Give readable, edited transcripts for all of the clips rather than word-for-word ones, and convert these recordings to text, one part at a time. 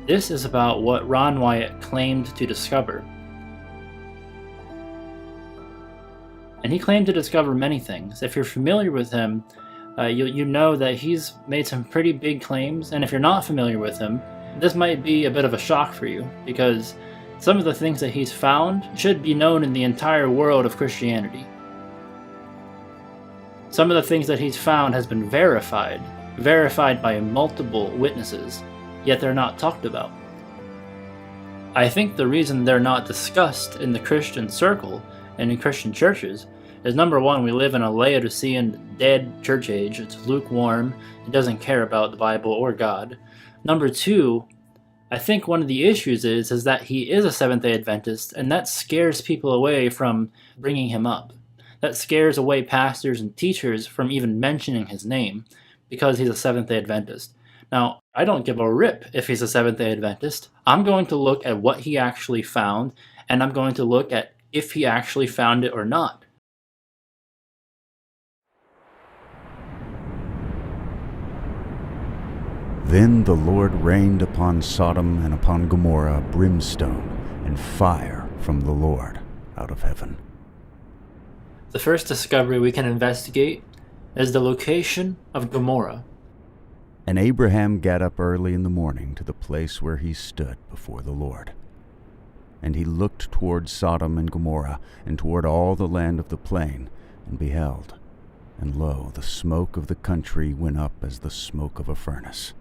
This is about what Ron Wyatt claimed to discover. And he claimed to discover many things. If you're familiar with him, you know that he's made some pretty big claims, and if you're not familiar with him, this might be a bit of a shock for you, because some of the things that he's found should be known in the entire world of Christianity. Some of the things that he's found has been verified by multiple witnesses, yet they're not talked about. I think the reason they're not discussed in the Christian circle and in Christian churches is, number one, we live in a Laodicean dead church age. It's lukewarm. It doesn't care about the Bible or God. Number two, I think one of the issues is that he is a Seventh-day Adventist, and that scares people away from bringing him up. That scares away pastors and teachers from even mentioning his name because he's a Seventh-day Adventist. Now, I don't give a rip if he's a Seventh-day Adventist. I'm going to look at what he actually found, and I'm going to look at if he actually found it or not. Then the Lord rained upon Sodom and upon Gomorrah brimstone and fire from the Lord out of heaven. The first discovery we can investigate is the location of Gomorrah. And Abraham got up early in the morning to the place where he stood before the Lord. And he looked toward Sodom and Gomorrah, and toward all the land of the plain, and beheld, and lo, the smoke of the country went up as the smoke of a furnace.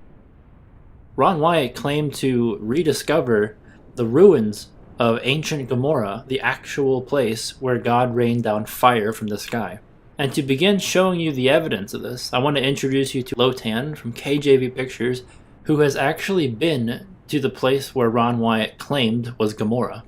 Ron Wyatt claimed to rediscover the ruins of ancient Gomorrah, the actual place where God rained down fire from the sky. And to begin showing you the evidence of this, I want to introduce you to Lotan from KJV Pictures, who has actually been to the place where Ron Wyatt claimed was Gomorrah.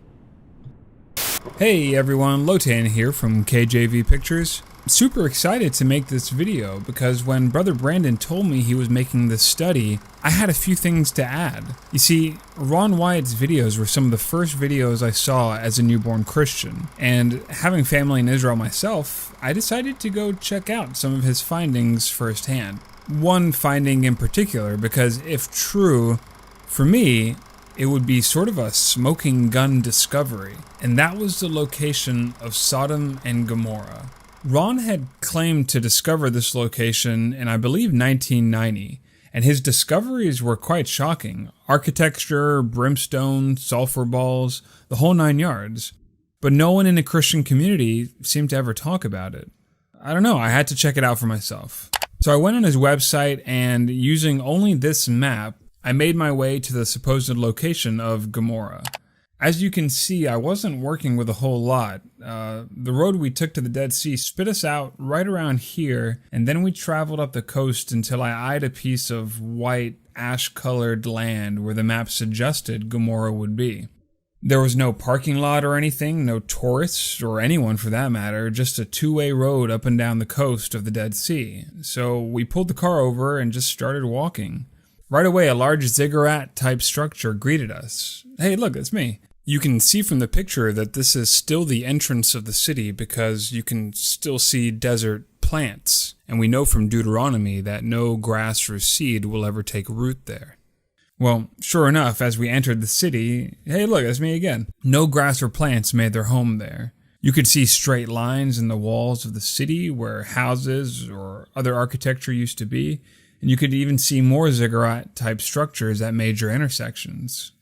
Hey everyone, Lotan here from KJV Pictures. Super excited to make this video because when Brother Brandon told me he was making this study, I had a few things to add. You see, Ron Wyatt's videos were some of the first videos I saw as a newborn Christian, and having family in Israel myself, I decided to go check out some of his findings firsthand. One finding in particular, because if true, for me, it would be sort of a smoking gun discovery, and that was the location of Sodom and Gomorrah. Ron had claimed to discover this location in, I believe, 1990, and his discoveries were quite shocking. Architecture, brimstone, sulfur balls, the whole 9 yards. But no one in the Christian community seemed to ever talk about it. I don't know, I had to check it out for myself. So I went on his website, and using only this map, I made my way to the supposed location of Gomorrah. As you can see, I wasn't working with a whole lot. The road we took to the Dead Sea spit us out right around here, and then we traveled up the coast until I eyed a piece of white, ash-colored land where the map suggested Gomorrah would be. There was no parking lot or anything, no tourists, or anyone for that matter, just a two-way road up and down the coast of the Dead Sea. So we pulled the car over and just started walking. Right away, a large ziggurat-type structure greeted us. Hey, look, it's me. You can see from the picture that this is still the entrance of the city because you can still see desert plants. And we know from Deuteronomy that no grass or seed will ever take root there. Well, sure enough, as we entered the city, hey, look, it's me again. No grass or plants made their home there. You could see straight lines in the walls of the city where houses or other architecture used to be. And you could even see more ziggurat-type structures at major intersections.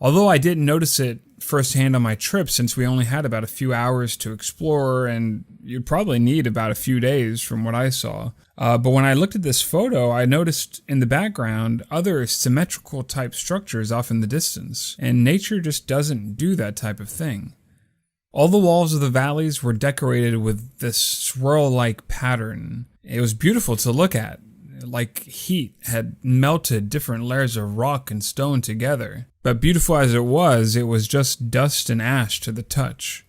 Although I didn't notice it firsthand on my trip since we only had about a few hours to explore, and you'd probably need about a few days from what I saw. But when I looked at this photo, I noticed in the background other symmetrical-type structures off in the distance, and nature just doesn't do that type of thing. All the walls of the valleys were decorated with this swirl-like pattern. It was beautiful to look at. Like heat had melted different layers of rock and stone together. But beautiful as it was just dust and ash to the touch.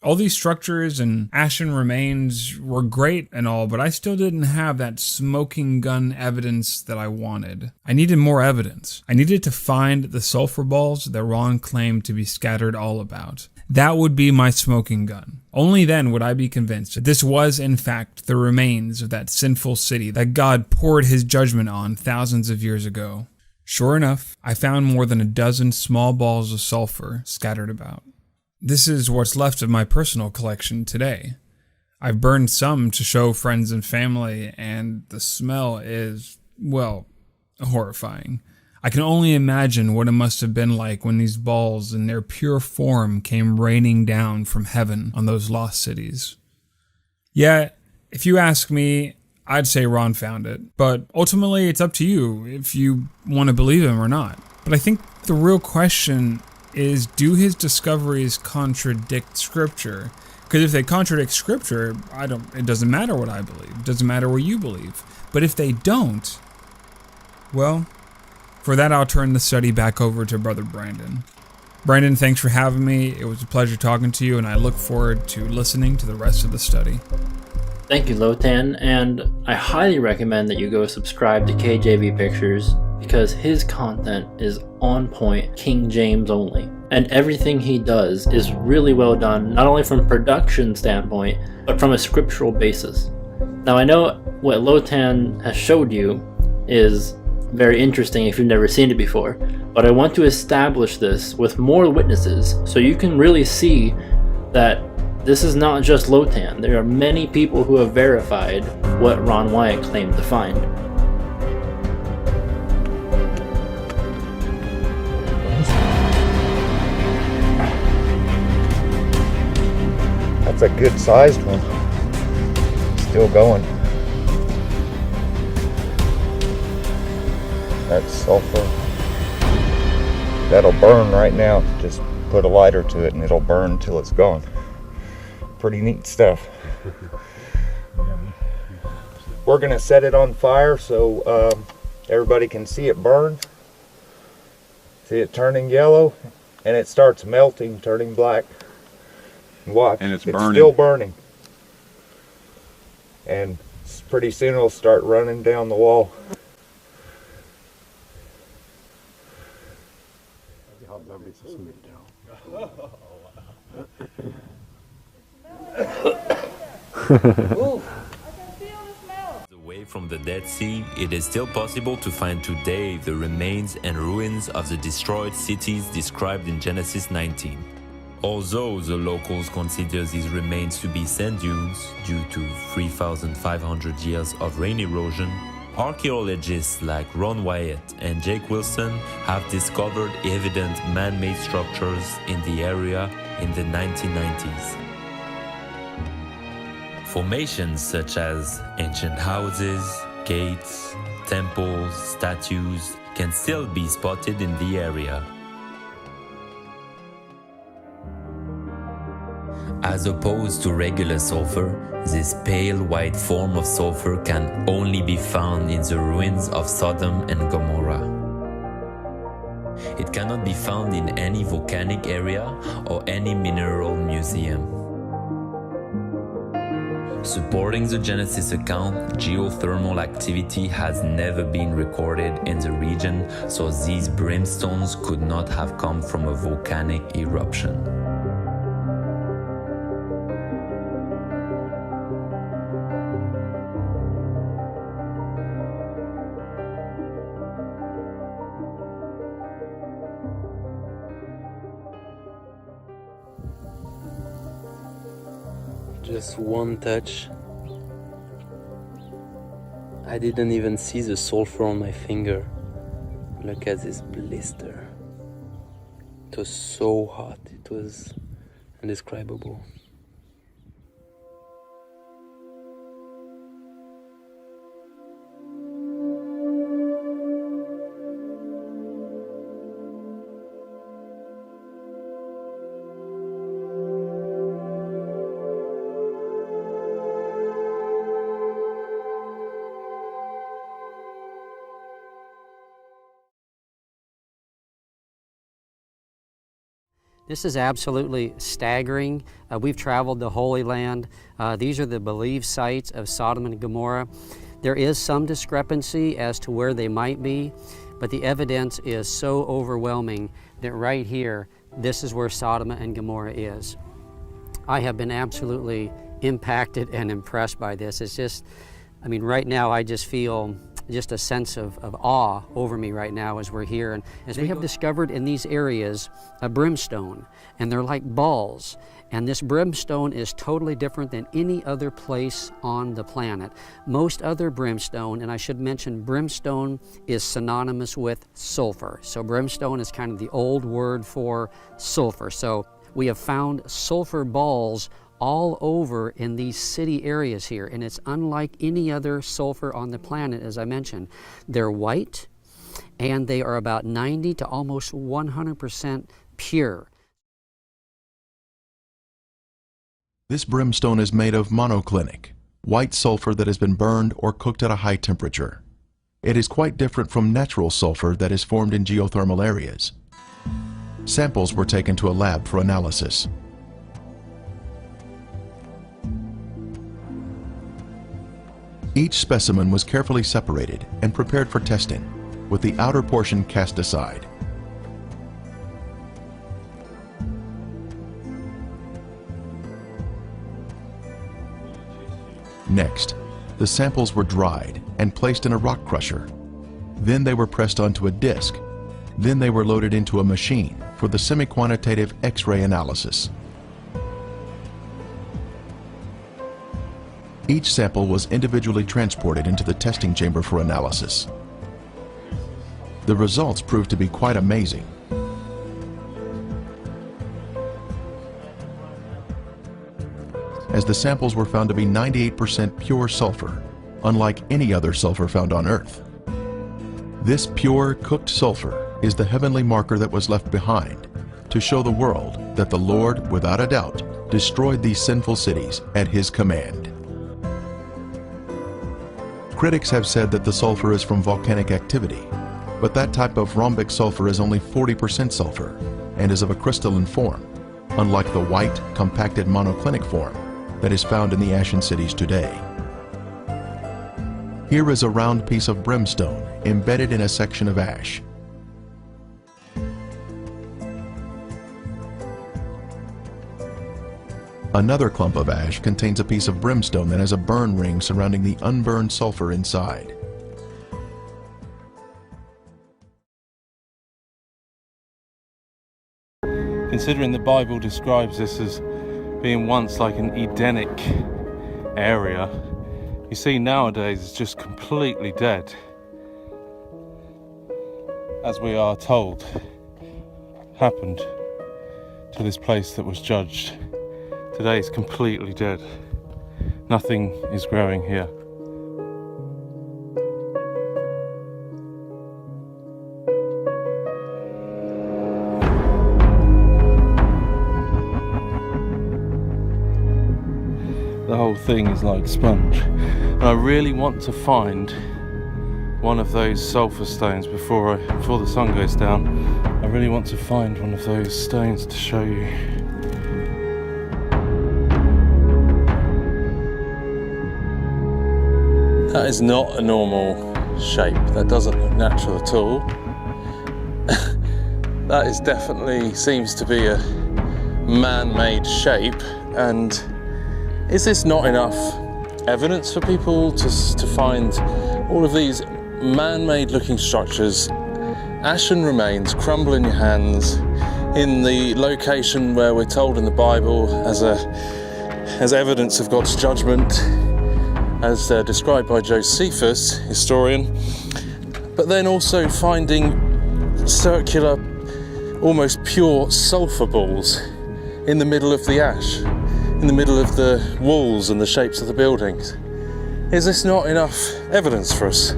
All these structures and ashen remains were great and all, but I still didn't have that smoking gun evidence that I wanted. I needed more evidence. I needed to find the sulfur balls that Ron claimed to be scattered all about. That would be my smoking gun. Only then would I be convinced that this was, in fact, the remains of that sinful city that God poured his judgment on thousands of years ago. Sure enough, I found more than a dozen small balls of sulfur scattered about. This is what's left of my personal collection today. I've burned some to show friends and family, and the smell is, well, horrifying. I can only imagine what it must have been like when these balls in their pure form came raining down from heaven on those lost cities. Yeah, if you ask me, I'd say Ron found it, but ultimately it's up to you if you want to believe him or not. But I think the real question is, do his discoveries contradict Scripture? Because if they contradict Scripture, it doesn't matter what I believe. It doesn't matter what you believe. But if they don't, well, for that I'll turn the study back over to Brother Brandon. Brandon, thanks for having me. It was a pleasure talking to you, and I look forward to listening to the rest of the study. Thank you, Lotan, and I highly recommend that you go subscribe to KJV Pictures because his content is on point, King James only. And everything he does is really well done, not only from a production standpoint, but from a scriptural basis. Now, I know what Lotan has showed you is very interesting if you've never seen it before, but I want to establish this with more witnesses so you can really see that this is not just Lotan. There are many people who have verified what Ron Wyatt claimed to find. That's a good sized one. Still going. That's sulfur. That'll burn right now. Just put a lighter to it and it'll burn until it's gone. Pretty neat stuff. We're gonna set it on fire so everybody can see it burn. See it turning yellow, and it starts melting, turning black. Watch, and it's burning. Still burning. And pretty soon it'll start running down the wall. Away from the Dead Sea, it is still possible to find today the remains and ruins of the destroyed cities described in Genesis 19. Although the locals consider these remains to be sand dunes due to 3,500 years of rain erosion, archaeologists like Ron Wyatt and Jake Wilson have discovered evident man-made structures in the area in the 1990s. Formations such as ancient houses, gates, temples, statues can still be spotted in the area. As opposed to regular sulfur, this pale white form of sulfur can only be found in the ruins of Sodom and Gomorrah. It cannot be found in any volcanic area or any mineral museum. Supporting the Genesis account, geothermal activity has never been recorded in the region, so these brimstones could not have come from a volcanic eruption. Just one touch. I didn't even see the sulfur on my finger. Look at this blister. It was so hot, it was indescribable. This is absolutely staggering. We've traveled the Holy Land. These are the believed sites of Sodom and Gomorrah. There is some discrepancy as to where they might be, but the evidence is so overwhelming that right here, this is where Sodom and Gomorrah is. I have been absolutely impacted and impressed by this. It's just, I mean, right now I just feel just a sense of awe over me right now as we're here. And as we have discovered in these areas a brimstone, and they're like balls. And this brimstone is totally different than any other place on the planet. Most other brimstone, and I should mention brimstone is synonymous with sulfur. So brimstone is kind of the old word for sulfur. So we have found sulfur balls all over in these city areas here, and it's unlike any other sulfur on the planet, as I mentioned. They're white, and they are about 90 to almost 100% pure. This brimstone is made of monoclinic, white sulfur that has been burned or cooked at a high temperature. It is quite different from natural sulfur that is formed in geothermal areas. Samples were taken to a lab for analysis. Each specimen was carefully separated and prepared for testing, with the outer portion cast aside. Next, the samples were dried and placed in a rock crusher. Then they were pressed onto a disc. Then they were loaded into a machine for the semi-quantitative X-ray analysis. Each sample was individually transported into the testing chamber for analysis. The results proved to be quite amazing. As the samples were found to be 98% pure sulfur, unlike any other sulfur found on Earth. This pure, cooked sulfur is the heavenly marker that was left behind to show the world that the Lord, without a doubt, destroyed these sinful cities at His command. Critics have said that the sulfur is from volcanic activity, but that type of rhombic sulfur is only 40% sulfur and is of a crystalline form, unlike the white, compacted monoclinic form that is found in the ashen cities today. Here is a round piece of brimstone embedded in a section of ash. Another clump of ash contains a piece of brimstone that has a burn ring surrounding the unburned sulfur inside. Considering the Bible describes this as being once like an Edenic area, you see nowadays it's just completely dead. As we are told, happened to this place that was judged. Today it's completely dead. Nothing is growing here. The whole thing is like sponge. And I really want to find one of those sulfur stones before the sun goes down. I really want to find one of those stones to show you. That is not a normal shape. That doesn't look natural at all. That is definitely seems to be a man-made shape. And is this not enough evidence for people to find all of these man-made looking structures, ashen remains, crumble in your hands, in the location where we're told in the Bible as evidence of God's judgment, as described by Josephus, historian, but then also finding circular, almost pure sulfur balls in the middle of the ash, in the middle of the walls and the shapes of the buildings. Is this not enough evidence for us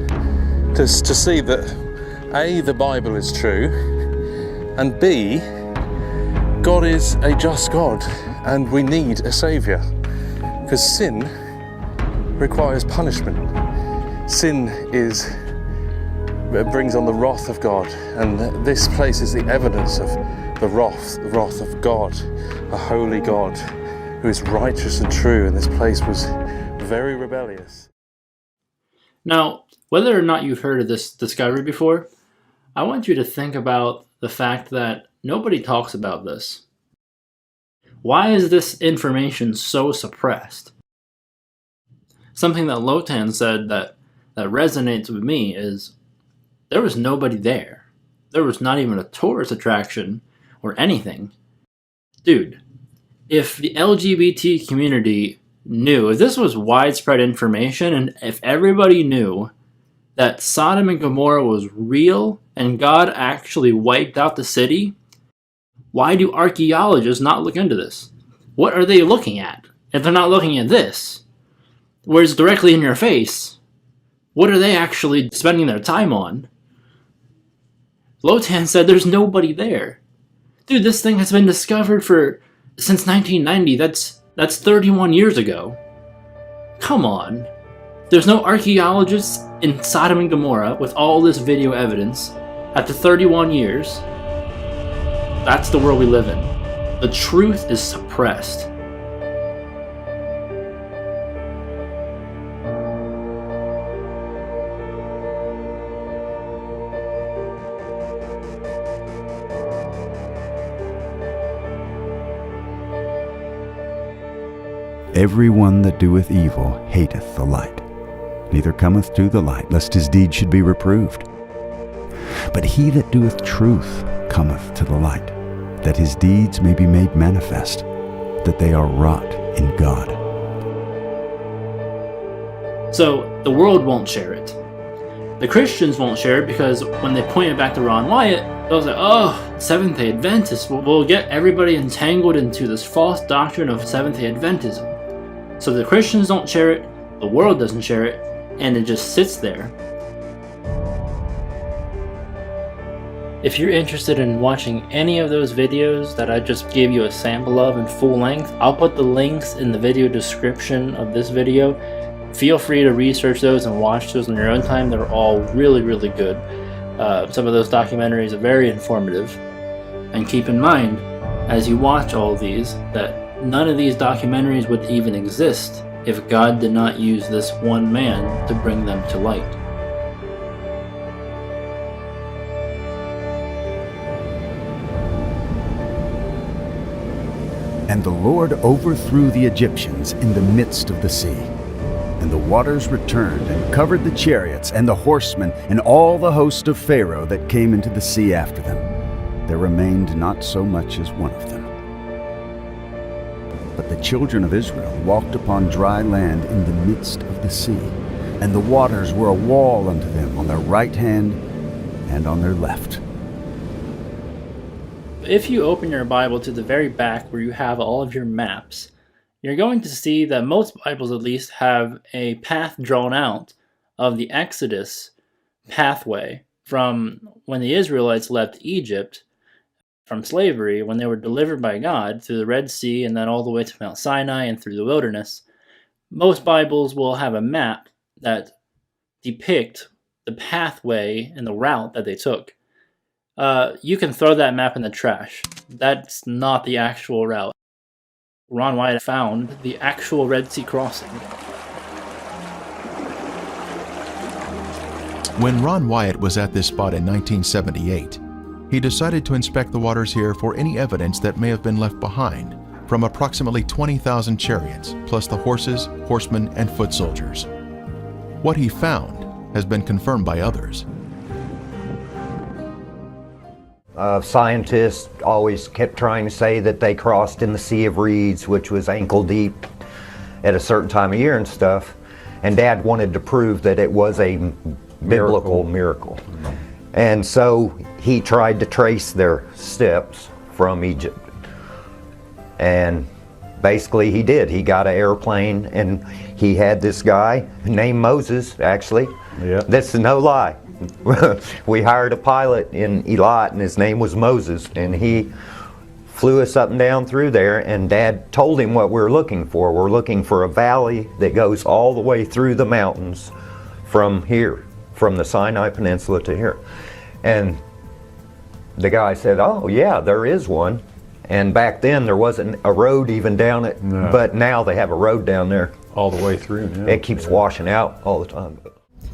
to see that A, the Bible is true, and B, God is a just God and we need a saviour? Because sin requires punishment. Sin brings on the wrath of God, and this place is the evidence of the wrath of God, a holy God who is righteous and true, and this place was very rebellious. Now, whether or not you've heard of this discovery before, I want you to think about the fact that nobody talks about this. Why is this information so suppressed? Something that Lotan said that that resonates with me is there was nobody there. There was not even a tourist attraction or anything. Dude, if the LGBT community knew, if this was widespread information, and if everybody knew that Sodom and Gomorrah was real and God actually wiped out the city, why do archaeologists not look into this? What are they looking at? If they're not looking at this, where it's directly in your face, what are they actually spending their time on? Lotan said there's nobody there. Dude, this thing has been discovered since 1990. That's 31 years ago. Come on. There's no archaeologists in Sodom and Gomorrah with all this video evidence after 31 years. That's the world we live in. The truth is suppressed. Everyone that doeth evil hateth the light, neither cometh to the light, lest his deeds should be reproved. But he that doeth truth cometh to the light, that his deeds may be made manifest, that they are wrought in God. So the world won't share it. The Christians won't share it because when they point it back to Ron Wyatt, they'll say, oh, Seventh-day Adventists will get everybody entangled into this false doctrine of Seventh-day Adventism. So the Christians don't share it, the world doesn't share it, and it just sits there. If you're interested in watching any of those videos that I just gave you a sample of in full length, I'll put the links in the video description of this video. Feel free to research those and watch those on your own time. They're all really, really good. Some of those documentaries are very informative. And keep in mind, as you watch all these, that none of these documentaries would even exist if God did not use this one man to bring them to light. And the Lord overthrew the Egyptians in the midst of the sea. And the waters returned and covered the chariots and the horsemen and all the host of Pharaoh that came into the sea after them. There remained not so much as one of them. But the children of Israel walked upon dry land in the midst of the sea, and the waters were a wall unto them on their right hand and on their left. If you open your Bible to the very back where you have all of your maps, you're going to see that most Bibles at least have a path drawn out of the Exodus pathway from when the Israelites left Egypt from slavery, when they were delivered by God through the Red Sea and then all the way to Mount Sinai and through the wilderness. Most Bibles will have a map that depict the pathway and the route that they took. You can throw that map in the trash. That's not the actual route. Ron Wyatt found the actual Red Sea crossing. When Ron Wyatt was at this spot in 1978, he decided to inspect the waters here for any evidence that may have been left behind from approximately 20,000 chariots, plus the horses, horsemen, and foot soldiers. What he found has been confirmed by others. Scientists always kept trying to say that they crossed in the Sea of Reeds, which was ankle deep at a certain time of year and stuff. And Dad wanted to prove that it was a biblical miracle. And so he tried to trace their steps from Egypt. And basically he did. He got an airplane and he had this guy named Moses, actually. Yeah. This is no lie. We hired a pilot in Eilat and his name was Moses, and he flew us up and down through there, and Dad told him what we're looking for. We're looking for a valley that goes all the way through the mountains from here, from the Sinai Peninsula to here. And the guy said, oh yeah, there is one. And back then there wasn't a road even down it, but now they have a road down there. All the way through, yeah. It keeps washing out all the time.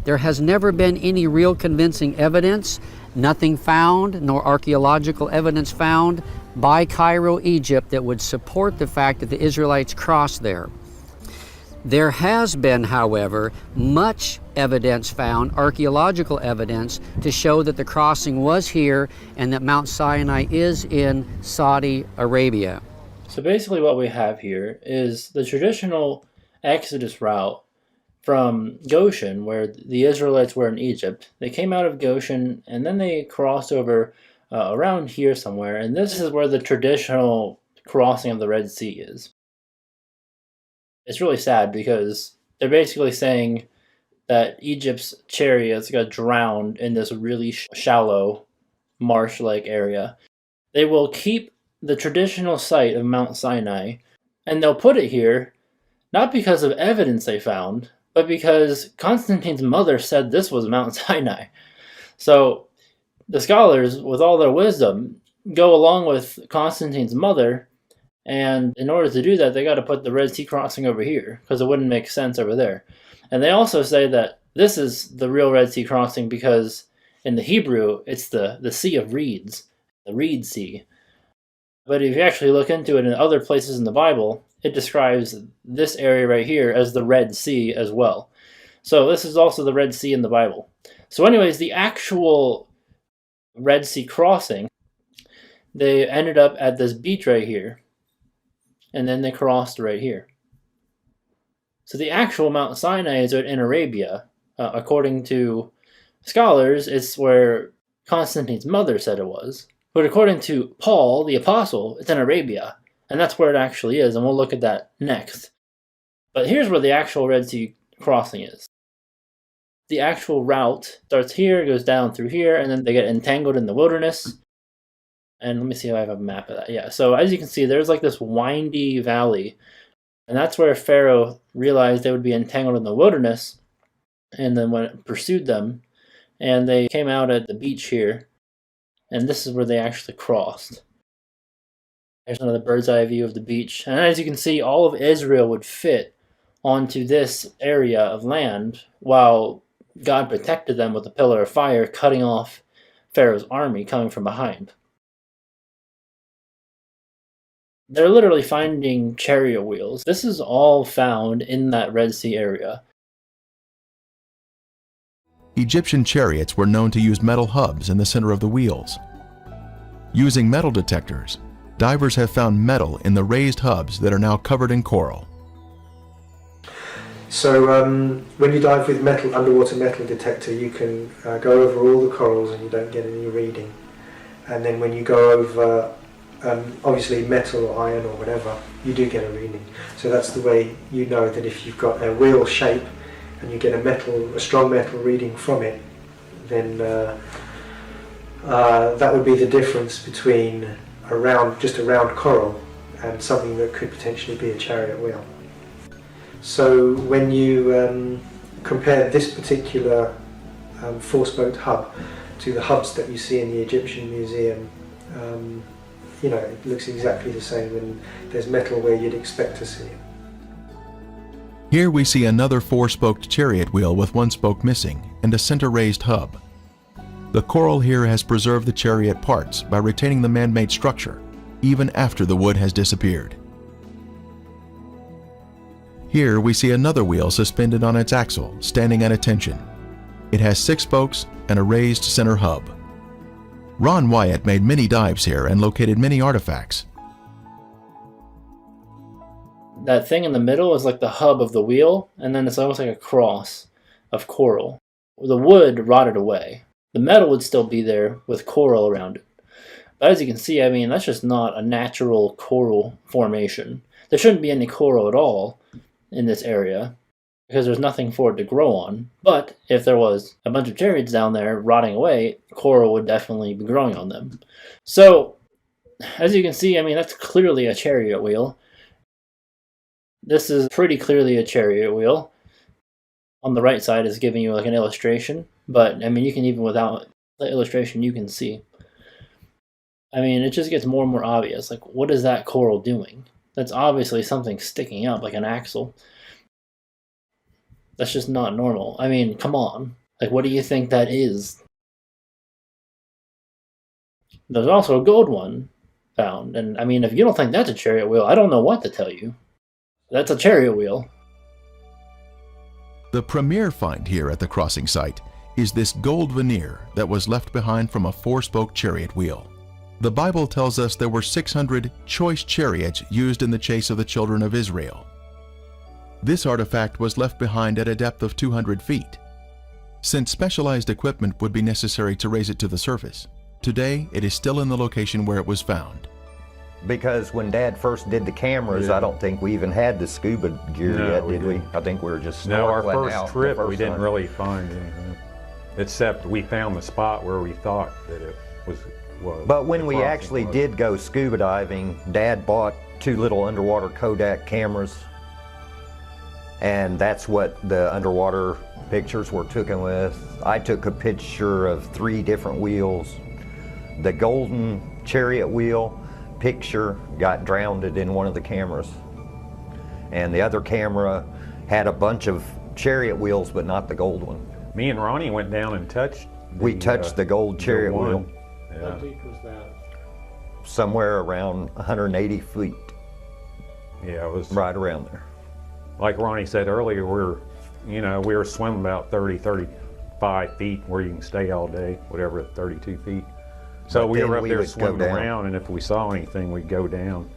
There has never been any real convincing evidence, nothing found, nor archaeological evidence found by Cairo, Egypt, that would support the fact that the Israelites crossed there. There has been, however, much evidence found, archaeological evidence, to show that the crossing was here and that Mount Sinai is in Saudi Arabia. So basically what we have here is the traditional Exodus route from Goshen, where the Israelites were in Egypt. They came out of Goshen and then they crossed over around here somewhere, and this is where the traditional crossing of the Red Sea is. It's really sad because they're basically saying that Egypt's chariots got drowned in this really shallow marsh-like area. They will keep the traditional site of Mount Sinai, and they'll put it here not because of evidence they found, but because Constantine's mother said this was Mount Sinai. So the scholars, with all their wisdom, go along with Constantine's mother, and in order to do that, they got to put the Red Sea crossing over here, because it wouldn't make sense over there. And they also say that this is the real Red Sea crossing because in the Hebrew, it's the Sea of Reeds, the Reed Sea. But if you actually look into it in other places in the Bible, it describes this area right here as the Red Sea as well. So this is also the Red Sea in the Bible. So anyways, the actual Red Sea crossing, they ended up at this beach right here, and then they crossed right here. So the actual Mount Sinai is in Arabia. According to scholars, it's where Constantine's mother said it was. But according to Paul, the apostle, it's in Arabia. And that's where it actually is, and we'll look at that next. But here's where the actual Red Sea crossing is. The actual route starts here, goes down through here, and then they get entangled in the wilderness. And let me see if I have a map of that. Yeah, so as you can see, there's like this windy valley. And that's where Pharaoh realized they would be entangled in the wilderness, and then when it pursued them, and they came out at the beach here, and this is where they actually crossed. There's another bird's eye view of the beach. And as you can see, all of Israel would fit onto this area of land while God protected them with a pillar of fire, cutting off Pharaoh's army coming from behind. They're literally finding chariot wheels. This is all found in that Red Sea area. Egyptian chariots were known to use metal hubs in the center of the wheels. Using metal detectors, divers have found metal in the raised hubs that are now covered in coral. So when you dive with underwater metal detector, you can go over all the corals and you don't get any reading. And then when you go over obviously metal or iron or whatever, you do get a reading. So that's the way you know that if you've got a wheel shape and you get a strong metal reading from it, then that would be the difference between just a round coral and something that could potentially be a chariot wheel. So when you compare this particular four-spoked hub to the hubs that you see in the Egyptian Museum, it looks exactly the same, and there's metal where you'd expect to see it. Here we see another four-spoked chariot wheel with one spoke missing and a center-raised hub. The coral here has preserved the chariot parts by retaining the man-made structure, even after the wood has disappeared. Here we see another wheel suspended on its axle, standing at attention. It has 6 spokes and a raised center hub. Ron Wyatt made many dives here and located many artifacts. That thing in the middle is like the hub of the wheel, and then it's almost like a cross of coral. The wood rotted away. The metal would still be there with coral around it. But as you can see, that's just not a natural coral formation. There shouldn't be any coral at all in this area because there's nothing for it to grow on. But if there was a bunch of chariots down there rotting away, coral would definitely be growing on them. So, as you can see, that's clearly a chariot wheel. This is pretty clearly a chariot wheel. On the right side is giving you like an illustration, but you can even without the illustration, you can see. It just gets more and more obvious. Like, what is that coral doing? That's obviously something sticking up like an axle. That's just not normal. Come on. Like, what do you think that is? There's also a gold one found, and if you don't think that's a chariot wheel, I don't know what to tell you. That's a chariot wheel. The premier find here at the crossing site is this gold veneer that was left behind from a 4-spoke chariot wheel. The Bible tells us there were 600 choice chariots used in the chase of the children of Israel. This artifact was left behind at a depth of 200 feet. Since specialized equipment would be necessary to raise it to the surface, today it is still in the location where it was found. Because when Dad first did the cameras, I don't think we even had the scuba gear yet, did we? I think we were just No, our snorkeling first out trip, the first we didn't time. really find anything, except we found the spot where we thought that it was. But when the we crossing actually was. did go scuba diving, Dad bought 2 little underwater Kodak cameras, and that's what the underwater pictures were taken with. I took a picture of 3 different wheels. The golden chariot wheel picture got drowned in one of the cameras, and the other camera had a bunch of chariot wheels but not the gold one. Me and Ronnie went down and touched. We touched the gold chariot one. wheel. Yeah. How deep was that? Somewhere around 180 feet. Yeah, it was right around there. Like Ronnie said earlier, we were swimming about 35 feet where you can stay all day, whatever, 32 feet. So But we then were up we there would go swimming down. around, and if we saw anything, we'd go down.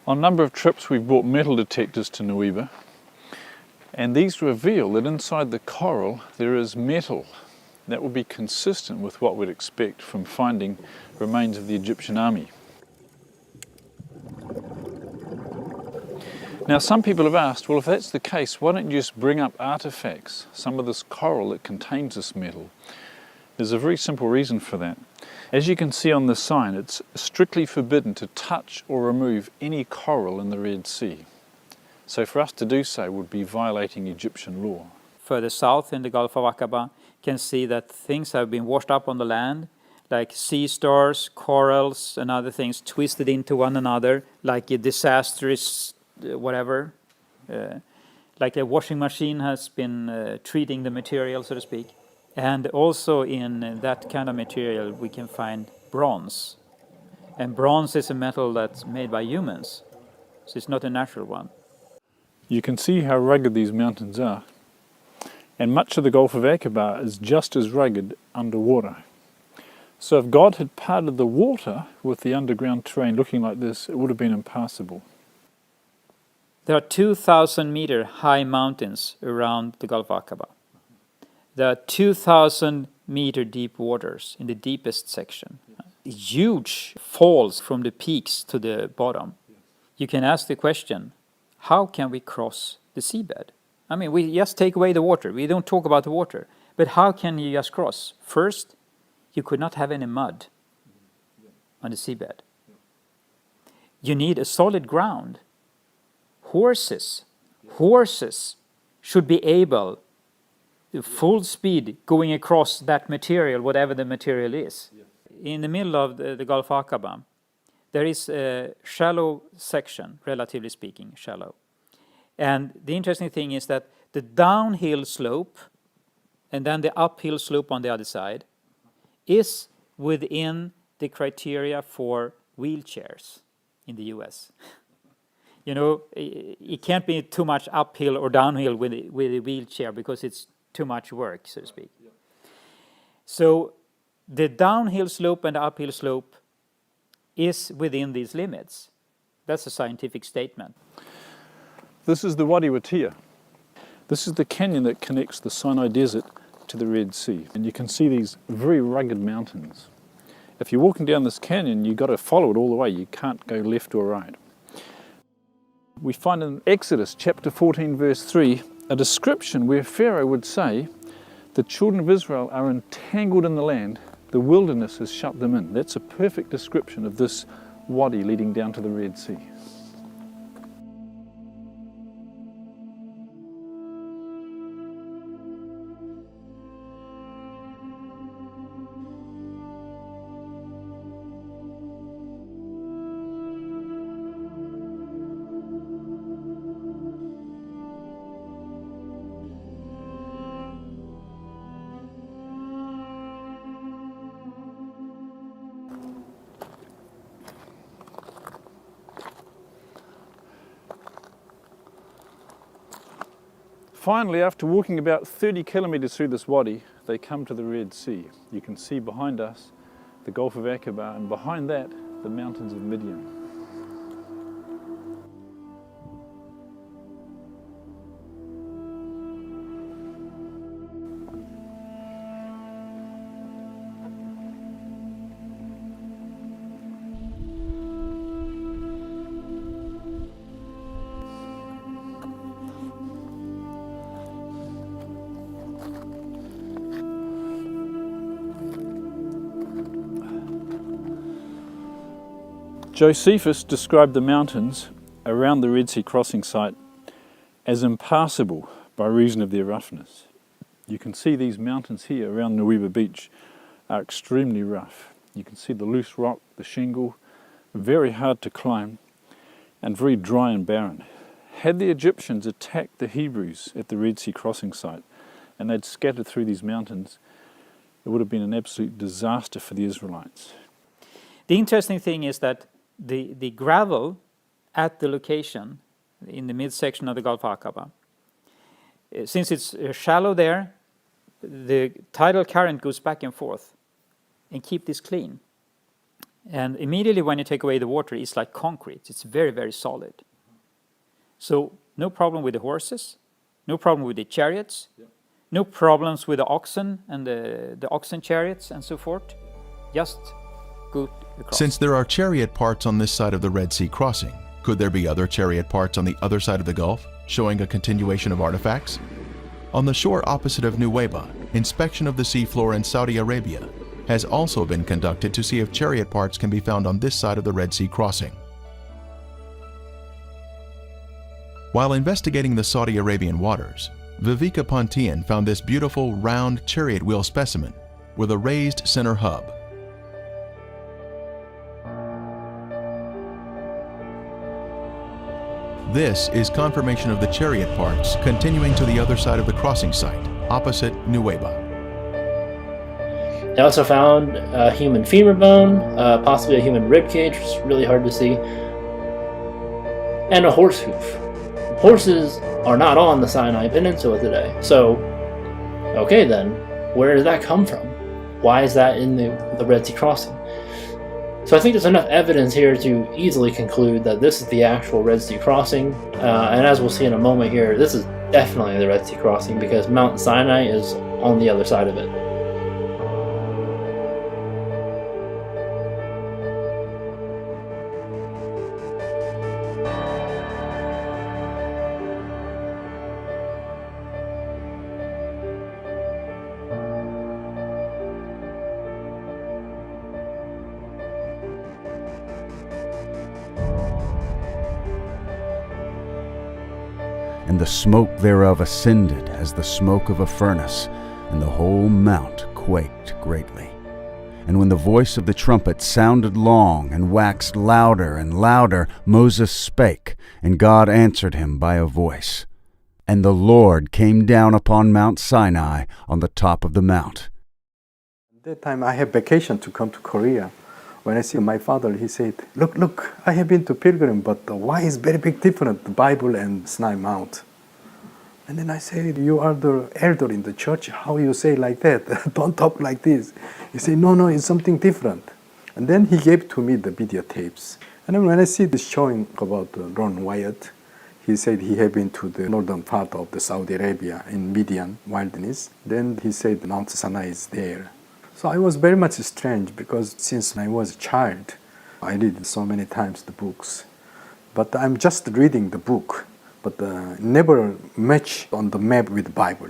On a number of trips, we've brought metal detectors to Nueva, and these reveal that inside the coral there is metal that would be consistent with what we'd expect from finding remains of the Egyptian army. Now, some people have asked, well, if that's the case, why don't you just bring up artifacts, some of this coral that contains this metal? There's a very simple reason for that. As you can see on the sign, it's strictly forbidden to touch or remove any coral in the Red Sea. So for us to do so would be violating Egyptian law. Further south in the Gulf of Aqaba, you can see that things have been washed up on the land, like sea stars, corals, and other things twisted into one another, like a disastrous whatever. Like a washing machine has been treating the material, so to speak. And also in that kind of material we can find bronze. And bronze is a metal that's made by humans, so it's not a natural one. You can see how rugged these mountains are. And much of the Gulf of Aqaba is just as rugged underwater. So if God had parted the water with the underground terrain looking like this, it would have been impassable. There are 2,000-meter high mountains around the Gulf of Aqaba. There are 2,000-meter deep waters in the deepest section. Huge falls from the peaks to the bottom. You can ask the question, how can we cross the seabed? I mean, we just take away the water. We don't talk about the water. But how can you just cross? First, you could not have any mud on the seabed. You need a solid ground. Horses should be able, full speed, going across that material, whatever the material is. In the middle of the Gulf of Aqaba, there is a shallow section, relatively speaking, shallow. And the interesting thing is that the downhill slope and then the uphill slope on the other side is within the criteria for wheelchairs in the US. You know, it can't be too much uphill or downhill with a wheelchair because it's too much work, so to speak. So the downhill slope and the uphill slope is within these limits. That's a scientific statement. This is the Wadi Watia. This is the canyon that connects the Sinai Desert to the Red Sea. And you can see these very rugged mountains. If you're walking down this canyon, you've got to follow it all the way. You can't go left or right. We find in Exodus chapter 14 verse 3 a description where Pharaoh would say the children of Israel are entangled in the land, the wilderness has shut them in. That's a perfect description of this wadi leading down to the Red Sea. Finally, after walking about 30 kilometers through this wadi, they come to the Red Sea. You can see behind us the Gulf of Aqaba, and behind that, the mountains of Midian. Josephus described the mountains around the Red Sea crossing site as impassable by reason of their roughness. You can see these mountains here around Nuweiba Beach are extremely rough. You can see the loose rock, the shingle, very hard to climb and very dry and barren. Had the Egyptians attacked the Hebrews at the Red Sea crossing site and they'd scattered through these mountains, it would have been an absolute disaster for the Israelites. The interesting thing is that the gravel at the location in the midsection of the Gulf of Aqaba, since it's shallow there, the tidal current goes back and forth and keep this clean. And immediately when you take away the water, it's like concrete. It's very, very solid. So no problem with the horses, no problem with the chariots, no problems with the oxen and the oxen chariots and so forth. Just go across. Since there are chariot parts on this side of the Red Sea crossing, could there be other chariot parts on the other side of the Gulf, showing a continuation of artifacts? On the shore opposite of Nuweiba, inspection of the seafloor in Saudi Arabia has also been conducted to see if chariot parts can be found on this side of the Red Sea crossing. While investigating the Saudi Arabian waters, Viveka Pontian found this beautiful round chariot wheel specimen with a raised center hub. This is confirmation of the chariot parts continuing to the other side of the crossing site, opposite Nuweiba. They also found a human femur bone, possibly a human rib cage, which is really hard to see, and a horse hoof. Horses are not on the Sinai Peninsula today, so, okay then, where did that come from? Why is that in the Red Sea crossing? So I think there's enough evidence here to easily conclude that this is the actual Red Sea crossing, and as we'll see in a moment here, this is definitely the Red Sea crossing because Mount Sinai is on the other side of it. And the smoke thereof ascended as the smoke of a furnace, and the whole mount quaked greatly. And when the voice of the trumpet sounded long, and waxed louder and louder, Moses spake, and God answered him by a voice. And the Lord came down upon Mount Sinai on the top of the mount. At that time I had vacation to come to Korea. When I see my father, he said, look, I have been to pilgrim, but why is very big difference, the Bible and Sinai Mount? And then I said, you are the elder in the church, how you say like that? Don't talk like this. He said, no, it's something different. And then he gave to me the videotapes. And then when I see this showing about Ron Wyatt, he said he had been to the northern part of the Saudi Arabia in Midian wilderness. Then he said Mount Sinai is there. So I was very much strange because since I was a child, I read so many times the books. But I'm just reading the book, but never match on the map with the Bible.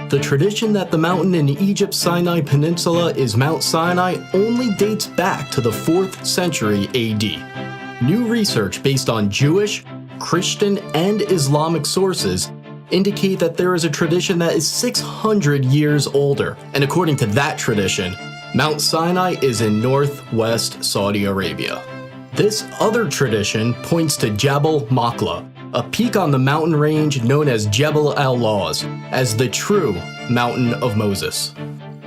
The tradition that the mountain in Egypt's Sinai Peninsula is Mount Sinai only dates back to the 4th century AD. New research based on Jewish, Christian, and Islamic sources indicate that there is a tradition that is 600 years older. And according to that tradition, Mount Sinai is in northwest Saudi Arabia. This other tradition points to Jabal Makla, a peak on the mountain range known as Jebel al-Lawz, as the true Mountain of Moses.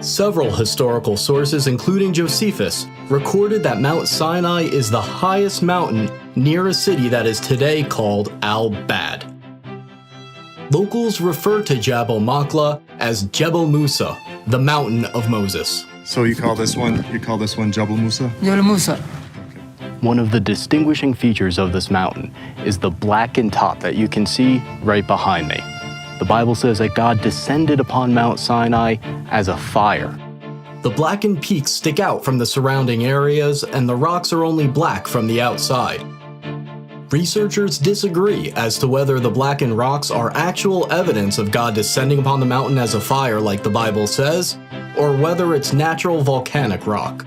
Several historical sources, including Josephus, recorded that Mount Sinai is the highest mountain near a city that is today called Al-Bad. Locals refer to Jabal Makla as Jebel Musa, the mountain of Moses. So you call this one Jabal Musa? Jabal Musa. One of the distinguishing features of this mountain is the blackened top that you can see right behind me. The Bible says that God descended upon Mount Sinai as a fire. The blackened peaks stick out from the surrounding areas, and the rocks are only black from the outside. Researchers disagree as to whether the blackened rocks are actual evidence of God descending upon the mountain as a fire like the Bible says, or whether it's natural volcanic rock.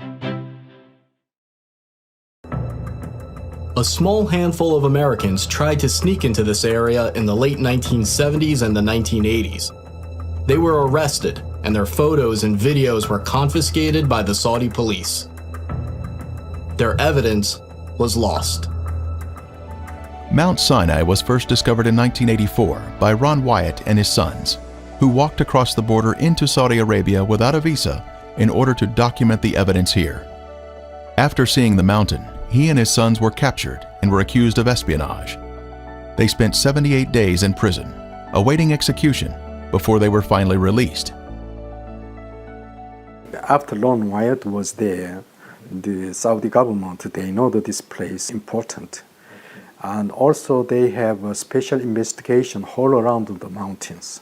A small handful of Americans tried to sneak into this area in the late 1970s and the 1980s. They were arrested, and their photos and videos were confiscated by the Saudi police. Their evidence was lost. Mount Sinai was first discovered in 1984 by Ron Wyatt and his sons, who walked across the border into Saudi Arabia without a visa in order to document the evidence here. After seeing the mountain, he and his sons were captured and were accused of espionage. They spent 78 days in prison, awaiting execution, before they were finally released. After Ron Wyatt was there, the Saudi government, they know that this place is important. And also they have a special investigation all around the mountains.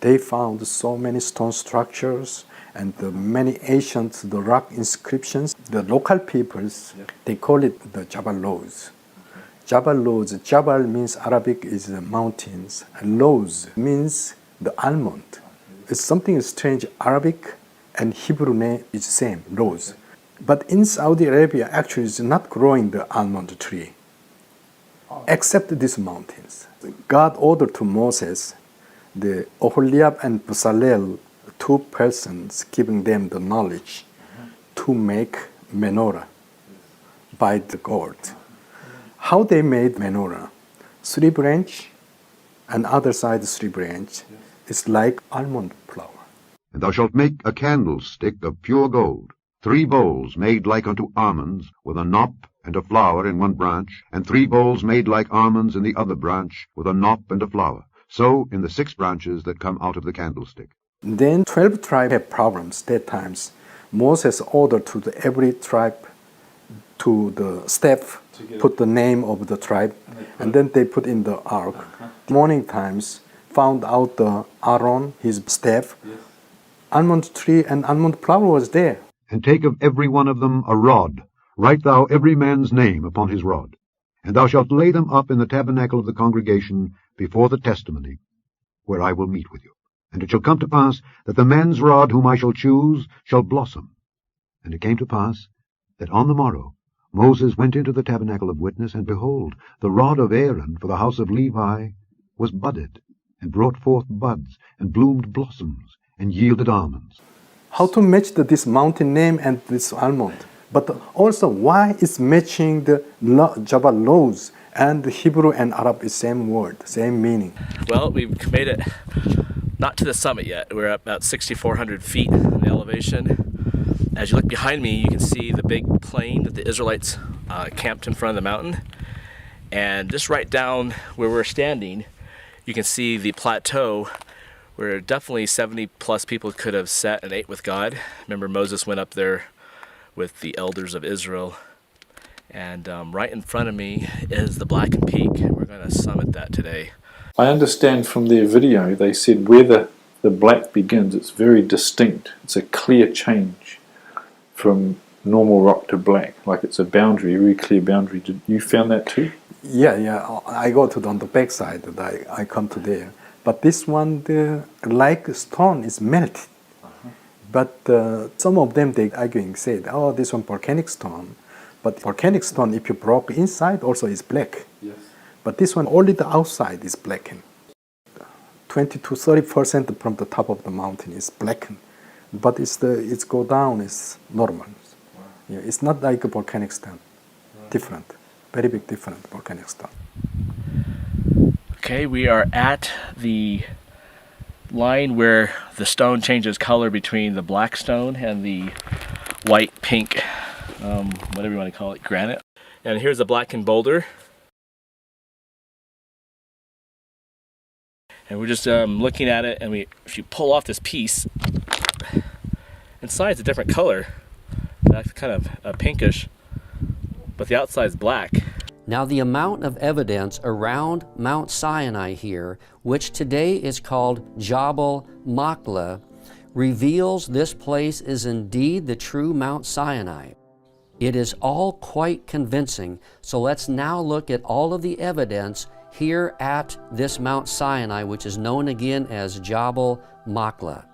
They found so many stone structures and many ancient rock inscriptions. The local peoples, they call it the Jabal Lows. Jabal Lows, Jabal means Arabic is mountains, and Lows means the almond. It's something strange. Arabic and Hebrew name is same, Lows. But in Saudi Arabia, actually, it's not growing the almond tree, except these mountains. God ordered to Moses, the Oholiab and Bezalel, two persons, giving them the knowledge to make menorah by the gold. How they made menorah? 3 branch and other side 3 branch. It's like almond flour. And thou shalt make a candlestick of pure gold, 3 bowls made like unto almonds, with a knop and a flower in one branch, and 3 bowls made like almonds in the other branch, with a knop and a flower. So in the 6 branches that come out of the candlestick. Then 12 tribes had problems that times. Moses ordered to every tribe to the staff, put the name of the tribe, and then they put in the ark. Morning times, found out the Aaron, his staff, almond tree and almond flower was there. And take of every one of them a rod, write thou every man's name upon his rod. And thou shalt lay them up in the tabernacle of the congregation before the testimony, where I will meet with you. And it shall come to pass that the man's rod whom I shall choose shall blossom. And it came to pass that on the morrow Moses went into the tabernacle of witness, and behold, the rod of Aaron for the house of Levi was budded, and brought forth buds, and bloomed blossoms, and yielded almonds. How to match this mountain name and this almond? But also, why is matching the Jabal Lows and the Hebrew and Arab is same word, same meaning? Well, we've made it not to the summit yet. We're at about 6,400 feet in the elevation. As you look behind me, you can see the big plain that the Israelites camped in front of the mountain. And just right down where we're standing, you can see the plateau where definitely 70 plus people could have sat and ate with God. Remember, Moses went up there with the elders of Israel. And right in front of me is the Blackened Peak. We're going to summit that today. I understand from their video, they said where the black begins, it's very distinct. It's a clear change from normal rock to black, like it's a boundary, a very clear boundary. Did you found that too? Yeah. I go to on the back side, I come to there. But this one, the like stone is melted. But some of them, they arguing, said, oh, this one volcanic stone. But volcanic stone, if you broke inside, also is black. Yes. But this one, only the outside is blackened. 20 to 30% from the top of the mountain is blackened. But it's go down is normal. Wow. Yeah, it's not like a volcanic stone. Right. Different, very big different volcanic stone. Okay, we are at the line where the stone changes color between the black stone and the white, pink, whatever you want to call it, granite. And here's a blackened boulder. And we're just looking at it, and if you pull off this piece, inside's a different color. That's kind of pinkish, but the outside's black. Now the amount of evidence around Mount Sinai here, which today is called Jabal Machlah, reveals this place is indeed the true Mount Sinai. It is all quite convincing, so let's now look at all of the evidence here at this Mount Sinai, which is known again as Jabal Machlah.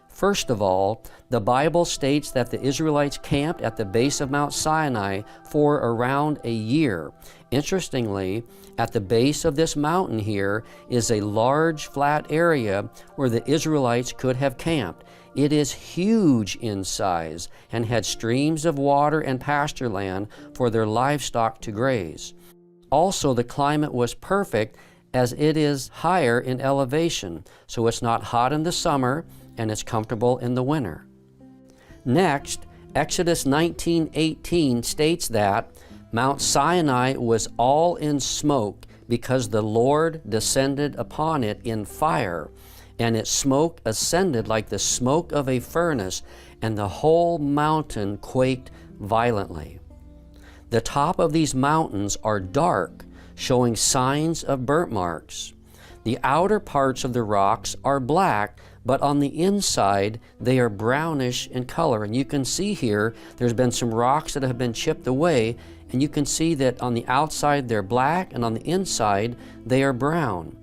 First of all, the Bible states that the Israelites camped at the base of Mount Sinai for around a year. Interestingly, at the base of this mountain here is a large flat area where the Israelites could have camped. It is huge in size and had streams of water and pasture land for their livestock to graze. Also, the climate was perfect as it is higher in elevation, so it's not hot in the summer and it's comfortable in the winter. Next, Exodus 19:18 states that Mount Sinai was all in smoke because the Lord descended upon it in fire, and its smoke ascended like the smoke of a furnace, and the whole mountain quaked violently. The top of these mountains are dark, showing signs of burnt marks. The outer parts of the rocks are black, but on the inside they are brownish in color. And you can see here there's been some rocks that have been chipped away, and you can see that on the outside they're black and on the inside they are brown.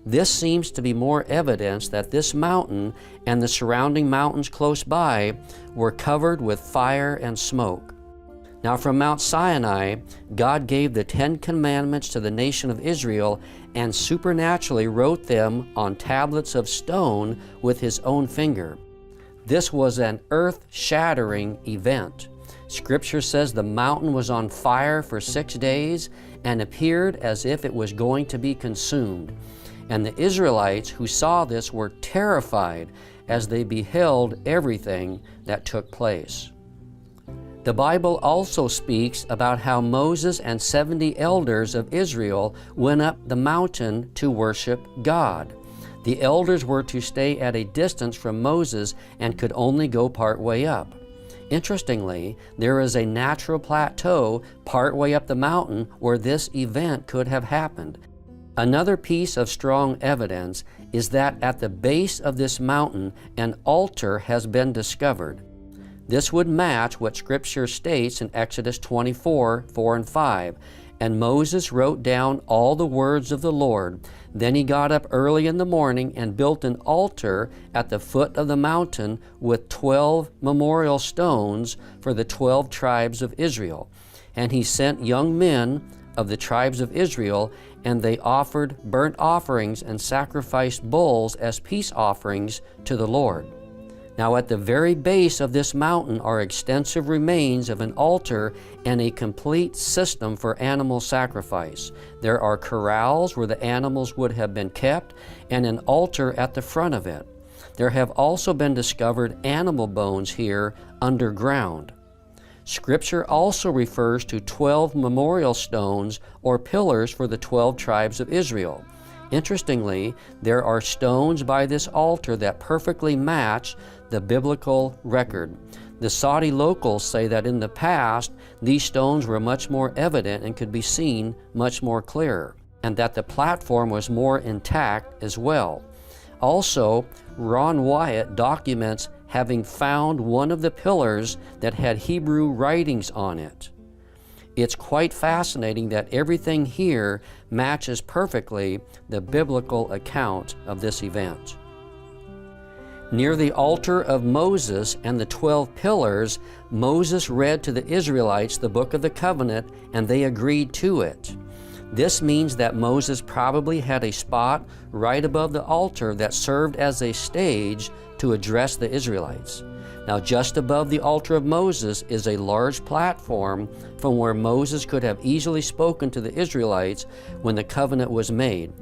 This seems to be more evidence that this mountain and the surrounding mountains close by were covered with fire and smoke. Now from Mount Sinai, God gave the 10 Commandments to the nation of Israel and supernaturally wrote them on tablets of stone with His own finger. This was an earth-shattering event. Scripture says the mountain was on fire for 6 days and appeared as if it was going to be consumed. And the Israelites who saw this were terrified as they beheld everything that took place. The Bible also speaks about how Moses and 70 elders of Israel went up the mountain to worship God. The elders were to stay at a distance from Moses and could only go part way up. Interestingly, there is a natural plateau part way up the mountain where this event could have happened. Another piece of strong evidence is that at the base of this mountain, an altar has been discovered. This would match what Scripture states in Exodus 24:4 and 5. And Moses wrote down all the words of the Lord. Then he got up early in the morning and built an altar at the foot of the mountain with 12 memorial stones for the 12 tribes of Israel. And he sent young men of the tribes of Israel, and they offered burnt offerings and sacrificed bulls as peace offerings to the Lord. Now at the very base of this mountain are extensive remains of an altar and a complete system for animal sacrifice. There are corrals where the animals would have been kept and an altar at the front of it. There have also been discovered animal bones here underground. Scripture also refers to 12 memorial stones or pillars for the 12 tribes of Israel. Interestingly, there are stones by this altar that perfectly match the biblical record. The Saudi locals say that in the past, these stones were much more evident and could be seen much more clearer, and that the platform was more intact as well. Also, Ron Wyatt documents having found one of the pillars that had Hebrew writings on it. It's quite fascinating that everything here matches perfectly the biblical account of this event. Near the altar of Moses and the 12 pillars, Moses read to the Israelites the Book of the Covenant, and they agreed to it. This means that Moses probably had a spot right above the altar that served as a stage to address the Israelites. Now, just above the altar of Moses is a large platform from where Moses could have easily spoken to the Israelites when the covenant was made.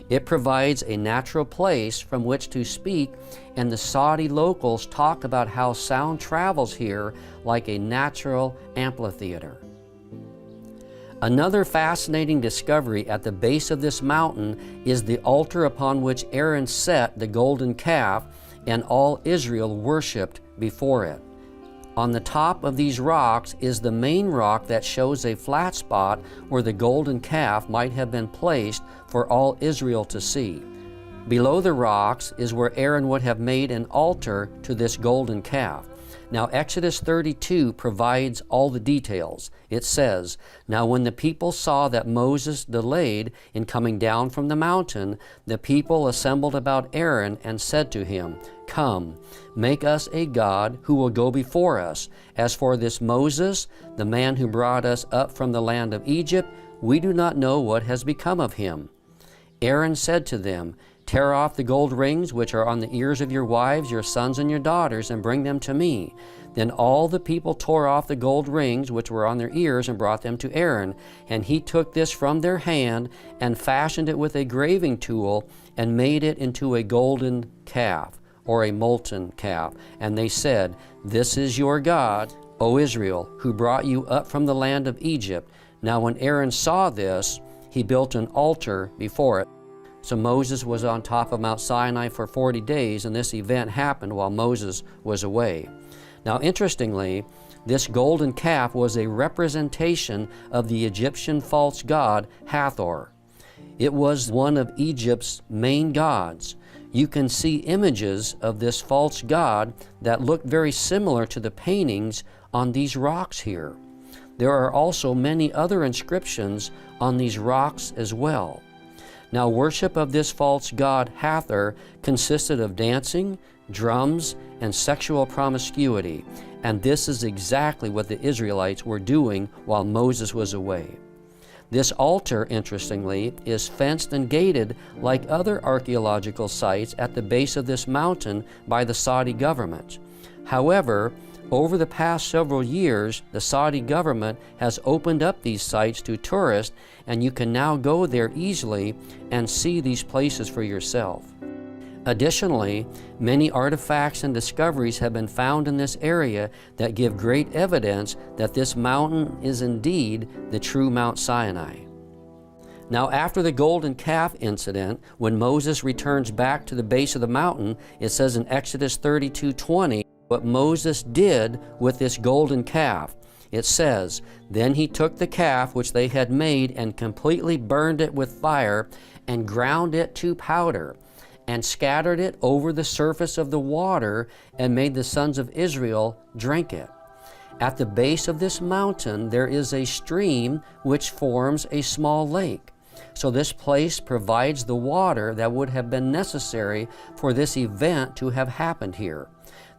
It provides a natural place from which to speak, and the Saudi locals talk about how sound travels here like a natural amphitheater. Another fascinating discovery at the base of this mountain is the altar upon which Aaron set the golden calf, and all Israel worshipped before it. On the top of these rocks is the main rock that shows a flat spot where the golden calf might have been placed for all Israel to see. Below the rocks is where Aaron would have made an altar to this golden calf. Now Exodus 32 provides all the details. It says, "Now when the people saw that Moses delayed in coming down from the mountain, the people assembled about Aaron and said to him, 'Come, make us a god who will go before us. As for this Moses, the man who brought us up from the land of Egypt, we do not know what has become of him.' Aaron said to them, 'Tear off the gold rings which are on the ears of your wives, your sons, and your daughters, and bring them to me.' Then all the people tore off the gold rings which were on their ears and brought them to Aaron. And he took this from their hand and fashioned it with a graving tool and made it into a golden calf, or a molten calf. And they said, 'This is your God, O Israel, who brought you up from the land of Egypt.' Now when Aaron saw this, he built an altar before it." So Moses was on top of Mount Sinai for 40 days, and this event happened while Moses was away. Now, interestingly, this golden calf was a representation of the Egyptian false god Hathor. It was one of Egypt's main gods. You can see images of this false god that look very similar to the paintings on these rocks here. There are also many other inscriptions on these rocks as well. Now, worship of this false god Hathor consisted of dancing, drums, and sexual promiscuity, and this is exactly what the Israelites were doing while Moses was away. This altar, interestingly, is fenced and gated like other archaeological sites at the base of this mountain by the Saudi government. However, over the past several years, the Saudi government has opened up these sites to tourists, and you can now go there easily and see these places for yourself. Additionally, many artifacts and discoveries have been found in this area that give great evidence that this mountain is indeed the true Mount Sinai. Now, after the golden calf incident, when Moses returns back to the base of the mountain, it says in Exodus 32:20, what Moses did with this golden calf. It says, "Then he took the calf which they had made and completely burned it with fire and ground it to powder and scattered it over the surface of the water and made the sons of Israel drink it." At the base of this mountain there is a stream which forms a small lake. So this place provides the water that would have been necessary for this event to have happened here.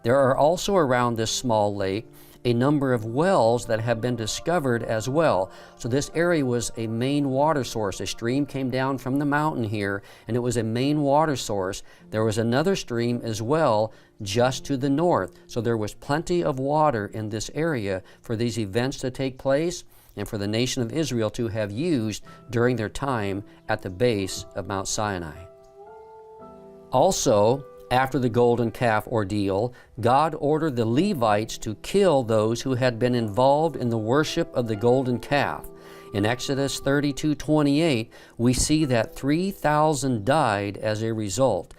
There are also around this small lake a number of wells that have been discovered as well. So this area was a main water source. A stream came down from the mountain here, and it was a main water source. There was another stream as well just to the north. So there was plenty of water in this area for these events to take place and for the nation of Israel to have used during their time at the base of Mount Sinai. Also, after the golden calf ordeal, God ordered the Levites to kill those who had been involved in the worship of the golden calf. In Exodus 32:28, we see that 3,000 died as a result.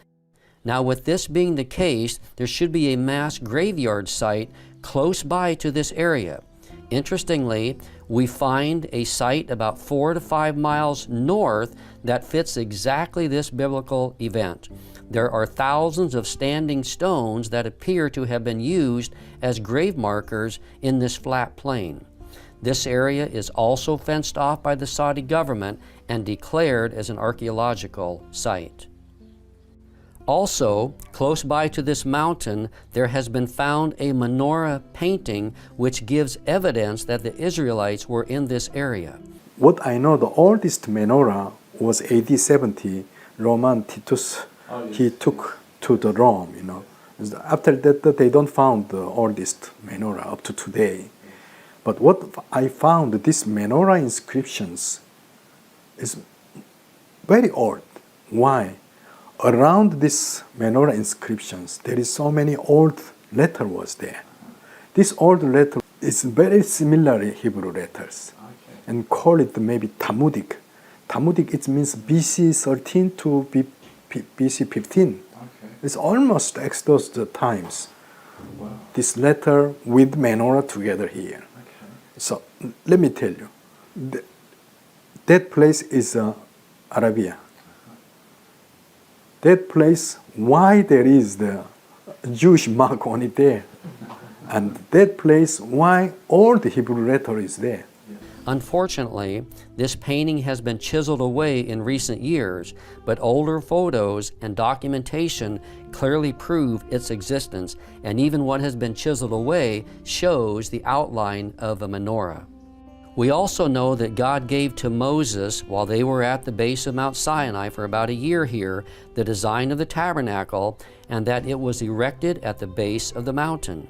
Now, with this being the case, there should be a mass graveyard site close by to this area. Interestingly, we find a site about 4 to 5 miles north that fits exactly this biblical event. There are thousands of standing stones that appear to have been used as grave markers in this flat plain. This area is also fenced off by the Saudi government and declared as an archaeological site. Also, close by to this mountain, there has been found a menorah painting which gives evidence that the Israelites were in this area. What I know, the oldest menorah was AD 70. Roman Titus, he took to the Rome, After that, they don't found the oldest menorah up to today. But what I found, this menorah inscriptions is very old. Why? Around this menorah inscriptions, there is so many old letter was there. This old letter is very similar Hebrew letters. and call it maybe Talmudic. Talmudic, it means BC 13 to BC 15. Okay. It's almost Exodus times. Wow. This letter with menorah together here. Okay. So let me tell you, that place is Arabia. That place, why there is the Jewish mark on it there. And that place, why all the Hebrew letter is there. Unfortunately, this painting has been chiseled away in recent years, but older photos and documentation clearly prove its existence, and even what has been chiseled away shows the outline of a menorah. We also know that God gave to Moses, while they were at the base of Mount Sinai for about a year here, the design of the tabernacle, and that it was erected at the base of the mountain.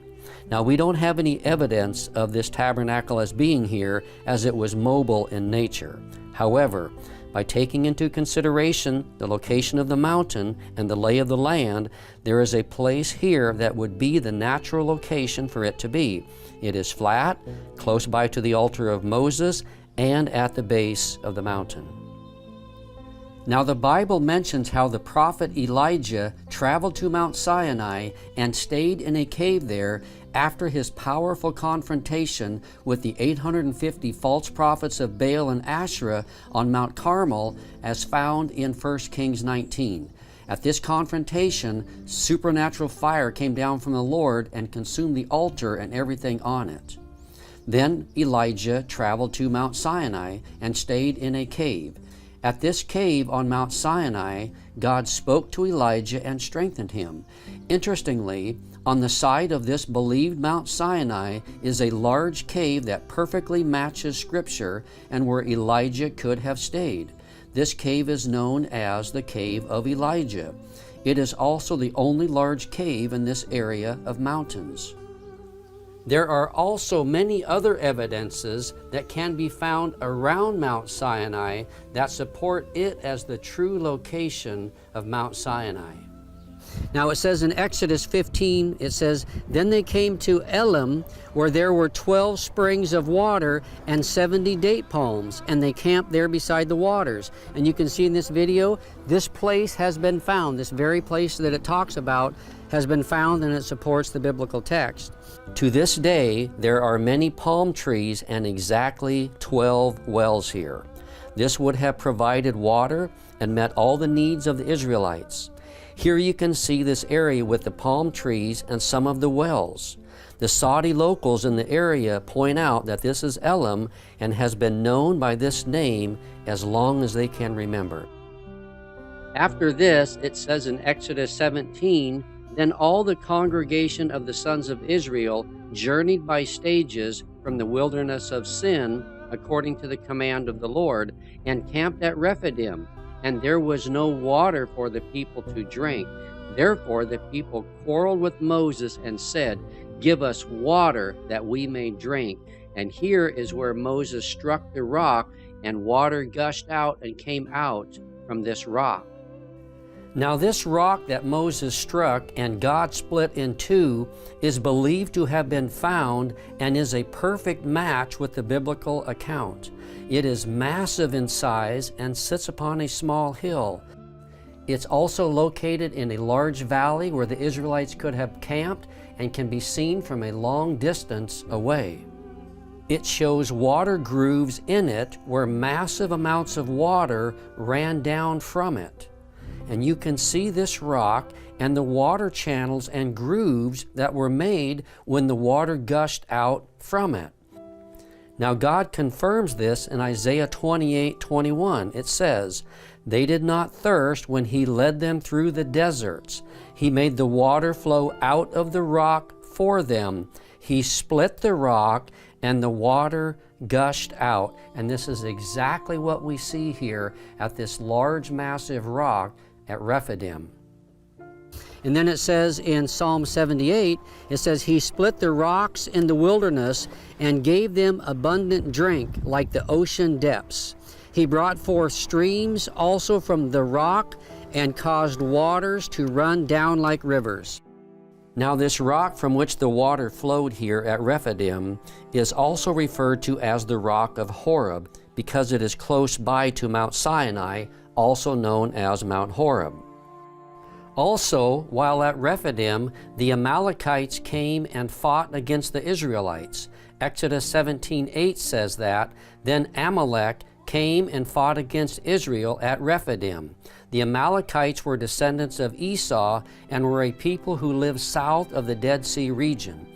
Now, we don't have any evidence of this tabernacle as being here, as it was mobile in nature. However, by taking into consideration the location of the mountain and the lay of the land, there is a place here that would be the natural location for it to be. It is flat, close by to the altar of Moses, and at the base of the mountain. Now, the Bible mentions how the prophet Elijah traveled to Mount Sinai and stayed in a cave there after his powerful confrontation with the 850 false prophets of Baal and Asherah on Mount Carmel, as found in 1 Kings 19. At this confrontation, supernatural fire came down from the Lord and consumed the altar and everything on it. Then Elijah traveled to Mount Sinai and stayed in a cave. At this cave on Mount Sinai, God spoke to Elijah and strengthened him. Interestingly, on the side of this believed Mount Sinai is a large cave that perfectly matches Scripture and where Elijah could have stayed. This cave is known as the Cave of Elijah. It is also the only large cave in this area of mountains. There are also many other evidences that can be found around Mount Sinai that support it as the true location of Mount Sinai. Now it says in Exodus 15, it says, "Then they came to Elim, where there were 12 springs of water and 70 date palms, and they camped there beside the waters." And you can see in this video, this place has been found. This very place that it talks about has been found, and it supports the biblical text. To this day, there are many palm trees and exactly 12 wells here. This would have provided water and met all the needs of the Israelites. Here you can see this area with the palm trees and some of the wells. The Saudi locals in the area point out that this is Elim and has been known by this name as long as they can remember. After this, it says in Exodus 17, "Then all the congregation of the sons of Israel journeyed by stages from the wilderness of Sin, according to the command of the Lord, and camped at Rephidim. And there was no water for the people to drink. Therefore the people quarreled with Moses and said, 'Give us water that we may drink.' And here is where Moses struck the rock, and water gushed out and came out from this rock." Now this rock that Moses struck and God split in two is believed to have been found and is a perfect match with the biblical account. It is massive in size and sits upon a small hill. It's also located in a large valley where the Israelites could have camped and can be seen from a long distance away. It shows water grooves in it where massive amounts of water ran down from it. And you can see this rock and the water channels and grooves that were made when the water gushed out from it. Now God confirms this in Isaiah 28:21. It says, "They did not thirst when he led them through the deserts. He made the water flow out of the rock for them. He split the rock and the water gushed out." And this is exactly what we see here at this large, massive rock at Rephidim. And then it says in Psalm 78, it says, "He split the rocks in the wilderness and gave them abundant drink like the ocean depths. He brought forth streams also from the rock and caused waters to run down like rivers." Now this rock from which the water flowed here at Rephidim is also referred to as the rock of Horeb, because it is close by to Mount Sinai, also known as Mount Horeb. Also, while at Rephidim, the Amalekites came and fought against the Israelites. Exodus 17:8 says that, "Then Amalek came and fought against Israel at Rephidim." The Amalekites were descendants of Esau and were a people who lived south of the Dead Sea region.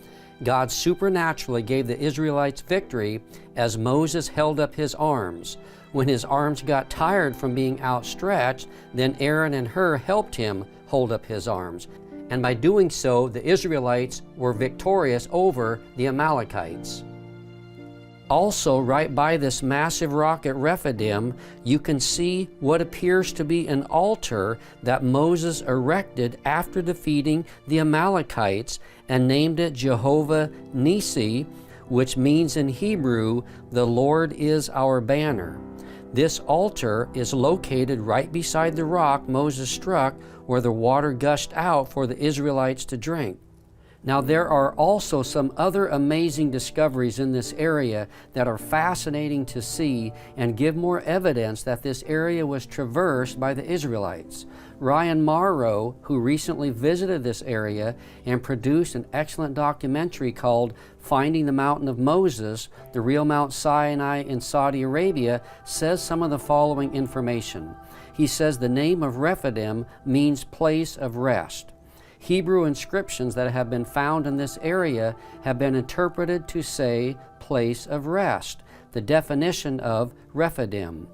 God supernaturally gave the Israelites victory as Moses held up his arms. When his arms got tired from being outstretched, then Aaron and Hur helped him hold up his arms. And by doing so, the Israelites were victorious over the Amalekites. Also, right by this massive rock at Rephidim, you can see what appears to be an altar that Moses erected after defeating the Amalekites and named it Jehovah Nissi, which means in Hebrew, "The Lord is our banner." This altar is located right beside the rock Moses struck where the water gushed out for the Israelites to drink. Now there are also some other amazing discoveries in this area that are fascinating to see and give more evidence that this area was traversed by the Israelites. Ryan Morrow, who recently visited this area and produced an excellent documentary called Finding the Mountain of Moses, the real Mount Sinai in Saudi Arabia, says some of the following information. He says the name of Rephidim means place of rest. Hebrew inscriptions that have been found in this area have been interpreted to say place of rest, the definition of Rephidim.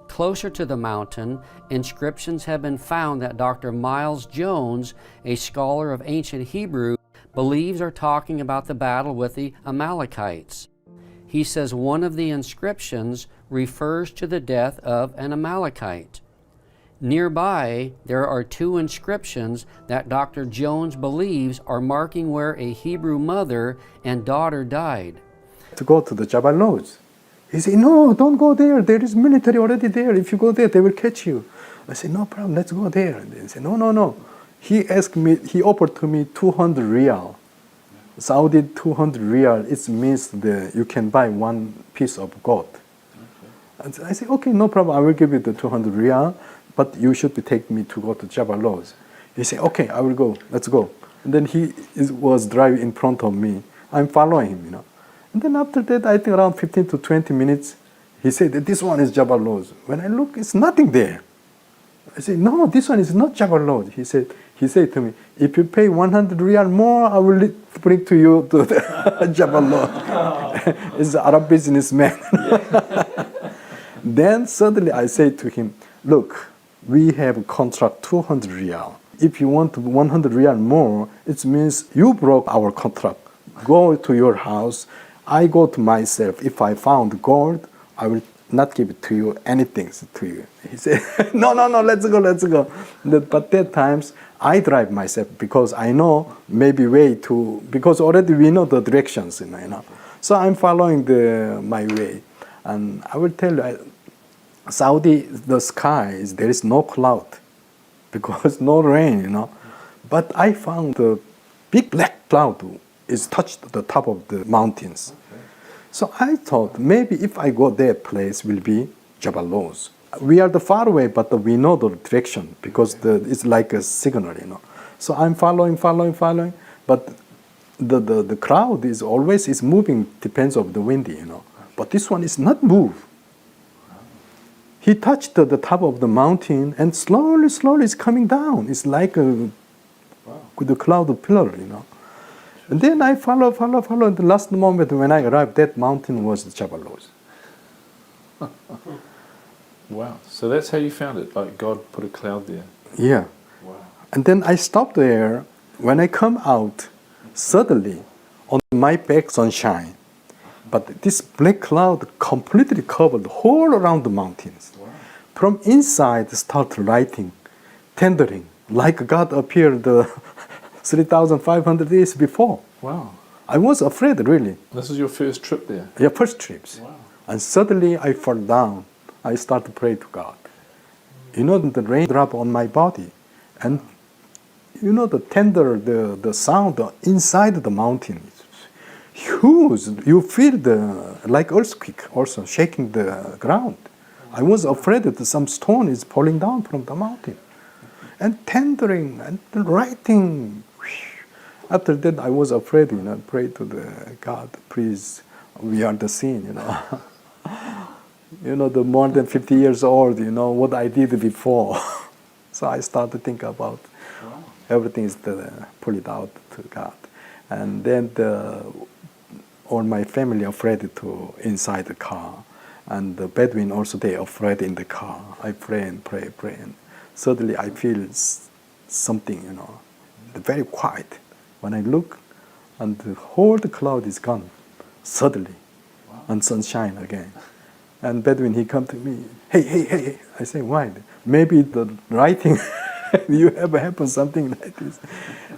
Closer to the mountain, inscriptions have been found that Dr. Miles Jones, a scholar of ancient Hebrew, believes are talking about the battle with the Amalekites. He says one of the inscriptions refers to the death of an Amalekite. Nearby, there are two inscriptions that Dr. Jones believes are marking where a Hebrew mother and daughter died. To go to the Jabal Lodz. He said, "No, don't go there. There is military already there. If you go there, they will catch you." I said, "No problem, let's go there." And they said, No. He offered to me 200 riyal. Saudi 200 riyal, it means you can buy one piece of gold. And I said, "Okay, no problem, I will give you the 200 riyal. But you should take me to go to Jabal Lodz." He said, "Okay, I will go. Let's go." And then he was driving in front of me. I'm following him, And then after that, I think around 15 to 20 minutes, he said that this one is Jabal Lodz. When I look, it's nothing there. I said, "No, this one is not Jabal Lodz." He said to me, "If you pay 100 riyal more, I will bring to you to the Jabal Lodz." It's an Arab businessman. Then suddenly I said to him, "Look, we have a contract 200 riyal. If you want 100 riyal more, it means you broke our contract. Go to your house. I go to myself. If I found gold, I will not give it to you, anything to you." He said, no, let's go. But that times, I drive myself because I know maybe way to, because already we know the directions, So I'm following my way. And I will tell you, Saudi, the skies, there is no cloud because no rain, But I found the big black cloud is touched the top of the mountains. Okay. So I thought maybe if I go that place will be Jabal Lodz. We are the far away, but we know the direction because it's like a signal, So I'm following, but the crowd is always moving, depends on the wind, But this one is not move. He touched the top of the mountain and slowly it's coming down. It's like the cloud pillar, And then I follow. At the last moment when I arrived, that mountain was the Jabal Lodz. Wow. So that's how you found it, like God put a cloud there. Yeah. Wow. And then I stopped there. When I come out, suddenly on my back sunshine. But this black cloud completely covered the whole around the mountains. Wow. From inside, start lighting, tendering, like God appeared 3,500 years before. Wow. I was afraid, really. This is your first trip there? Yeah, first trips. Wow. And suddenly I fell down. I started to pray to God. The rain dropped on my body. And you know, the tender, the sound inside the mountain is huge. You feel like earthquake also shaking the ground. I was afraid that some stone is falling down from the mountain. And tendering and writing. After that, I was afraid, you know, pray to the God, please, we are the sin, you know. You know, the more than 50 years old, you know, what I did before. So I started to think about everything is pull it out to God. And then all my family afraid to inside the car. And the Bedouin also, they afraid in the car. I pray and pray, pray. And suddenly I feel something, you know, very quiet. When I look, and the whole cloud is gone, suddenly, and sunshine again. And Bedouin, he come to me, hey. I say, why? Maybe the writing, you ever happen something like this?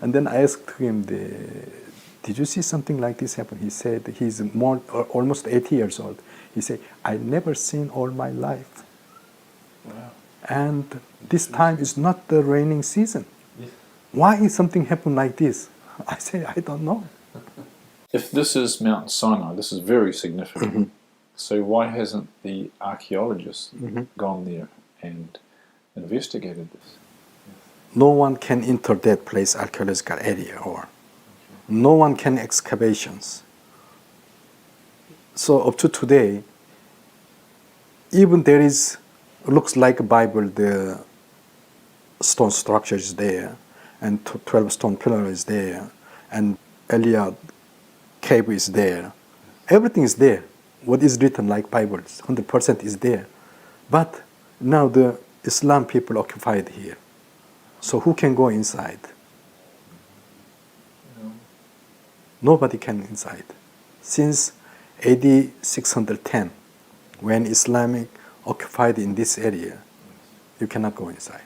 And then I asked him, did you see something like this happen? He said, he's almost 80 years old. He said, I never seen all my life. Wow. And this time is not the raining season. Yes. Why something happened like this? I say, I don't know. If this is Mount Sinai, this is very significant. Mm-hmm. So why hasn't the archaeologists gone there and investigated this? No one can enter that place, archaeological area, or no one can excavations. So up to today, even there is, looks like a Bible, the stone structure is there, and 12 stone pillar is there, and Eliad cave is there. Everything is there. What is written like Bible, 100% is there. But now the Islam people occupied here. So who can go inside? Nobody can inside. Since AD 610, when Islamic occupied in this area, you cannot go inside.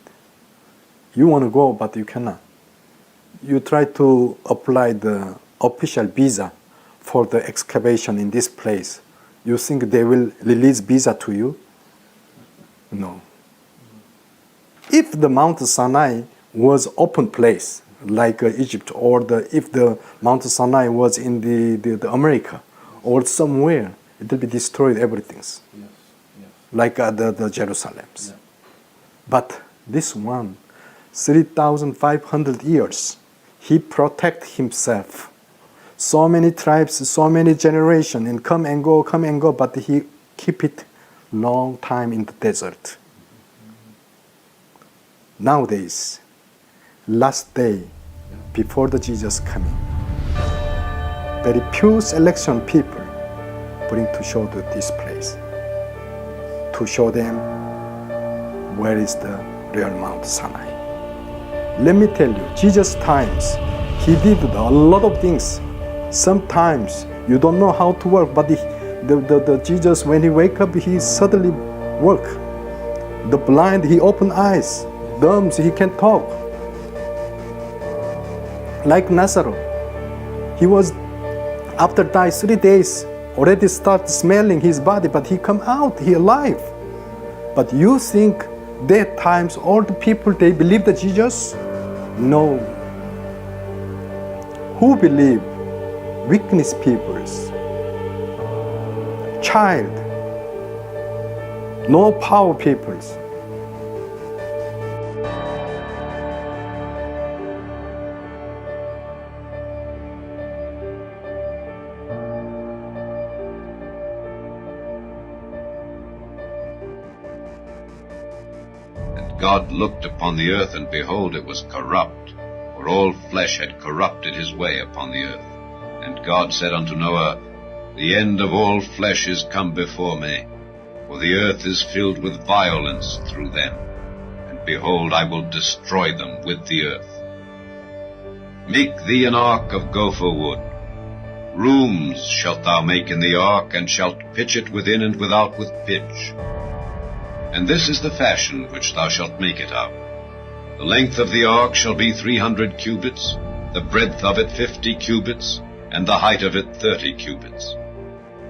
You want to go, but you cannot. You try to apply the official visa for the excavation in this place. You think they will release visa to you? No. If the Mount Sinai was open place, like Egypt, or if the Mount Sinai was in the America, or somewhere, it will be destroyed everything. Yes. Like the Jerusalems. Yeah. But this one, 3,500 years, he protect himself. So many tribes, so many generations, and come and go, but he keep it long time in the desert. Nowadays, last day before the Jesus coming, very few selection people bring to show this place, to show them where is the real Mount Sinai. Let me tell you, Jesus' times, he did a lot of things. Sometimes you don't know how to work, but the Jesus, when he wake up, he suddenly work. The blind, he open eyes. Dumb, he can talk. Like Nazareth, he was, after die 3 days, already start smelling his body, but he come out, he alive. But you think that times all the people, they believe that Jesus? No. Who believe? Weakness peoples, child, no power peoples. And God looked upon the earth, and behold, it was corrupt, for all flesh had corrupted his way upon the earth. And God said unto Noah, The end of all flesh is come before me, for the earth is filled with violence through them. And behold, I will destroy them with the earth. Make thee an ark of gopher wood. Rooms shalt thou make in the ark, and shalt pitch it within and without with pitch. And this is the fashion which thou shalt make it of. The length of the ark shall be 300 cubits, the breadth of it 50 cubits, and the height of it 30 cubits.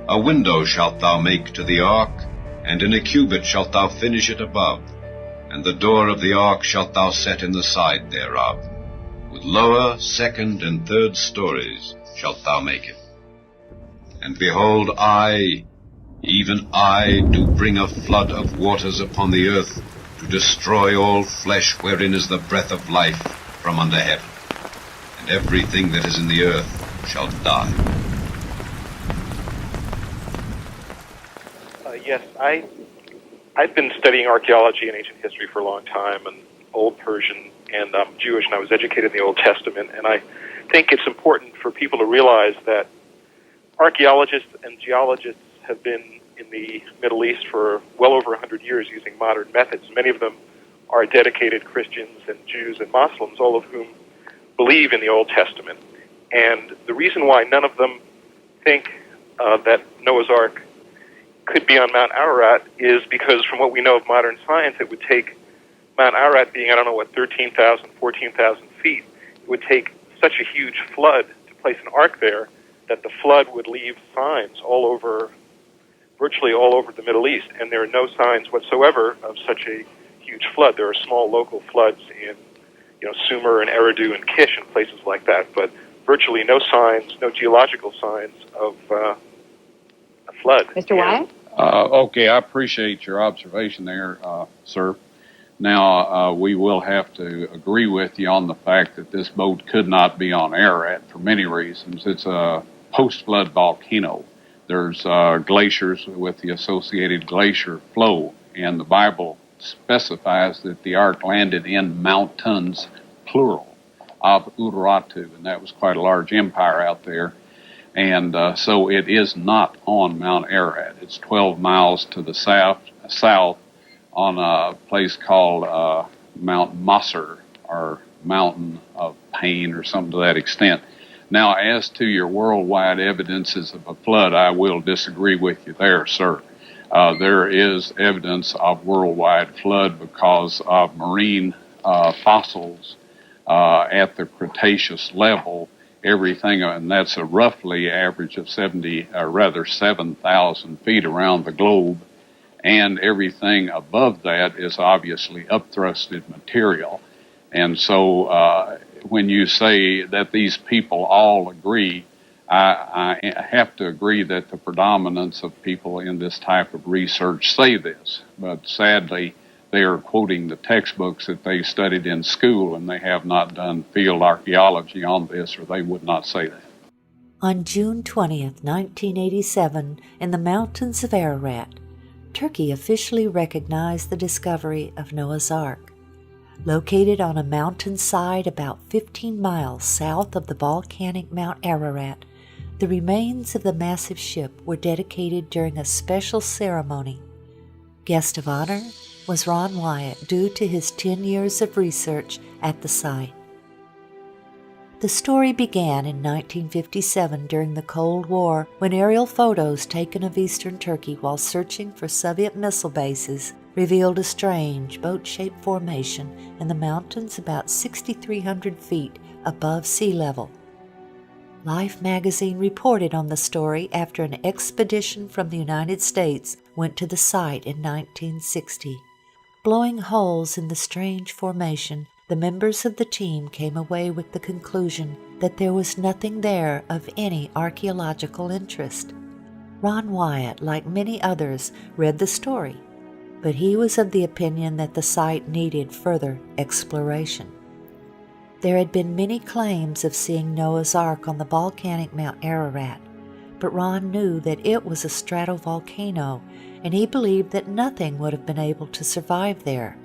A window shalt thou make to the ark, and in a cubit shalt thou finish it above, and the door of the ark shalt thou set in the side thereof. With lower, second, and third stories shalt thou make it. And behold, I, even I, do bring a flood of waters upon the earth, to destroy all flesh wherein is the breath of life from under heaven. And everything that is in the earth shall die. Yes, I've been studying archaeology and ancient history for a long time, and Old Persian, and I'm Jewish, and I was educated in the Old Testament, and I think it's important for people to realize that archaeologists and geologists have been in the Middle East for well over 100 years using modern methods. Many of them are dedicated Christians and Jews and Muslims, all of whom believe in the Old Testament. And the reason why none of them think that Noah's Ark could be on Mount Ararat is because from what we know of modern science, it would take Mount Ararat being, 13,000, 14,000 feet, it would take such a huge flood to place an ark there that the flood would leave signs all over, virtually all over the Middle East, and there are no signs whatsoever of such a huge flood. There are small local floods in, Sumer and Eridu and Kish and places like that, but virtually no signs, no geological signs of a flood. Mr. Wyatt? Okay, I appreciate your observation there, sir. Now, we will have to agree with you on the fact that this boat could not be on Ararat for many reasons. It's a post-flood volcano. There's glaciers with the associated glacier flow, and the Bible specifies that the ark landed in mountains, plural, of Urartu, and that was quite a large empire out there. And so it is not on Mount Ararat. It's 12 miles to the south on a place called Mount Masr, or Mountain of Pain, or something to that extent. Now, as to your worldwide evidences of a flood, I will disagree with you there, sir. There is evidence of worldwide flood because of marine fossils at the Cretaceous level. Everything, and that's a roughly average of 7,000 feet around the globe, and everything above that is obviously upthrusted material. And so when you say that these people all agree, I have to agree that the predominance of people in this type of research say this, but sadly they are quoting the textbooks that they studied in school, and they have not done field archaeology on this, or they would not say that. On June 20th, 1987, in the mountains of Ararat, Turkey officially recognized the discovery of Noah's Ark. Located on a mountainside about 15 miles south of the volcanic Mount Ararat, the remains of the massive ship were dedicated during a special ceremony. Guest of honor was Ron Wyatt, due to his 10 years of research at the site. The story began in 1957 during the Cold War, when aerial photos taken of eastern Turkey while searching for Soviet missile bases revealed a strange boat-shaped formation in the mountains about 6,300 feet above sea level. Life magazine reported on the story after an expedition from the United States went to the site in 1960. Blowing holes in the strange formation, the members of the team came away with the conclusion that there was nothing there of any archaeological interest. Ron Wyatt, like many others, read the story, but he was of the opinion that the site needed further exploration. There had been many claims of seeing Noah's Ark on the volcanic Mount Ararat, but Ron knew that it was a stratovolcano, and he believed that nothing would have been able to survive there.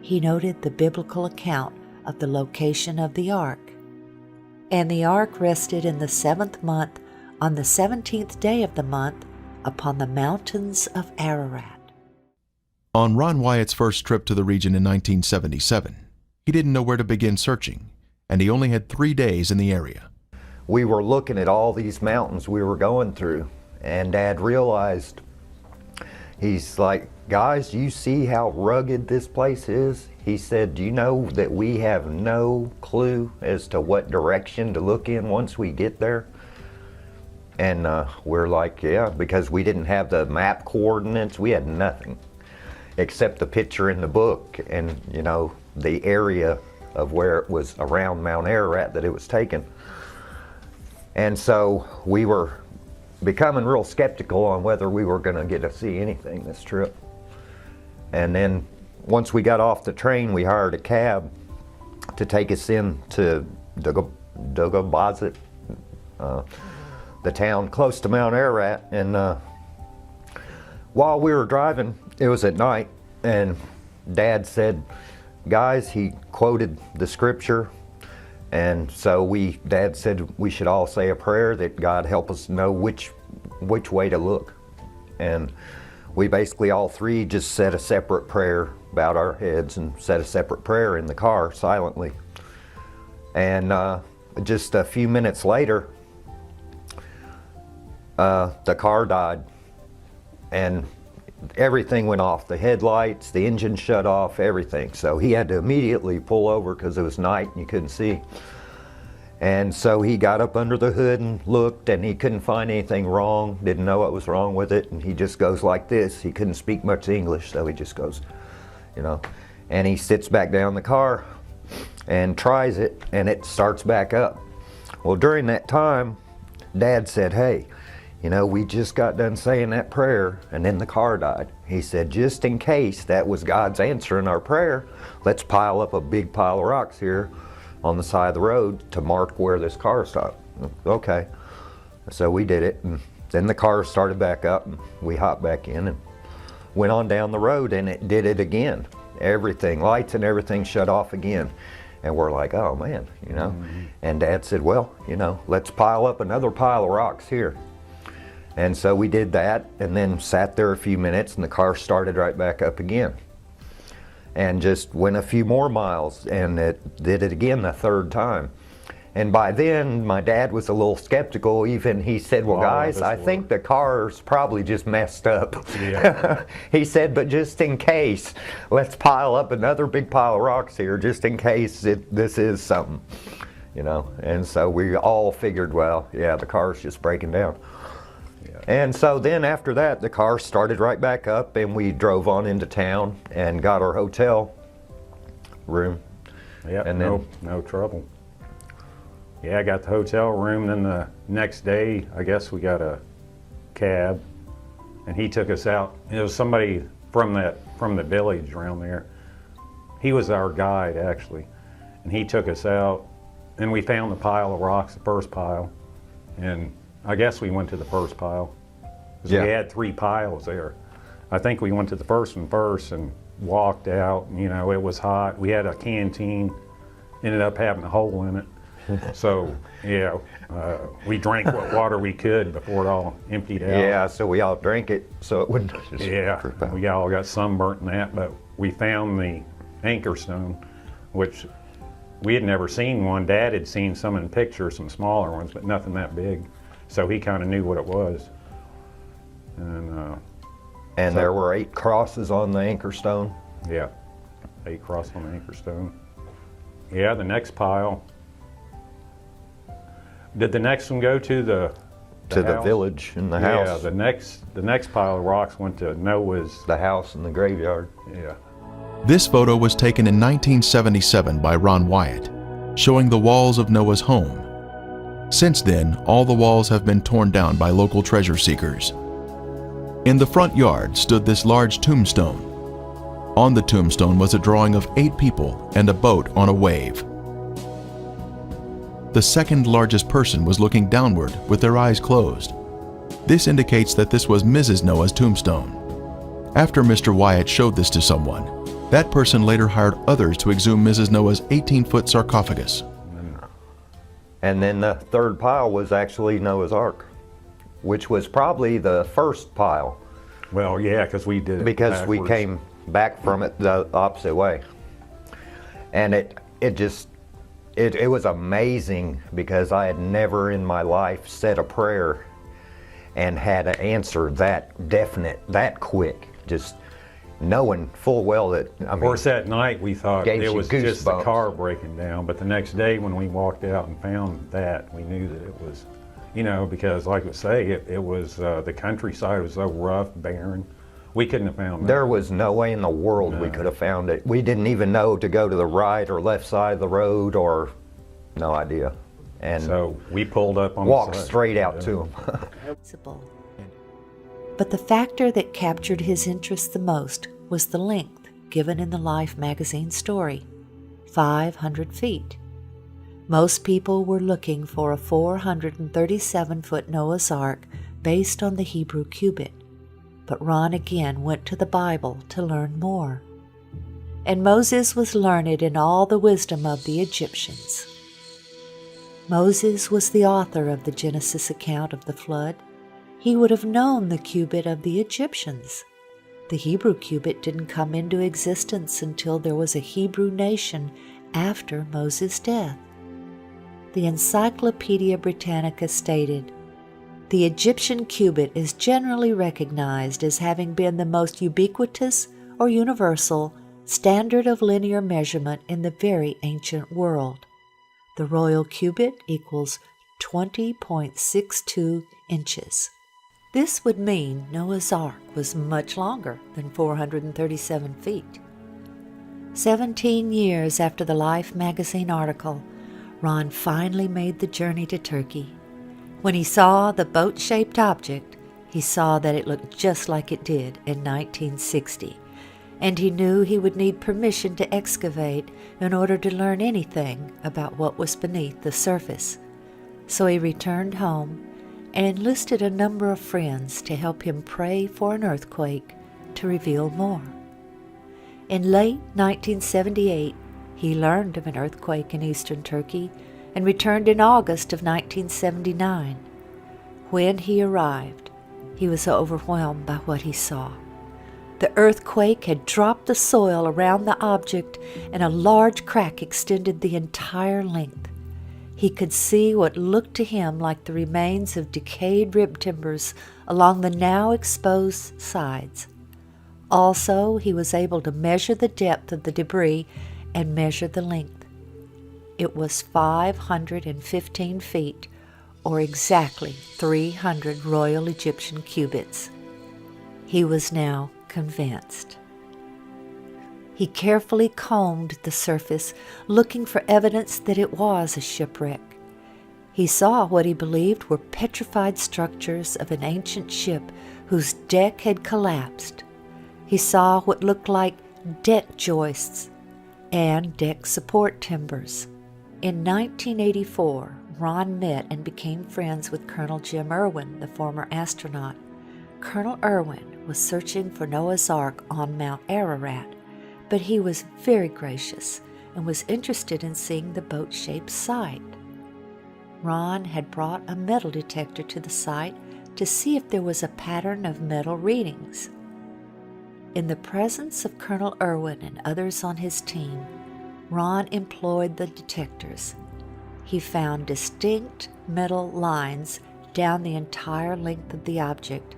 He noted the biblical account of the location of the ark. And the ark rested in the 7th month, on the 17th day of the month, upon the mountains of Ararat. On Ron Wyatt's first trip to the region in 1977, he didn't know where to begin searching, and he only had 3 days in the area. We were looking at all these mountains we were going through, and Dad realized, he's like, guys, you see how rugged this place is? He said, do you know that we have no clue as to what direction to look in once we get there? And we're like, yeah, because we didn't have the map coordinates. We had nothing except the picture in the book and, the area of where it was around Mount Ararat that it was taken. And so we were becoming real skeptical on whether we were going to get to see anything this trip. And then once we got off the train, we hired a cab to take us in to Dugabazit, the town close to Mount Ararat. And while we were driving, it was at night, and Dad said, guys, he quoted the scripture, and so Dad said we should all say a prayer that God help us know which way to look. And we basically all three just said a separate prayer, bowed our heads and said a separate prayer in the car silently. And just a few minutes later, the car died, and everything went off. The headlights, the engine shut off, everything. So he had to immediately pull over because it was night and you couldn't see. And so he got up under the hood and looked, and he couldn't find anything wrong, didn't know what was wrong with it, and he just goes like this. He couldn't speak much English, so he just goes, you know. And he sits back down in the car and tries it, and it starts back up. Well, during that time, Dad said, hey, you know, we just got done saying that prayer, and then the car died. He said, just in case that was God's answering our prayer, let's pile up a big pile of rocks here on the side of the road to mark where this car stopped. Okay. So we did it, and then the car started back up, and we hopped back in and went on down the road, and it did it again. Everything, lights and everything shut off again. And we're like, oh man, you know. And Dad said, well, you know, let's pile up another pile of rocks here. And so we did that, and then sat there a few minutes, and the car started right back up again. And just went a few more miles, and it did it again the third time. And by then, my dad was a little skeptical. Even he said, well, guys, I think the car's probably just messed up. Yeah. He said, but just in case, let's pile up another big pile of rocks here, just in case this is something, you know. And so we all figured, well, yeah, the car's just breaking down. And so then after that, the car started right back up, and we drove on into town and got our hotel room. Yeah, and then, no trouble. Yeah, I got the hotel room. Then the next day, I guess we got a cab, and he took us out. It was somebody from the village around there. He was our guide, actually, and he took us out, and we found the pile of rocks, the first pile, and I guess we went to the first pile, because we had 3 piles there. I think we went to the first one first and walked out. You know, it was hot. We had a canteen, ended up having a hole in it. So, yeah, we drank what water we could before it all emptied out. Yeah, so we all drank it so it wouldn't just we all got sunburnt in that, but we found the anchor stone, which we had never seen one. Dad had seen some in pictures, some smaller ones, but nothing that big. So he kind of knew what it was. And so there were 8 crosses on the anchor stone? Yeah, 8 crosses on the anchor stone. Yeah, the next pile. Did the next one go to the village and the house? Yeah, the next pile of rocks went to Noah's. The house and the graveyard. Yeah. This photo was taken in 1977 by Ron Wyatt, showing the walls of Noah's home. Since then, all the walls have been torn down by local treasure seekers. In the front yard stood this large tombstone. On the tombstone was a drawing of 8 people and a boat on a wave. The second largest person was looking downward with their eyes closed. This indicates that this was Mrs. Noah's tombstone. After Mr. Wyatt showed this to someone, that person later hired others to exhume Mrs. Noah's 18-foot sarcophagus. And then the third pile was actually Noah's Ark, which was probably the first pile. Well, yeah, because we did it because backwards. We came back from it the opposite way. And it was amazing, because I had never in my life said a prayer and had an answer that definite, that quick, just knowing full well that, I mean, of course, that night we thought it was just the goosebumps. car breaking down, but the next day when we walked out and found that, we knew that it was, you know, because like I say, it was, the countryside was so rough, barren, We couldn't have found that. There was no way in the world we could have found it. We didn't even know to go to the right or left side of the road, or no idea. And so we pulled up on walked the side. straight out to him. But the factor that captured his interest the most was the length given in the Life magazine story, 500 feet. Most people were looking for a 437-foot Noah's Ark based on the Hebrew cubit, but Ron again went to the Bible to learn more. And Moses was learned in all the wisdom of the Egyptians. Moses was the author of the Genesis account of the flood. He would have known the cubit of the Egyptians. The Hebrew cubit didn't come into existence until there was a Hebrew nation after Moses' death. The Encyclopedia Britannica stated, "The Egyptian cubit is generally recognized as having been the most ubiquitous or universal standard of linear measurement in the very ancient world. The royal cubit equals 20.62 inches." This would mean Noah's Ark was much longer than 437 feet. 17 years after the Life magazine article, Ron finally made the journey to Turkey. When he saw the boat-shaped object, he saw that it looked just like it did in 1960, and he knew he would need permission to excavate in order to learn anything about what was beneath the surface. So he returned home and enlisted a number of friends to help him pray for an earthquake to reveal more. In late 1978, he learned of an earthquake in eastern Turkey and returned in August of 1979. When he arrived, he was overwhelmed by what he saw. The earthquake had dropped the soil around the object, and a large crack extended the entire length. He could see what looked to him like the remains of decayed rib timbers along the now exposed sides. Also, he was able to measure the depth of the debris and measure the length. It was 515 feet, or exactly 300 Royal Egyptian cubits. He was now convinced. He carefully combed the surface, looking for evidence that it was a shipwreck. He saw what he believed were petrified structures of an ancient ship whose deck had collapsed. He saw what looked like deck joists and deck support timbers. In 1984, Ron met and became friends with Colonel Jim Irwin, the former astronaut. Colonel Irwin was searching for Noah's Ark on Mount Ararat, but he was very gracious and was interested in seeing the boat-shaped site. Ron had brought a metal detector to the site to see if there was a pattern of metal readings. In the presence of Colonel Irwin and others on his team, Ron employed the detectors. He found distinct metal lines down the entire length of the object,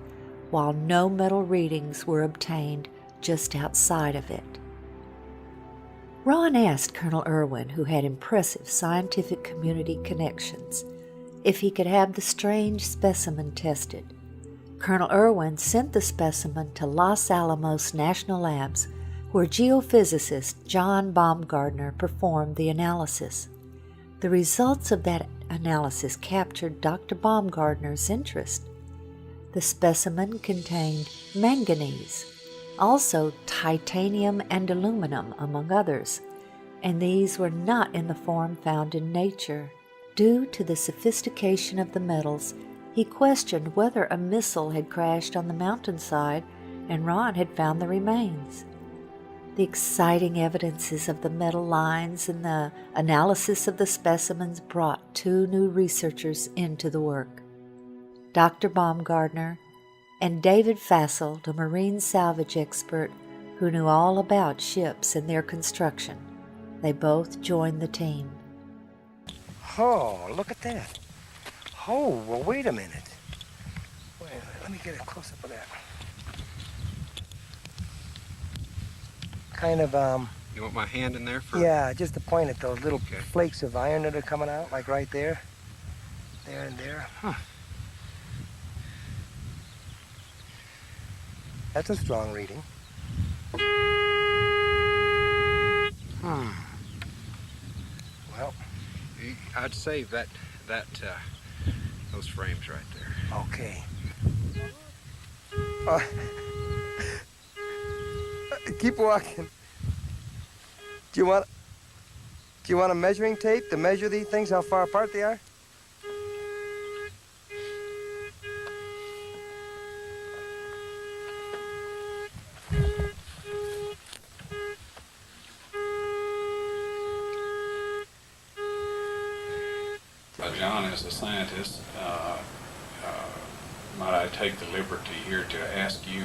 while no metal readings were obtained just outside of it. Ron asked Colonel Irwin, who had impressive scientific community connections, if he could have the strange specimen tested. Colonel Irwin sent the specimen to Los Alamos National Labs, where geophysicist John Baumgartner performed the analysis. The results of that analysis captured Dr. Baumgartner's interest. The specimen contained manganese, also titanium and aluminum, among others, and these were not in the form found in nature. Due to the sophistication of the metals, he questioned whether a missile had crashed on the mountainside and Ron had found the remains. The exciting evidences of the metal lines and the analysis of the specimens brought two new researchers into the work. Dr. Baumgartner and David Fassel, a marine salvage expert who knew all about ships and their construction. They both joined the team. Oh, look at that. Oh, well, wait a minute. Wait a minute, let me get a close-up of that. Kind of, You want my hand in there for... Yeah, just to point at those little flakes of iron that are coming out, like right there. There and there. Huh. That's a strong reading. Well, I'd save those frames right there. Okay. Keep walking. Do you want a measuring tape to measure these things, how far apart they are? John, as a scientist, might I take the liberty here to ask you,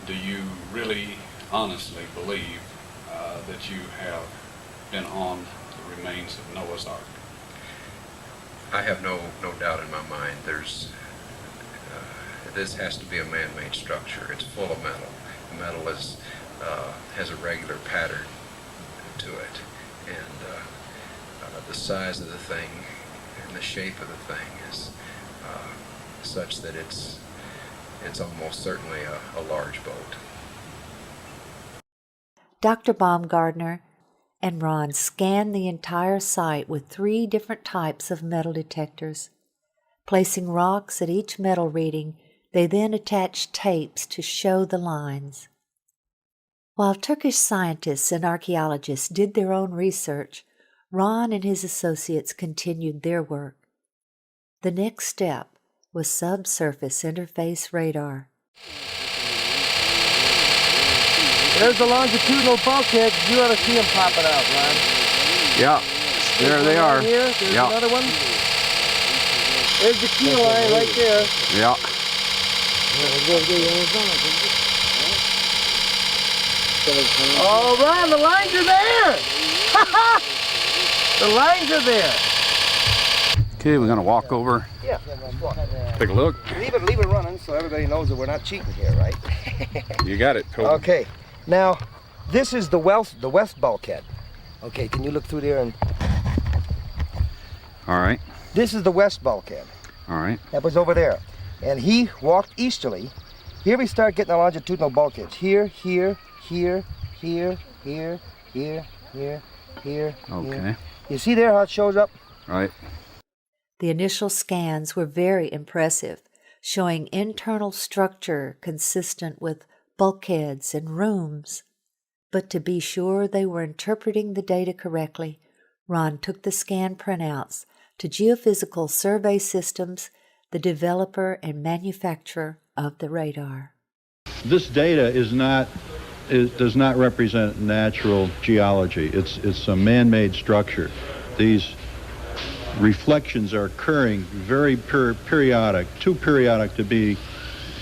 do you really honestly believe that you have been on the remains of Noah's Ark? I have no doubt in my mind. This has to be a man-made structure. It's full of metal. The metal has a regular pattern to it, and the size of the thing and the shape of the thing is such that it's almost certainly a large boat. Dr. Baumgartner and Ron scanned the entire site with 3 different types of metal detectors. Placing rocks at each metal reading, they then attached tapes to show the lines. While Turkish scientists and archaeologists did their own research, Ron and his associates continued their work. The next step was subsurface interface radar. There's the longitudinal bulkhead. You ought to see them popping out, Ron. Yeah, there they are. Here. There's yeah. another one. There's the keel line right there. Yeah. Oh, Ron, the lines are there! The lines are there! Okay, we're going to walk over. Yeah. Take a look. Leave it running so everybody knows that we're not cheating here, right? You got it, Toby. Okay. Now, this is the west bulkhead. Okay, can you look through there and... All right. This is the west bulkhead. All right. That was over there. And he walked easterly. Here we start getting the longitudinal bulkheads. Here, here, here, here, here, here, here, here. Okay. Here. You see there how it shows up? Right. The initial scans were very impressive, showing internal structure consistent with bulkheads and rooms. But to be sure they were interpreting the data correctly, Ron took the scan printouts to Geophysical Survey Systems, the developer and manufacturer of the radar. This data does not represent natural geology. It's a man-made structure. These reflections are occurring very periodic, too periodic to be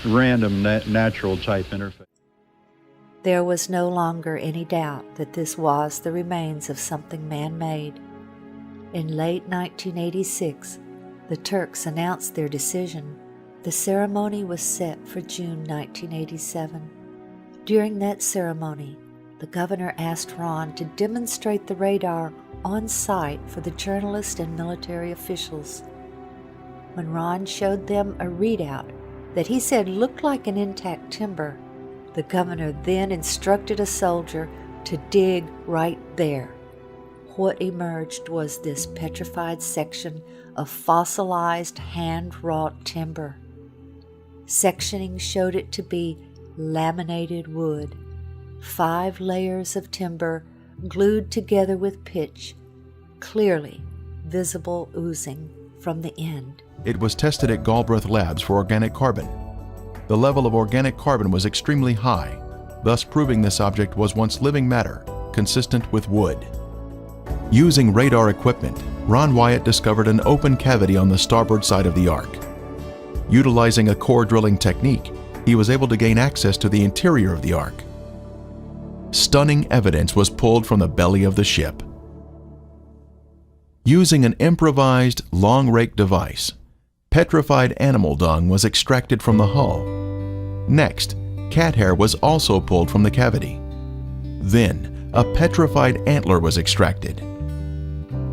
random natural type interface. There was no longer any doubt that this was the remains of something man-made. In late 1986, the Turks announced their decision. The ceremony was set for June 1987. During that ceremony, the governor asked Ron to demonstrate the radar on site for the journalists and military officials. When Ron showed them a readout that he said looked like an intact timber, the governor then instructed a soldier to dig right there. What emerged was this petrified section of fossilized hand-wrought timber. Sectioning showed it to be laminated wood, 5 layers of timber glued together with pitch, clearly visible oozing from the end. It was tested at Galbraith Labs for organic carbon. The level of organic carbon was extremely high, thus proving this object was once living matter, consistent with wood. Using radar equipment, Ron Wyatt discovered an open cavity on the starboard side of the Ark. Utilizing a core drilling technique, he was able to gain access to the interior of the Ark. Stunning evidence was pulled from the belly of the ship. Using an improvised long rake device, petrified animal dung was extracted from the hull. Next, cat hair was also pulled from the cavity. Then, a petrified antler was extracted.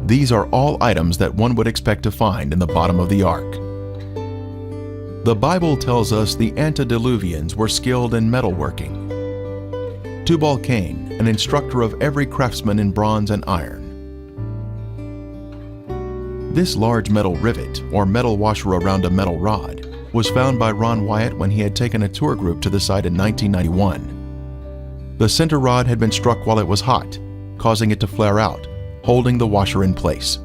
These are all items that one would expect to find in the bottom of the Ark. The Bible tells us the antediluvians were skilled in metalworking. Tubal-Cain, an instructor of every craftsman in bronze and iron. This large metal rivet, or metal washer around a metal rod, was found by Ron Wyatt when he had taken a tour group to the site in 1991. The center rod had been struck while it was hot, causing it to flare out, holding the washer in place.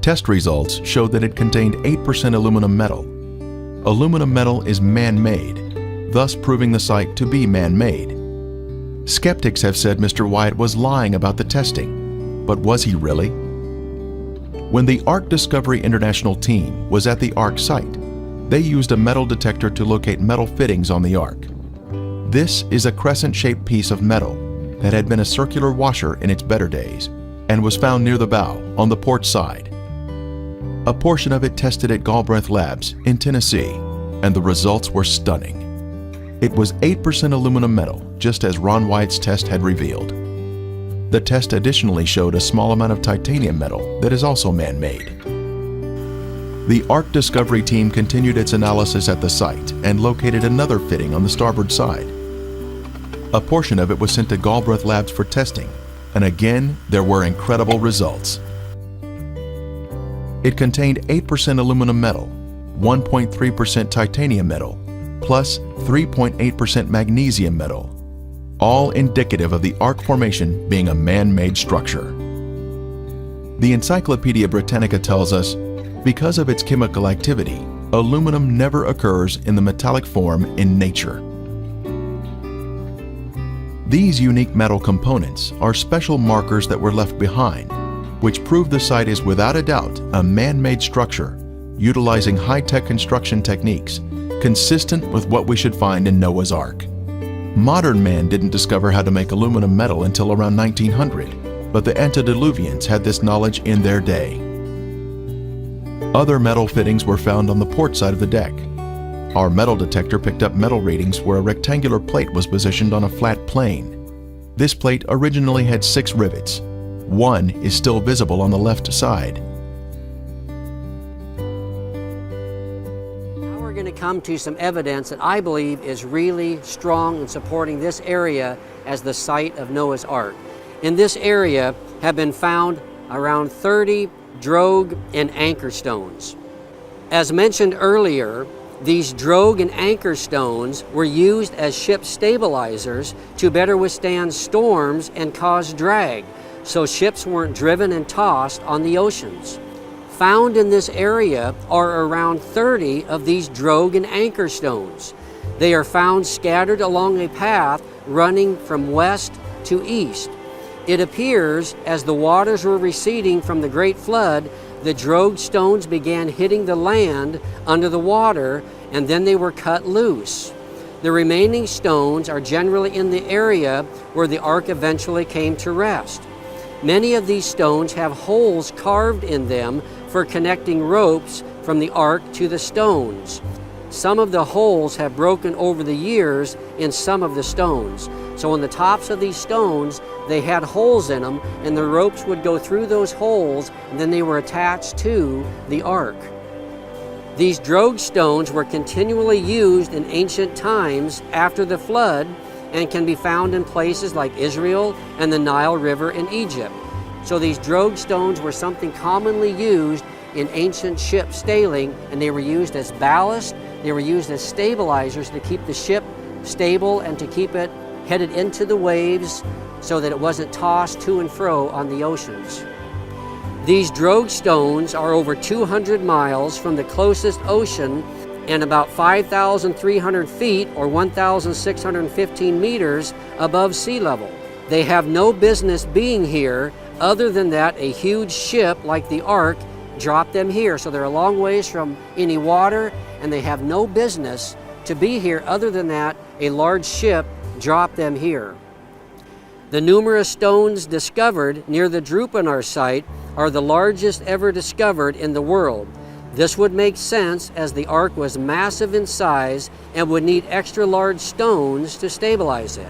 Test results showed that it contained 8% aluminum metal. Aluminum metal is man-made, thus proving the site to be man-made. Skeptics have said Mr. Wyatt was lying about the testing, but was he really? When the Ark Discovery International team was at the Ark site, they used a metal detector to locate metal fittings on the Ark. This is a crescent-shaped piece of metal that had been a circular washer in its better days and was found near the bow on the port side. A portion of it tested at Gomorrah Labs in Tennessee, and the results were stunning. It was 8% aluminum metal, just as Ron Wyatt's test had revealed. The test additionally showed a small amount of titanium metal that is also man-made. The Ark Discovery team continued its analysis at the site and located another fitting on the starboard side. A portion of it was sent to Gomorrah Labs for testing, and again, there were incredible results. It contained 8% aluminum metal, 1.3% titanium metal, plus 3.8% magnesium metal, all indicative of the Ark formation being a man-made structure. The Encyclopedia Britannica tells us, because of its chemical activity, aluminum never occurs in the metallic form in nature. These unique metal components are special markers that were left behind, which prove the site is without a doubt a man-made structure, utilizing high-tech construction techniques, consistent with what we should find in Noah's Ark. Modern man didn't discover how to make aluminum metal until around 1900, but the antediluvians had this knowledge in their day. Other metal fittings were found on the port side of the deck. Our metal detector picked up metal readings where a rectangular plate was positioned on a flat plane. This plate originally had 6 rivets. One is still visible on the left side. Now we're going to come to some evidence that I believe is really strong in supporting this area as the site of Noah's Ark. In this area have been found around 30 drogue and anchor stones. As mentioned earlier, these drogue and anchor stones were used as ship stabilizers to better withstand storms and cause drag, so ships weren't driven and tossed on the oceans. Found in this area are around 30 of these drogue and anchor stones. They are found scattered along a path running from west to east. It appears as the waters were receding from the Great Flood, the drogue stones began hitting the land under the water, and then they were cut loose. The remaining stones are generally in the area where the Ark eventually came to rest. Many of these stones have holes carved in them for connecting ropes from the Ark to the stones. Some of the holes have broken over the years in some of the stones. So on the tops of these stones, they had holes in them, and the ropes would go through those holes, and then they were attached to the Ark. These drogue stones were continually used in ancient times after the flood, and can be found in places like Israel and the Nile River in Egypt. So these drogue stones were something commonly used in ancient ship sailing, and they were used as ballast, they were used as stabilizers to keep the ship stable and to keep it headed into the waves so that it wasn't tossed to and fro on the oceans. These drogue stones are over 200 miles from the closest ocean and about 5,300 feet or 1,615 meters above sea level. They have no business being here other than that a huge ship like the Ark dropped them here. So they're a long ways from any water, and they have no business to be here other than that a large ship dropped them here. The numerous stones discovered near the Drupanar site are the largest ever discovered in the world. This would make sense as the Ark was massive in size and would need extra large stones to stabilize it.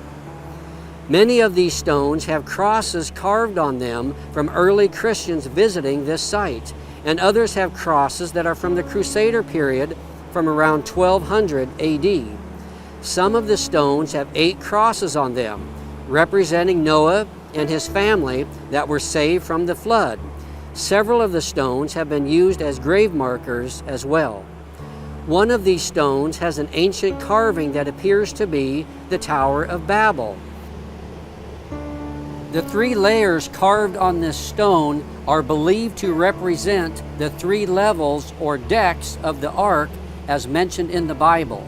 Many of these stones have crosses carved on them from early Christians visiting this site, and others have crosses that are from the Crusader period from around 1200 AD. Some of the stones have 8 crosses on them, representing Noah and his family that were saved from the flood. Several of the stones have been used as grave markers as well. One of these stones has an ancient carving that appears to be the Tower of Babel. The 3 layers carved on this stone are believed to represent the 3 levels or decks of the ark as mentioned in the Bible.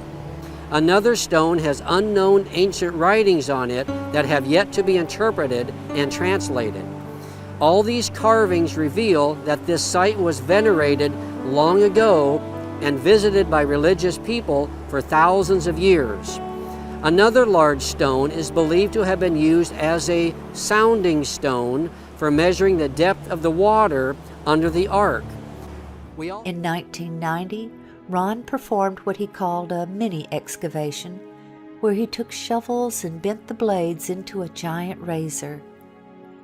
Another stone has unknown ancient writings on it that have yet to be interpreted and translated. All these carvings reveal that this site was venerated long ago and visited by religious people for thousands of years. Another large stone is believed to have been used as a sounding stone for measuring the depth of the water under the ark. In 1990, Ron performed what he called a mini excavation, where he took shovels and bent the blades into a giant razor.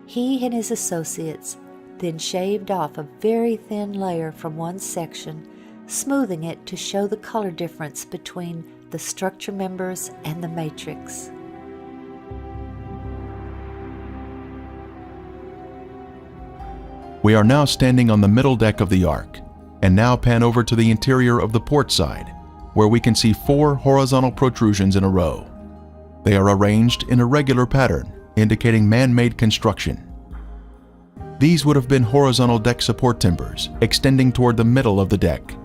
He and his associates then shaved off a very thin layer from one section, smoothing it to show the color difference between the structure members and the matrix. We are now standing on the middle deck of the ark, and now pan over to the interior of the port side, where we can see 4 horizontal protrusions in a row. They are arranged in a regular pattern, indicating man-made construction. These would have been horizontal deck support timbers, extending toward the middle of the deck.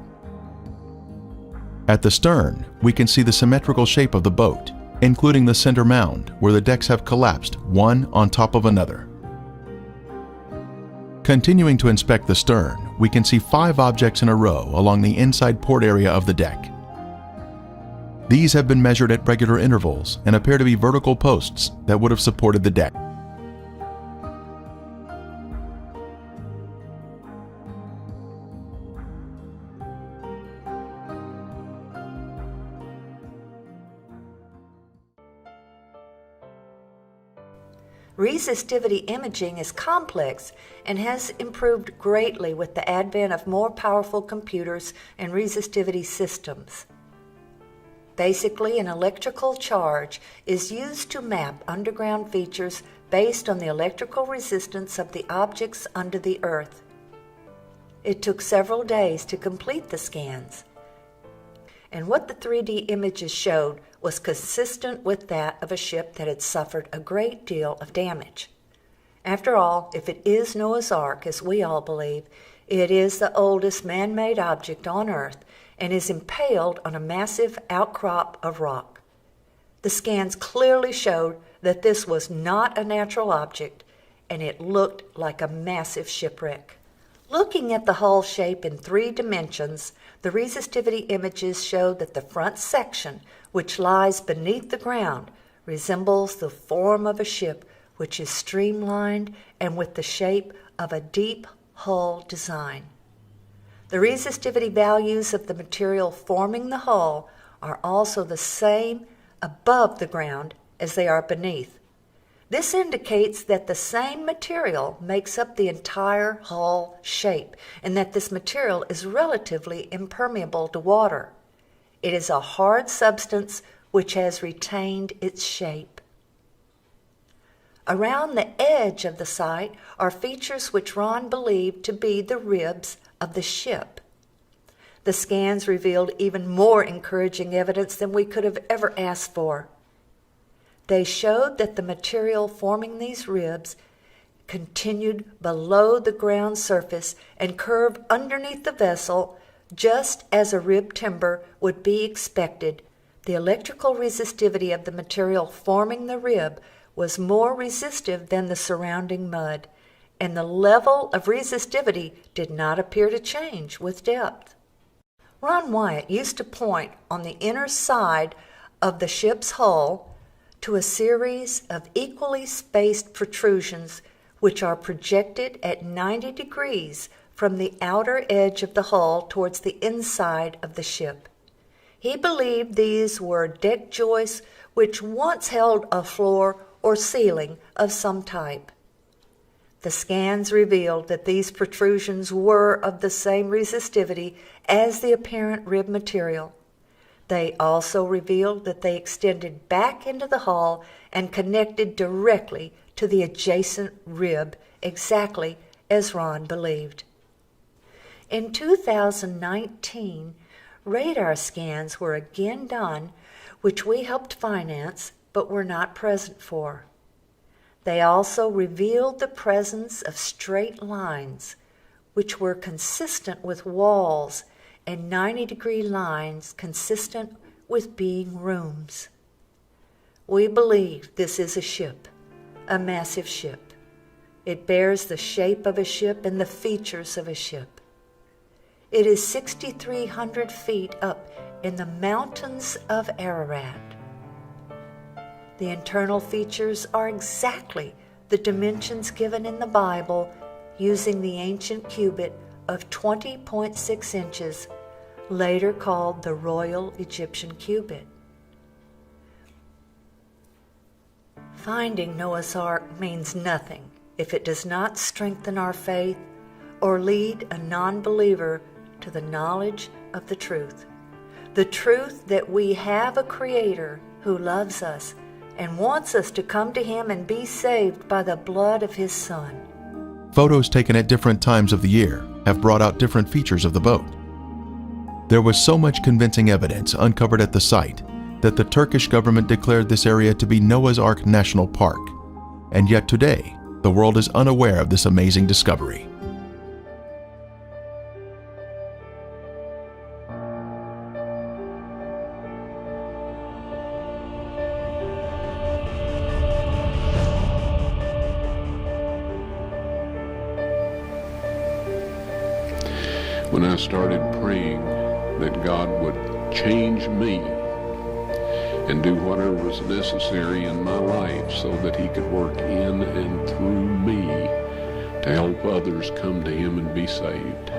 At the stern, we can see the symmetrical shape of the boat, including the center mound, where the decks have collapsed one on top of another. Continuing to inspect the stern, we can see 5 objects in a row along the inside port area of the deck. These have been measured at regular intervals and appear to be vertical posts that would have supported the deck. Resistivity imaging is complex and has improved greatly with the advent of more powerful computers and resistivity systems. Basically, an electrical charge is used to map underground features based on the electrical resistance of the objects under the earth. It took several days to complete the scans, and what the 3D images showed was consistent with that of a ship that had suffered a great deal of damage. After all, if it is Noah's Ark, as we all believe, it is the oldest man-made object on Earth and is impaled on a massive outcrop of rock. The scans clearly showed that this was not a natural object, and it looked like a massive shipwreck. Looking at the hull shape in 3 dimensions, the resistivity images showed that the front section, which lies beneath the ground, resembles the form of a ship, which is streamlined and with the shape of a deep hull design. The resistivity values of the material forming the hull are also the same above the ground as they are beneath. This indicates that the same material makes up the entire hull shape and that this material is relatively impermeable to water. It is a hard substance which has retained its shape. Around the edge of the site are features which Ron believed to be the ribs of the ship. The scans revealed even more encouraging evidence than we could have ever asked for. They showed that the material forming these ribs continued below the ground surface and curved underneath the vessel, just as a rib timber would be expected. The electrical resistivity of the material forming the rib was more resistive than the surrounding mud, and the level of resistivity did not appear to change with depth. Ron Wyatt used to point on the inner side of the ship's hull to a series of equally spaced protrusions which are projected at 90 degrees from the outer edge of the hull towards the inside of the ship. He believed these were deck joists which once held a floor or ceiling of some type. The scans revealed that these protrusions were of the same resistivity as the apparent rib material. They also revealed that they extended back into the hull and connected directly to the adjacent rib, exactly as Ron believed. In 2019, radar scans were again done, which we helped finance but were not present for. They also revealed the presence of straight lines, which were consistent with walls, and 90-degree lines consistent with being rooms. We believe this is a ship, a massive ship. It bears the shape of a ship and the features of a ship. It is 6,300 feet up in the mountains of Ararat. The internal features are exactly the dimensions given in the Bible using the ancient cubit of 20.6 inches, later called the Royal Egyptian Cubit. Finding Noah's Ark means nothing if it does not strengthen our faith or lead a non-believer to the knowledge of the truth that we have a Creator who loves us and wants us to come to Him and be saved by the blood of His Son. Photos taken at different times of the year have brought out different features of the boat. There was so much convincing evidence uncovered at the site that the Turkish government declared this area to be Noah's Ark National Park, and yet today, the world is unaware of this amazing discovery. When I started praying that God would change me and do whatever was necessary in my life so that He could work in and through me to help others come to Him and be saved,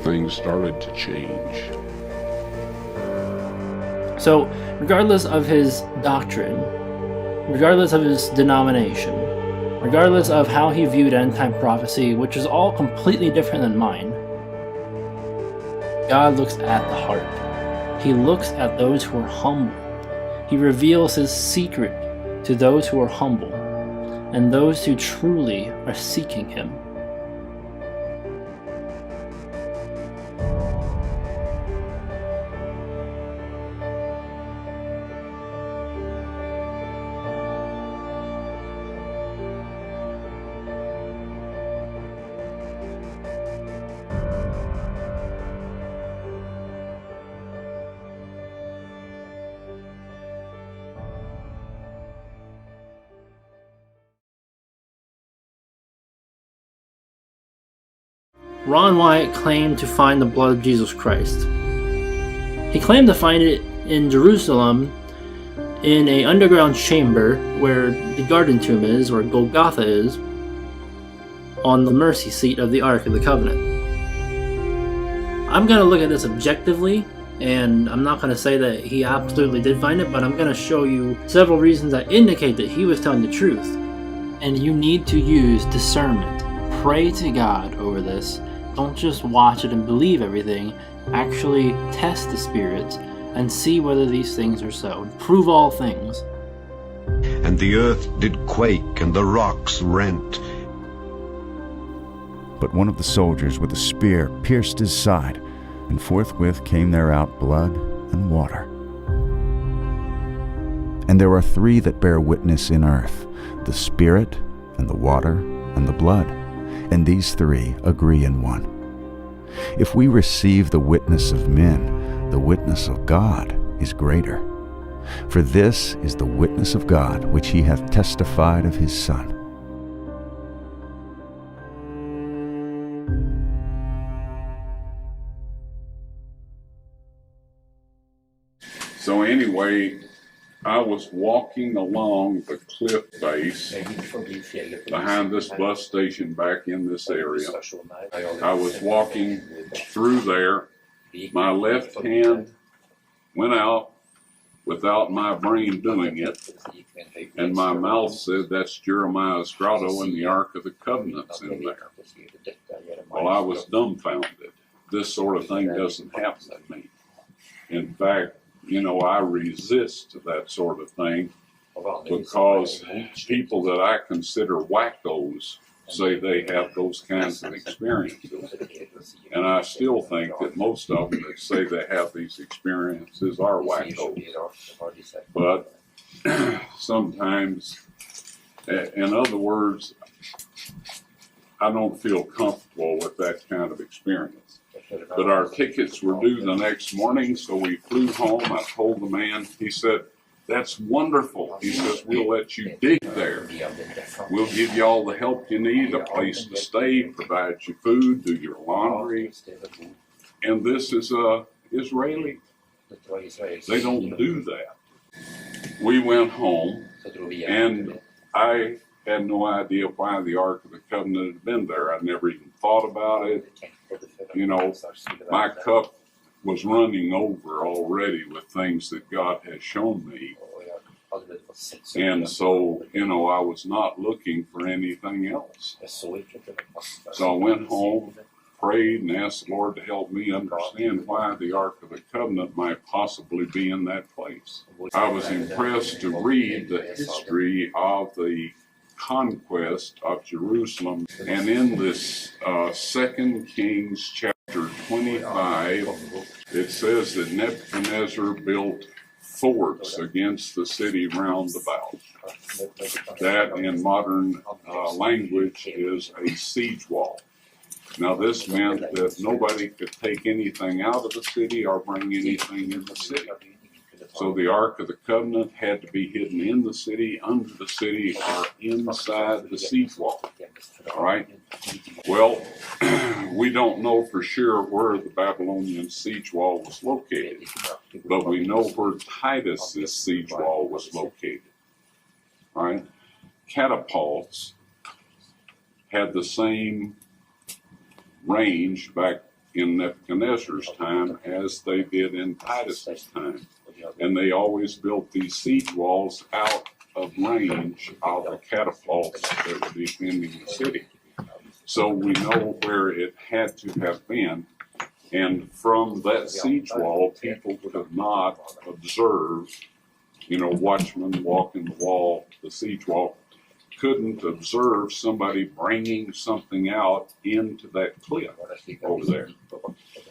things started to change. So, regardless of his doctrine, regardless of his denomination, regardless of how he viewed end-time prophecy, which is all completely different than mine, God looks at the heart. He looks at those who are humble. He reveals His secret to those who are humble and those who truly are seeking Him. Ron Wyatt claimed to find the blood of Jesus Christ. He claimed to find it in Jerusalem in an underground chamber where the garden tomb is, or Golgotha is, on the mercy seat of the Ark of the Covenant. I'm going to look at this objectively, and I'm not going to say that he absolutely did find it, but I'm going to show you several reasons that indicate that he was telling the truth. And you need to use discernment. Pray to God over this. Don't just watch it and believe everything. Actually test the spirits and see whether these things are so. Prove all things. And the earth did quake, and the rocks rent. But one of the soldiers with a spear pierced his side, and forthwith came there out blood and water. And there are three that bear witness in earth, the Spirit, and the water, and the blood. And these three agree in one. If we receive the witness of men, the witness of God is greater. For this is the witness of God, which He hath testified of His Son. So anyway, I was walking along the cliff face behind this bus station back in this area. I was walking through there. My left hand went out without my brain doing it. And my mouth said, that's Jeremiah's grotto and the Ark of the Covenant's in there. Well, I was dumbfounded. This sort of thing doesn't happen to me. In fact, I resist that sort of thing because people that I consider wackos say they have those kinds of experiences. And I still think that most of them that say they have these experiences are wackos. But sometimes, in other words, I don't feel comfortable with that kind of experience. But our tickets were due the next morning, so we flew home. I told the man, he said, that's wonderful. He says, we'll let you dig there. We'll give you all the help you need, a place to stay, provide you food, do your laundry. And this is Israeli. They don't do that. We went home, and I had no idea why the Ark of the Covenant had been there. I'd never even thought about it. My cup was running over already with things that God has shown me. And so, I was not looking for anything else. So I went home, prayed, and asked the Lord to help me understand why the Ark of the Covenant might possibly be in that place. I was impressed to read the history of the conquest of Jerusalem. And in this 2 Kings chapter 25, it says that Nebuchadnezzar built forts against the city round about. That in modern language is a siege wall. Now this meant that nobody could take anything out of the city or bring anything in the city. So the Ark of the Covenant had to be hidden in the city, under the city, or inside the siege wall. All right? Well, we don't know for sure where the Babylonian siege wall was located, but we know where Titus's siege wall was located. All right? Catapults had the same range back in Nebuchadnezzar's time as they did in Titus's time. And they always built these siege walls out of range of the catapults that were defending the city. So we know where it had to have been. And from that siege wall, people could not observe, watchmen walking the wall, the siege wall, couldn't observe somebody bringing something out into that cliff over there.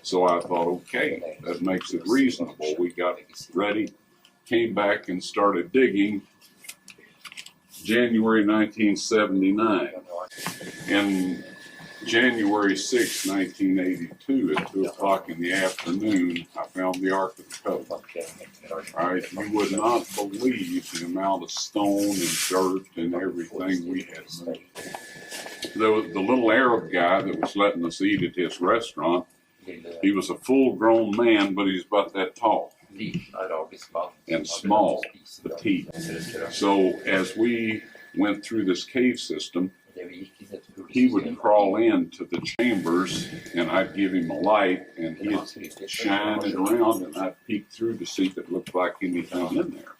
So I thought, okay, that makes it reasonable. We got ready, came back and started digging. January 1979. In January 6, 1982, at 2 o'clock in the afternoon, I found the Ark of the Covenant. All right, you would not believe the amount of stone and dirt and everything we had moved. The little Arab guy that was letting us eat at his restaurant, he was a full-grown man, but he's about that tall and small, petite. So as we went through this cave system, he would crawl into the chambers, and I'd give him a light, and he'd shine it around, and I'd peek through to see if it looked like anything in there.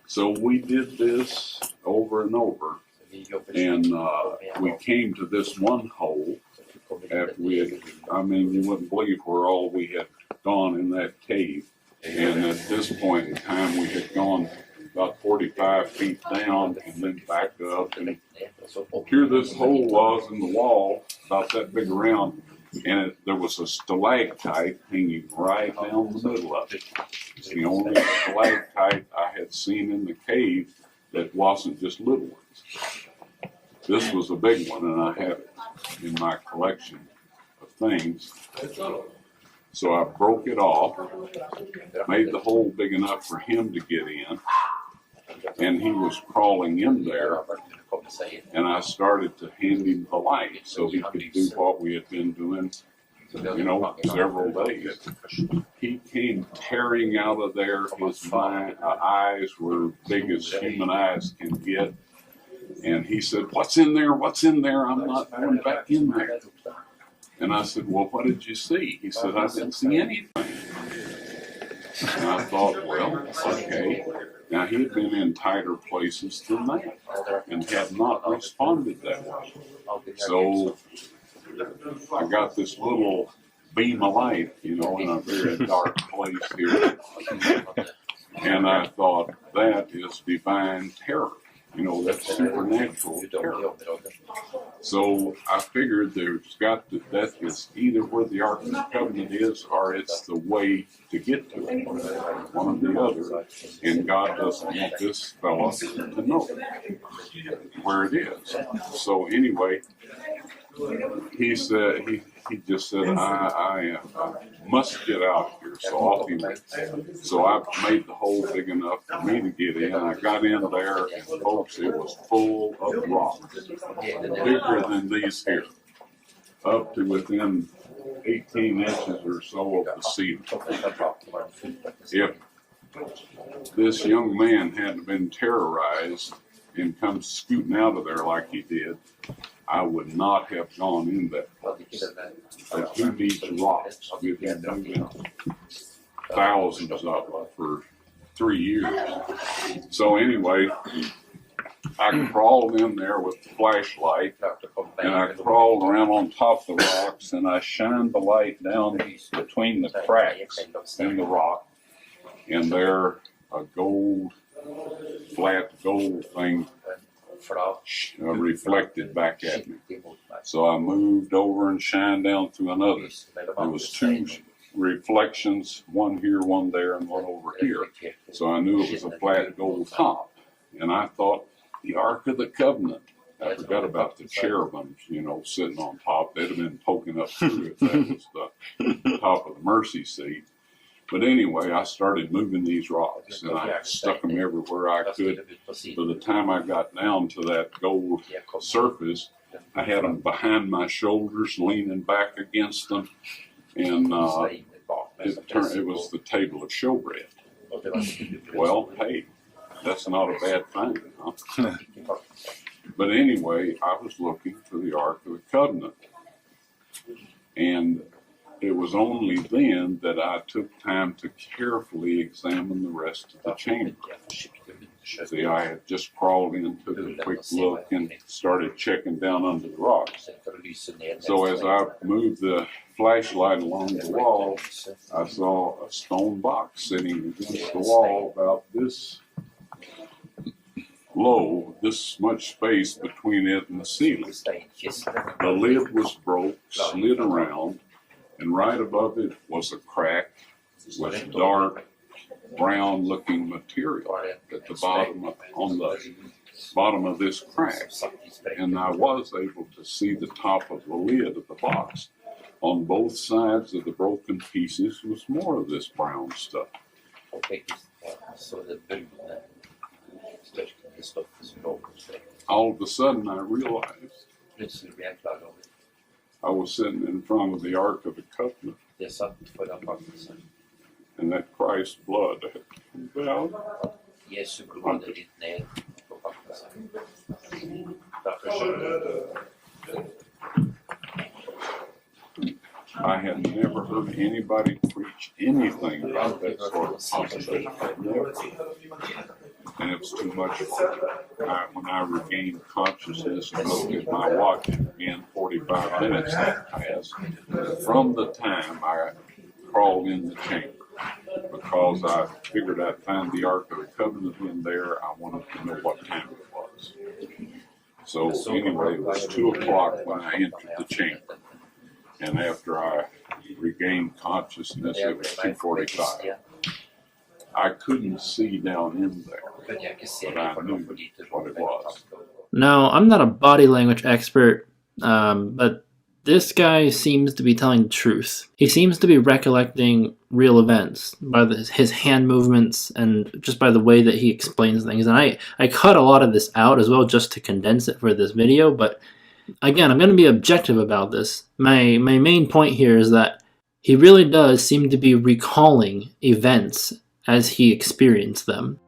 So we did this over and over, and we came to this one hole after we had, you wouldn't believe where all we had gone in that cave. And at this point in time, we had gone about 45 feet down and then back up. And here this hole was in the wall, about that big around, and there was a stalactite hanging right down the middle of it. It's the only stalactite I had seen in the cave that wasn't just little ones. This was a big one, and I have it in my collection of things. So I broke it off, made the hole big enough for him to get in, and he was crawling in there, and I started to hand him the light so he could do what we had been doing, several days. He came tearing out of there. His eyes were big as human eyes can get, and he said, "What's in there? What's in there? I'm not going back in there." And I said, "Well, what did you see?" He said, "I didn't see anything." And I thought, well, okay. Now, he had been in tighter places than that and had not responded that way. So I got this little beam of light, you know, in a very dark place here. And I thought, that is divine terror. You know, that's supernatural terror. So I figured that is either where the Ark of the Covenant is or it's the way to get to it, one or the other. And God doesn't want this fella to know where it is. So anyway, he said, he just said, I must get out of here. So off he went. So I made the hole big enough for me to get in. I got in there, and folks, it was full of rocks, bigger than these here, up to within 18 inches or so of the ceiling. If this young man hadn't been terrorized and come scooting out of there like he did, I would not have gone in that place. But who needs rocks? We've been moving thousands of them for 3 years. So anyway, I crawled in there with the flashlight, and I crawled around on top of the rocks, and I shined the light down between the cracks in the rock, and there a flat gold thing reflected back at me. So I moved over and shined down through another. There was 2 reflections, one here, one there, and one over here. So I knew it was a flat gold top. And I thought, the Ark of the Covenant. I forgot about the cherubims, you know, sitting on top. They'd have been poking up through it. That was the top of the mercy seat. But anyway, I started moving these rocks, and I stuck them everywhere I could. By the time I got down to that gold surface, I had them behind my shoulders, leaning back against them, and it was the table of showbread. Well, hey, that's not a bad thing, huh? But anyway, I was looking for the Ark of the Covenant, and it was only then that I took time to carefully examine the rest of the chamber. See, I had just crawled in, took a quick look, and started checking down under the rocks. So as I moved the flashlight along the wall, I saw a stone box sitting against the wall about this low, this much space between it and the ceiling. The lid was broke, slid around, and right above it was a crack with dark brown-looking material at the bottom on the bottom of this crack. And I was able to see the top of the lid of the box. On both sides of the broken pieces was more of this brown stuff. All of a sudden, I realized I was sitting in front of the Ark of the Covenant, and that Christ's blood had come down. I had never heard anybody preach anything about that sort of possibility. Never. And it was too much for me. When I regained consciousness and looked at my watch, again, 45 minutes had passed from the time I crawled in the chamber. Because I figured I'd find the Ark of the Covenant in there, I wanted to know what time it was. So anyway, it was 2 o'clock when I entered the chamber. And after I regained consciousness, it was 2:45. I couldn't see down in there, but I knew what it was. Now, I'm not a body language expert, but this guy seems to be telling the truth. He seems to be recollecting real events by his hand movements and just by the way that he explains things. And I cut a lot of this out as well just to condense it for this video, but again, I'm going to be objective about this. My main point here is that he really does seem to be recalling events as he experienced them.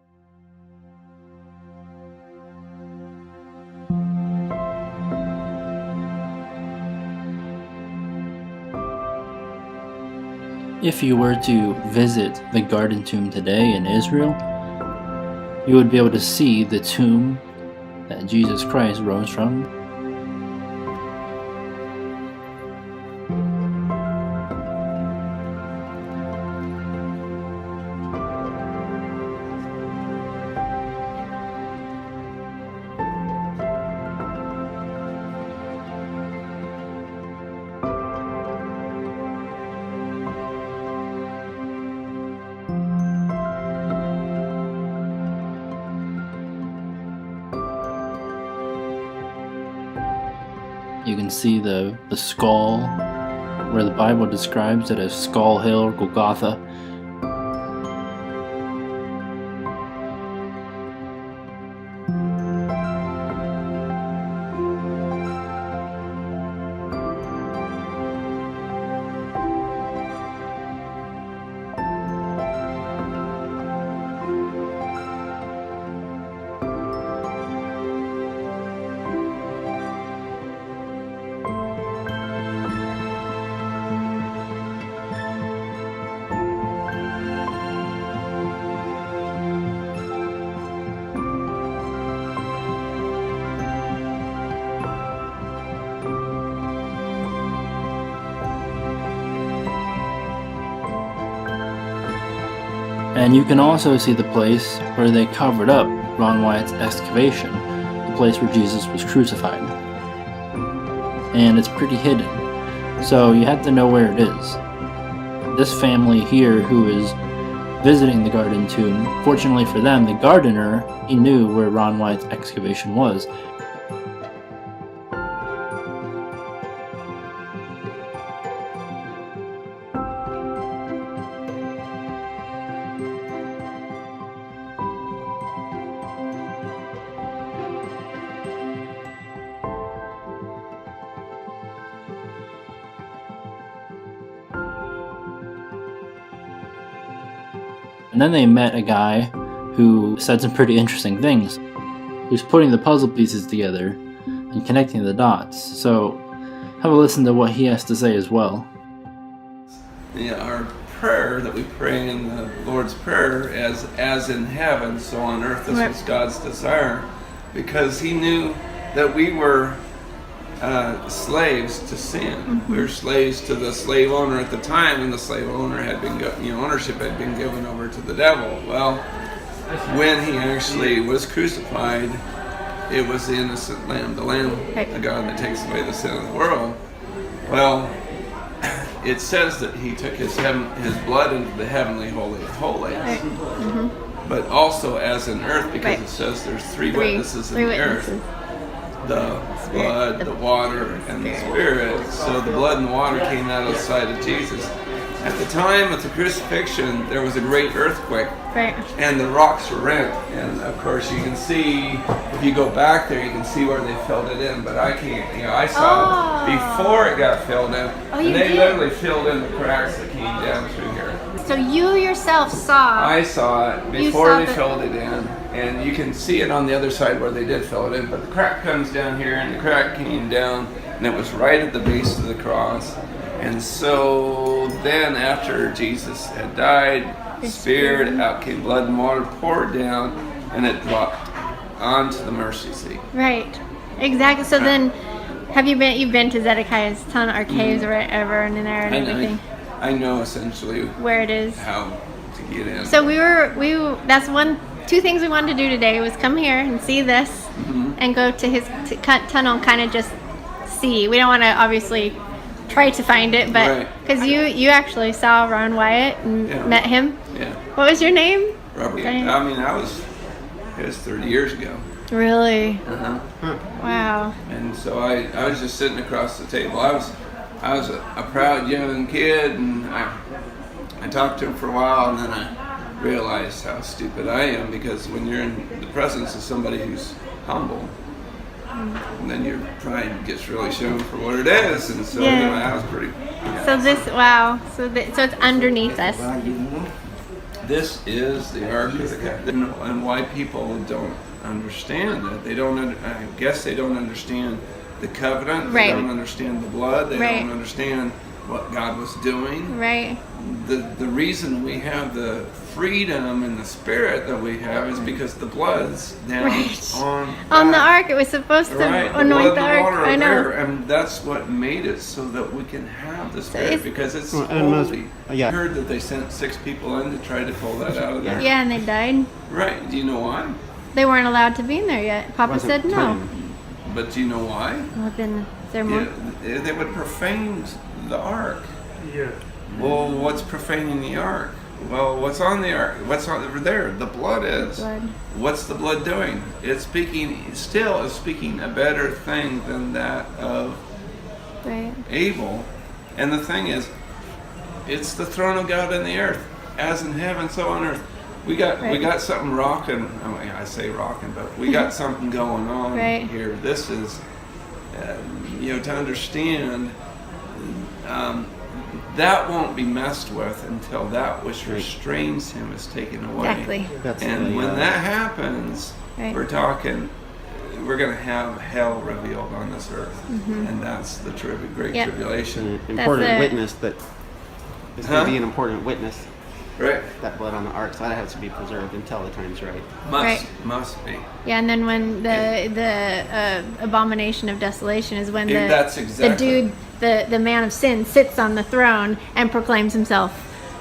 If you were to visit the Garden Tomb today in Israel, you would be able to see the tomb that Jesus Christ rose from. You can see the skull, where the Bible describes it as Skull Hill or Golgotha. And you can also see the place where they covered up Ron Wyatt's excavation, the place where Jesus was crucified. And it's pretty hidden, so you have to know where it is. This family here who is visiting the Garden Tomb, fortunately for them, the gardener, he knew where Ron Wyatt's excavation was. And then they met a guy who said some pretty interesting things. He was putting the puzzle pieces together and connecting the dots. So have a listen to what he has to say as well. Our prayer that we pray in the Lord's Prayer, as in heaven, so on earth, this was God's desire, because he knew that we were slaves to sin. Mm-hmm. We were slaves to the slave owner at the time, and the slave owner had been, ownership had been given over to the devil. Well, when he actually was crucified, it was the innocent lamb, the lamb of God that takes away the sin of the world. Well, it says that he took his blood into the heavenly holy of holies. Right. Mm-hmm. But also as in earth, because it says there's three witnesses in the earth. The blood, the water, and the Spirit. So the blood and the water came out of the side of Jesus. At the time of the crucifixion, there was a great earthquake, and the rocks were rent. And of course, you can see, if you go back there, you can see where they filled it in. But I can't, I saw it before it got filled in. And they literally filled in the cracks that came down through here. So you yourself saw? I saw it before they filled it in. And you can see it on the other side where they did fill it in. But the crack comes down here, and the crack came down, and it was right at the base of the cross. And so then after Jesus had died, the Spirit, out came blood and water, poured down, and it dropped onto the mercy seat. Right, exactly. So then, you've been to Zedekiah's tunnel or caves or whatever, and in there and everything? I know essentially where it is, how to get in. So that's two things we wanted to do today was come here and see this, and go to his tunnel and kind of just see. We don't want to obviously try to find it, but because you actually saw Ron Wyatt and met him. Yeah. What was your name? Robert. It was 30 years ago. Really? Uh-huh. Wow. And so I was just sitting across the table. I was a proud young kid, and I talked to him for a while, and then I realized how stupid I am, because when you're in the presence of somebody who's humble, and then your pride gets really shown for what it is, and so I was pretty. So so it's underneath us. This is the Ark of the Covenant, and why people don't understand that. I guess they don't understand the covenant. They don't understand the blood. They don't understand what God was doing. Right. The reason we have the freedom and the spirit that we have is because the blood's down on the ark. It was supposed to anoint the ark. I know. There, and that's what made it so that we can have the spirit, because it's holy. I heard that they sent 6 people in to try to pull that out of there. Yeah, and they died. Right. Do you know why? They weren't allowed to be in there yet. Papa said no. But do you know why? Well, then there more. Yeah, they would profane the ark. Yeah. Well, what's profaning the ark? Well, what's on the ark? What's on there? The blood is. What's the blood doing? It's speaking a better thing than that of Abel. And the thing is, it's the throne of God in the earth, as in heaven, so on earth. We got something rocking. I say rocking, but we got something going on here. This is, to understand. That won't be messed with until that which restrains him is taken away. Exactly. And when that happens, we're going to have hell revealed on this earth. And that's the great tribulation. Important witness that is going to be an important witness. Right. That blood on the ark, so that has to be preserved until the time's right. Must be. Yeah, and then when the abomination of desolation is when the man of sin sits on the throne and proclaims himself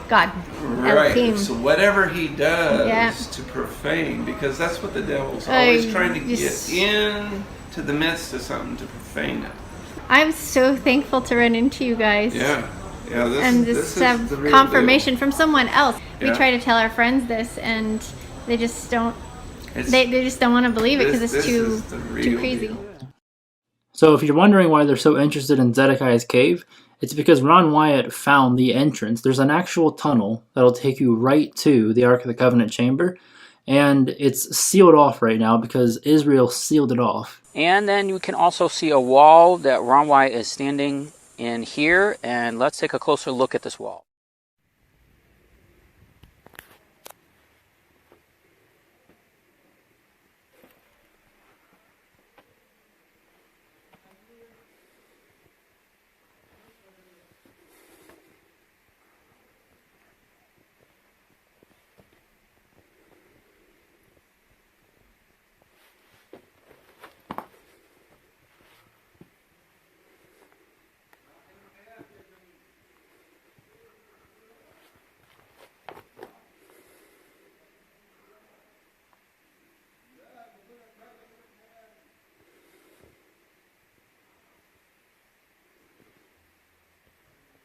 God. Right. Elohim. So whatever he does to profane, because that's what the devil's always trying to get into the midst of something to profane it. I'm so thankful to run into you guys. Yeah. Yeah, this have the real confirmation deal. from someone else. Yeah. We try to tell our friends this, and they just don't. They just don't want to believe it because it's too crazy. Deal. So if you're wondering why they're so interested in Zedekiah's cave, it's because Ron Wyatt found the entrance. There's an actual tunnel that'll take you right to the Ark of the Covenant chamber, and it's sealed off right now because Israel sealed it off. And then you can also see a wall that Ron Wyatt is standing in here, and let's take a closer look at this wall.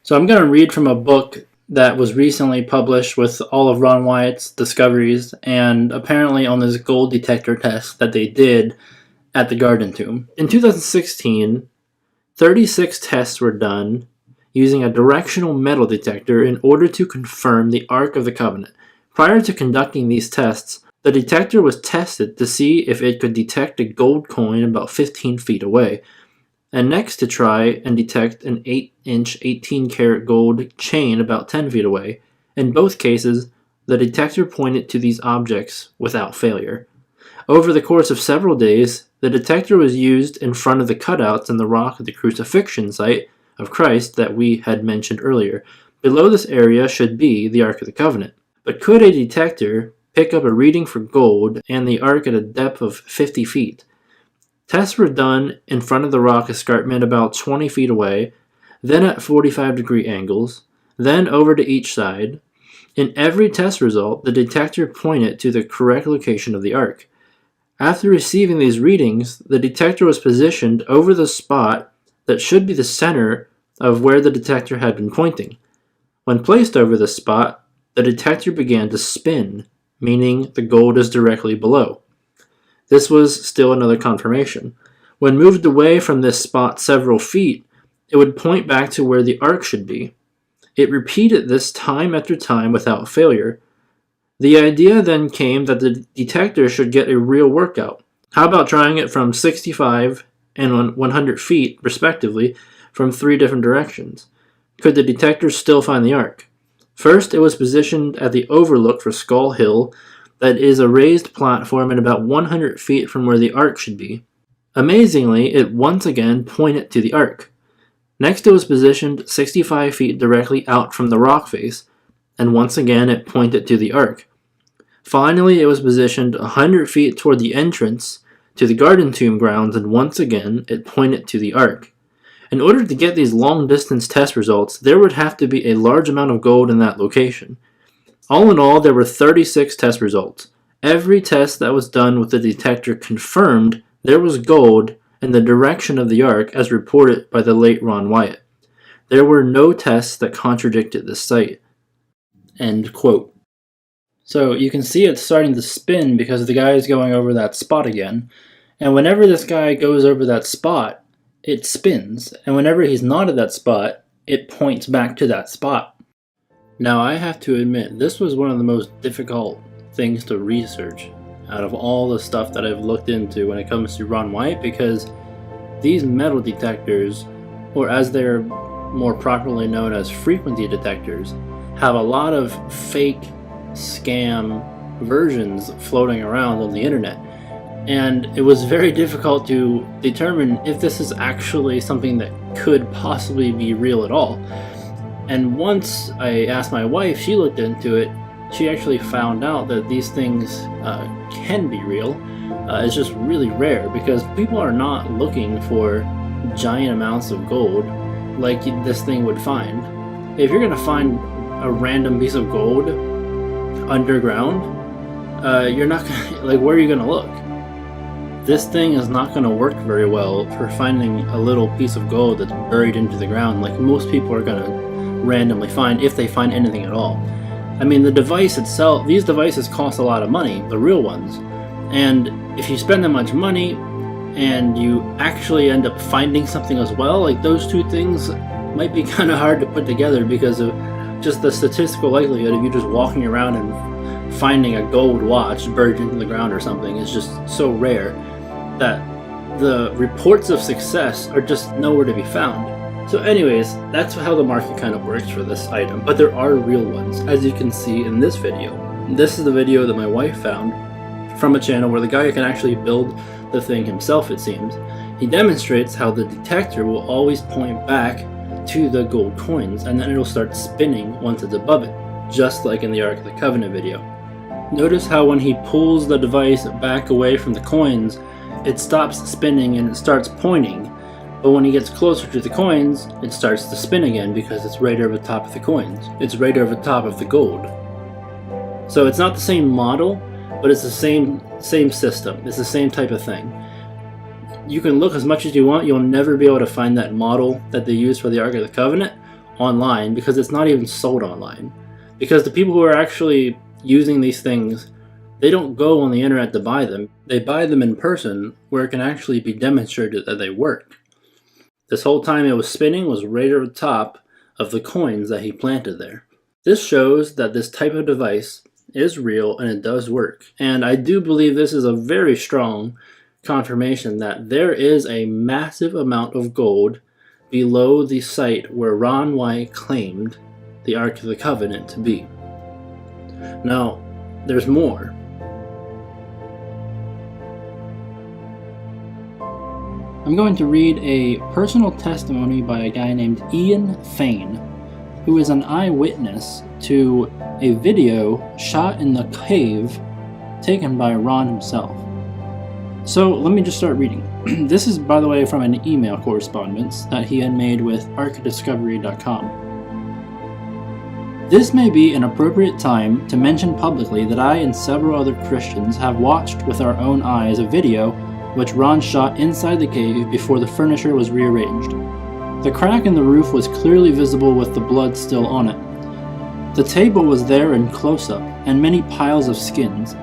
So I'm going to read from a book that was recently published with all of Ron Wyatt's discoveries and apparently on this gold detector test that they did at the Garden Tomb. In 2016, 36 tests were done using a directional metal detector in order to confirm the Ark of the Covenant. Prior to conducting these tests, the detector was tested to see if it could detect a gold coin about 15 feet away, and next to try and detect an 8-inch 18-karat gold chain about 10 feet away. In both cases, the detector pointed to these objects without failure. Over the course of several days, the detector was used in front of the cutouts in the rock of the crucifixion site of Christ that we had mentioned earlier. Below this area should be the Ark of the Covenant. But could a detector pick up a reading for gold and the Ark at a depth of 50 feet? Tests were done in front of the rock escarpment about 20 feet away, then at 45-degree angles, then over to each side. In every test result, the detector pointed to the correct location of the Ark. After receiving these readings, the detector was positioned over the spot that should be the center of where the detector had been pointing. When placed over this spot, the detector began to spin, meaning the gold is directly below. This was still another confirmation. When moved away from this spot several feet, it would point back to where the Ark should be. It repeated this time after time without failure. The idea then came that the detector should get a real workout. How about trying it from 65 and 100 feet, respectively, from 3 different directions? Could the detector still find the Ark? First, it was positioned at the overlook for Skull Hill, that is a raised platform at about 100 feet from where the Ark should be. Amazingly, it once again pointed to the Ark. Next, it was positioned 65 feet directly out from the rock face, and once again it pointed to the ark. Finally, it was positioned 100 feet toward the entrance to the garden tomb grounds, and once again it pointed to the ark. In order to get these long-distance test results, there would have to be a large amount of gold in that location. All in all, there were 36 test results. Every test that was done with the detector confirmed there was gold in the direction of the ark as reported by the late Ron Wyatt. There were no tests that contradicted this site. End quote. So you can see it's starting to spin because the guy is going over that spot again. And whenever this guy goes over that spot, it spins. And whenever he's not at that spot, it points back to that spot. Now I have to admit, this was one of the most difficult things to research out of all the stuff that I've looked into when it comes to Ron Wyatt, because these metal detectors, or as they're more properly known as frequency detectors, have a lot of fake scam versions floating around on the internet. And it was very difficult to determine if this is actually something that could possibly be real at all. And once I asked my wife, she looked into it, she actually found out that these things can be real. It's just really rare because people are not looking for giant amounts of gold like this thing would find. If you're gonna find a random piece of gold underground, you're not gonna, like, where are you gonna look? This thing is not gonna work very well for finding a little piece of gold that's buried into the ground like most people are gonna randomly find, if they find anything at all. I mean, the device itself, these devices cost a lot of money, the real ones, and if you spend that much money and you actually end up finding something as well, like, those two things might be kind of hard to put together because of just the statistical likelihood of you just walking around and finding a gold watch buried into the ground or something is just so rare that the reports of success are just nowhere to be found. So anyways, that's how the market kind of works for this item, but there are real ones, as you can see in this video. This is the video that my wife found from a channel where the guy can actually build the thing himself, it seems. He demonstrates how the detector will always point back to the gold coins, and then it'll start spinning once it's above it, just like in the Ark of the Covenant video. Notice how when he pulls the device back away from the coins, it stops spinning and it starts pointing. But when he gets closer to the coins, it starts to spin again because it's right over top of the coins. It's right over top of the gold. So it's not the same model, but it's the same system. It's the same type of thing. You can look as much as you want, you'll never be able to find that model that they use for the Ark of the Covenant online because it's not even sold online. Because the people who are actually using these things, they don't go on the internet to buy them. They buy them in person where it can actually be demonstrated that they work. This whole time it was spinning was right over the top of the coins that he planted there. This shows that this type of device is real and it does work. And I do believe this is a very strong confirmation that there is a massive amount of gold below the site where Ron Wyatt claimed the Ark of the Covenant to be. Now, there's more. I'm going to read a personal testimony by a guy named Ian Fain, who is an eyewitness to a video shot in the cave taken by Ron himself. So let me just start reading. This is, by the way, from an email correspondence that he had made with arkdiscovery.com. This may be an appropriate time to mention publicly that I and several other Christians have watched with our own eyes a video which Ron shot inside the cave before the furniture was rearranged. The crack in the roof was clearly visible with the blood still on it. The table was there in close-up, and many piles of skins.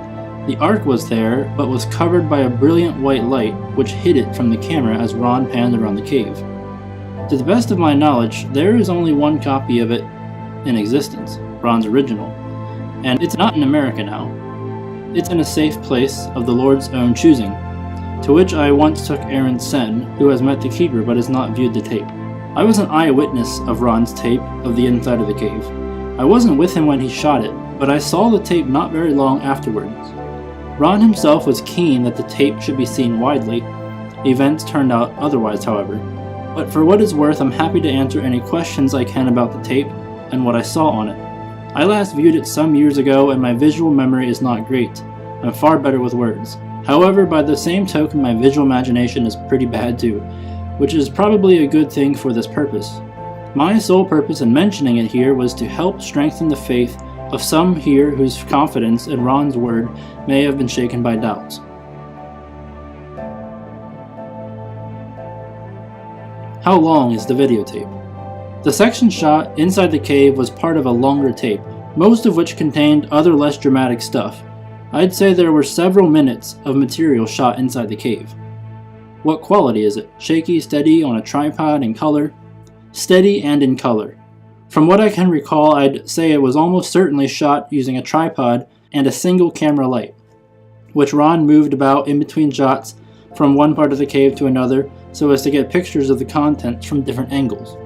The ark was there, but was covered by a brilliant white light which hid it from the camera as Ron panned around the cave. To the best of my knowledge, there is only one copy of it in existence, Ron's original, and it's not in America now. It's in a safe place of the Lord's own choosing, to which I once took Aaron Sen, who has met the keeper but has not viewed the tape. I was an eyewitness of Ron's tape of the inside of the cave. I wasn't with him when he shot it, but I saw the tape not very long afterwards. Ron himself was keen that the tape should be seen widely. Events turned out otherwise, however. but for what it's worth, I'm happy to answer any questions I can about the tape and what I saw on it. I last viewed it some years ago and my visual memory is not great. I'm far better with words. However, by the same token, my visual imagination is pretty bad too, which is probably a good thing for this purpose. My sole purpose in mentioning it here was to help strengthen the faith of some here whose confidence in Ron's word may have been shaken by doubts. How long is the videotape? The section shot inside the cave was part of a longer tape, most of which contained other less dramatic stuff. I'd say there were several minutes of material shot inside the cave. What quality is it? Shaky, steady, on a tripod, in color? Steady and in color. From what I can recall, I'd say it was almost certainly shot using a tripod and a single camera light, which Ron moved about in between shots from one part of the cave to another so as to get pictures of the contents from different angles.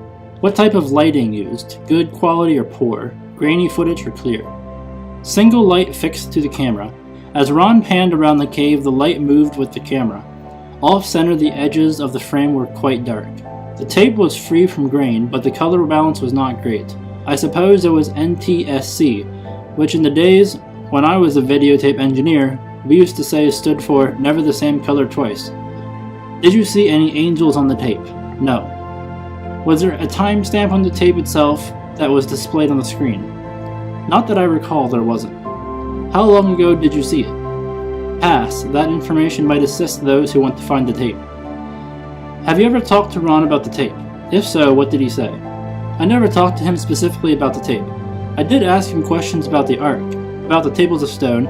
What type of lighting used? Good quality or poor? Grainy footage or clear? Single light fixed to the camera. As Ron panned around the cave, the light moved with the camera. Off-center, the edges of the frame were quite dark. The tape was free from grain, but the color balance was not great. I suppose it was NTSC, which in the days when I was a videotape engineer, we used to say stood for never the same color twice. Did you see any angels on the tape? No. Was there a timestamp on the tape itself that was displayed on the screen? Not that I recall there wasn't. How long ago did you see it? Pass. That information might assist those who want to find the tape. Have you ever talked to Ron about the tape? If so, what did he say? I never talked to him specifically about the tape. I did ask him questions about the Ark, about the tables of stone,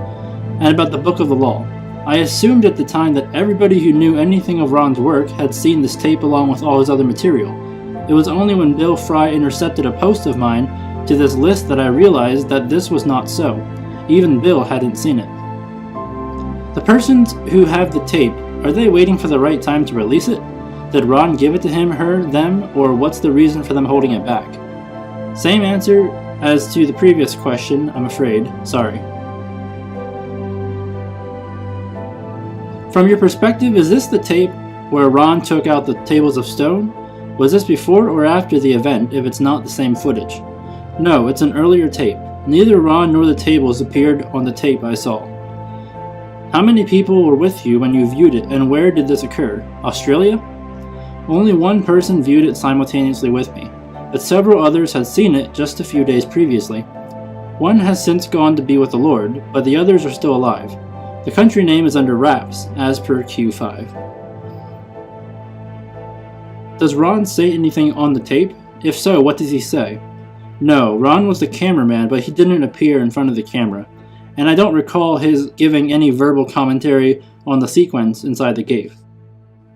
and about the Book of the Law. I assumed at the time that everybody who knew anything of Ron's work had seen this tape along with all his other material. It was only when Bill Fry intercepted a post of mine to this list that I realized that this was not so. Even Bill hadn't seen it. The persons who have the tape, are they waiting for the right time to release it? Did Ron give it to him, her, them, or what's the reason for them holding it back? Same answer as to the previous question, I'm afraid. Sorry. From your perspective, is this the tape where Ron took out the tables of stone? Was this before or after the event if it's not the same footage? No, it's an earlier tape. Neither Ron nor the tables appeared on the tape I saw. How many people were with you when you viewed it, and where did this occur? Australia? Only one person viewed it simultaneously with me, but several others had seen it just a few days previously. One has since gone to be with the Lord, but the others are still alive. The country name is under wraps, as per Q5. Does Ron say anything on the tape? If so, what does he say? No, Ron was the cameraman, but he didn't appear in front of the camera, and I don't recall his giving any verbal commentary on the sequence inside the cave.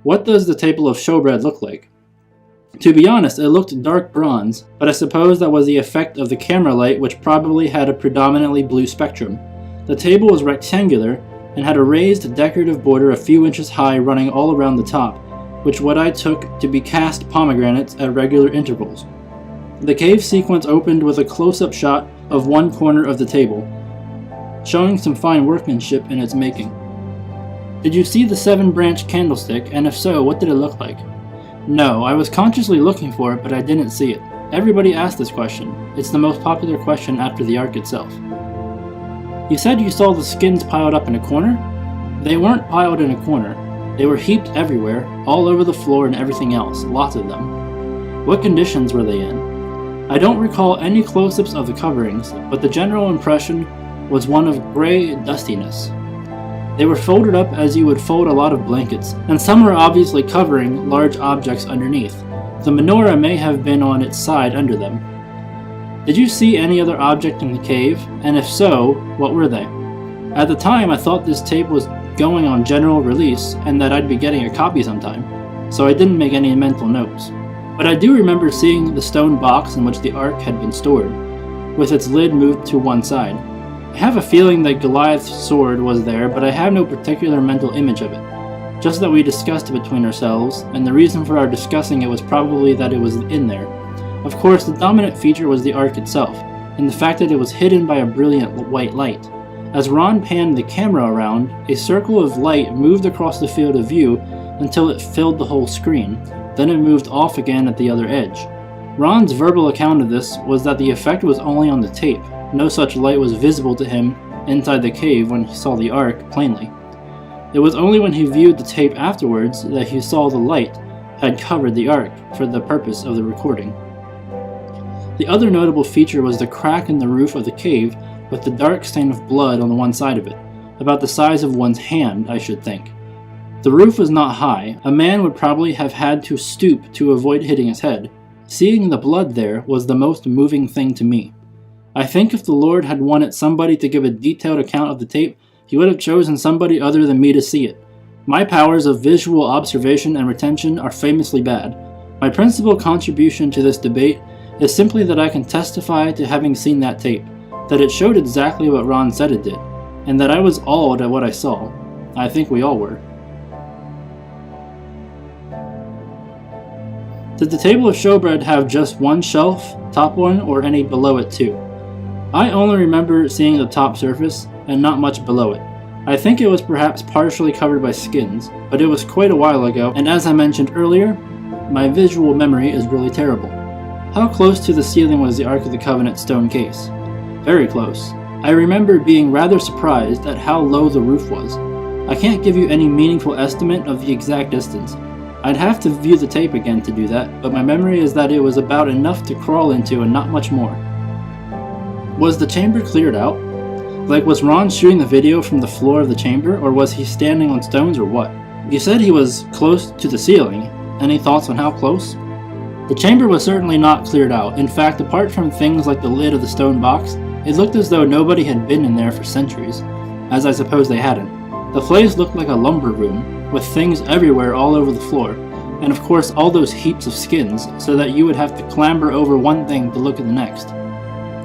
What does the table of showbread look like? To be honest, it looked dark bronze, but I suppose that was the effect of the camera light, which probably had a predominantly blue spectrum. The table was rectangular and had a raised decorative border a few inches high running all around the top, which what I took to be cast pomegranates at regular intervals. The cave sequence opened with a close-up shot of one corner of the table, showing some fine workmanship in its making. Did you see the 7-branch candlestick, and if so, what did it look like? No, I was consciously looking for it, but I didn't see it. Everybody asked this question. It's the most popular question after the Ark itself. You said you saw the skins piled up in a corner? They weren't piled in a corner. They were heaped everywhere, all over the floor and everything else, lots of them. What conditions were they in? I don't recall any close-ups of the coverings, but the general impression was one of gray dustiness. They were folded up as you would fold a lot of blankets, and some were obviously covering large objects underneath. The menorah may have been on its side under them. Did you see any other object in the cave, and if so, what were they? At the time, I thought this tape was going on general release and that I'd be getting a copy sometime, so I didn't make any mental notes. But I do remember seeing the stone box in which the Ark had been stored, with its lid moved to one side. I have a feeling that Goliath's sword was there, but I have no particular mental image of it, just that we discussed it between ourselves, and the reason for our discussing it was probably that it was in there. Of course, the dominant feature was the Ark itself, and the fact that it was hidden by a brilliant white light. As Ron panned the camera around, a circle of light moved across the field of view until it filled the whole screen, then it moved off again at the other edge. Ron's verbal account of this was that the effect was only on the tape. No such light was visible to him inside the cave when he saw the ark plainly. It was only when he viewed the tape afterwards that he saw the light had covered the ark for the purpose of the recording. The other notable feature was the crack in the roof of the cave with the dark stain of blood on one side of it, about the size of one's hand, I should think. The roof was not high. A man would probably have had to stoop to avoid hitting his head. Seeing the blood there was the most moving thing to me. I think if the Lord had wanted somebody to give a detailed account of the tape, he would have chosen somebody other than me to see it. My powers of visual observation and retention are famously bad. My principal contribution to this debate is simply that I can testify to having seen that tape, that it showed exactly what Ron said it did, and that I was awed at what I saw. I think we all were. Did the table of showbread have just one shelf, top one, or any below it too? I only remember seeing the top surface, and not much below it. I think it was perhaps partially covered by skins, but it was quite a while ago, and as I mentioned earlier, my visual memory is really terrible. How close to the ceiling was the Ark of the Covenant stone case? Very close. I remember being rather surprised at how low the roof was. I can't give you any meaningful estimate of the exact distance. I'd have to view the tape again to do that, but my memory is that it was about enough to crawl into and not much more. Was the chamber cleared out? Like, was Ron shooting the video from the floor of the chamber, or was he standing on stones, or what? You said he was close to the ceiling. Any thoughts on how close? The chamber was certainly not cleared out. In fact, apart from things like the lid of the stone box, it looked as though nobody had been in there for centuries, as I suppose they hadn't. The place looked like a lumber room, with things everywhere all over the floor, and of course all those heaps of skins, so that you would have to clamber over one thing to look at the next.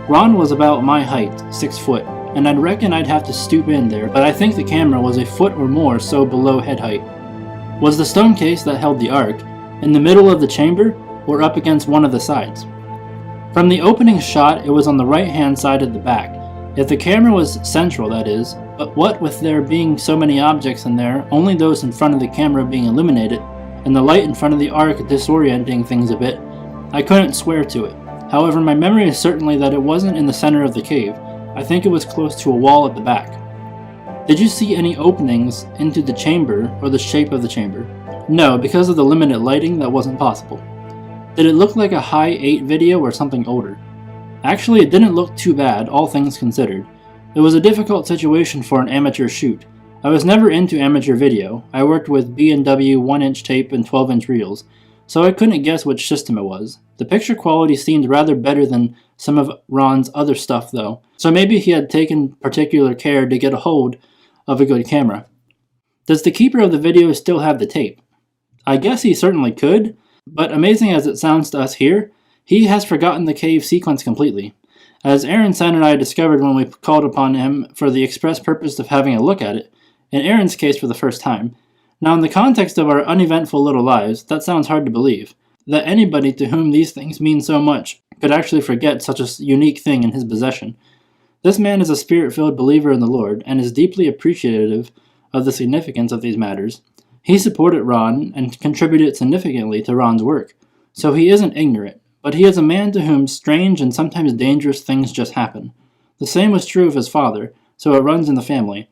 Ron was about my height, 6 foot, and I'd reckon I'd have to stoop in there, but I think the camera was a foot or more so below head height. Was the stone case that held the ark in the middle of the chamber, or up against one of the sides? From the opening shot, it was on the right-hand side at the back. If the camera was central, that is, but what with there being so many objects in there, only those in front of the camera being illuminated, and the light in front of the ark disorienting things a bit, I couldn't swear to it. However, my memory is certainly that it wasn't in the center of the cave. I think it was close to a wall at the back. Did you see any openings into the chamber or the shape of the chamber? No, because of the limited lighting, that wasn't possible. Did it look like a high 8 video or something older? Actually, it didn't look too bad, all things considered. It was a difficult situation for an amateur shoot. I was never into amateur video. I worked with B&W 1-inch tape and 12-inch reels, so I couldn't guess which system it was. The picture quality seemed rather better than some of Ron's other stuff though, so maybe he had taken particular care to get a hold of a good camera. Does the keeper of the video still have the tape? I guess he certainly could, but amazing as it sounds to us here, he has forgotten the cave sequence completely. As Aaron's son and I discovered when we called upon him for the express purpose of having a look at it, in Aaron's case for the first time. Now in the context of our uneventful little lives, that sounds hard to believe, that anybody to whom these things mean so much could actually forget such a unique thing in his possession. This man is a spirit-filled believer in the Lord, and is deeply appreciative of the significance of these matters. He supported Ron, and contributed significantly to Ron's work, so he isn't ignorant, but he is a man to whom strange and sometimes dangerous things just happen. The same was true of his father, so it runs in the family.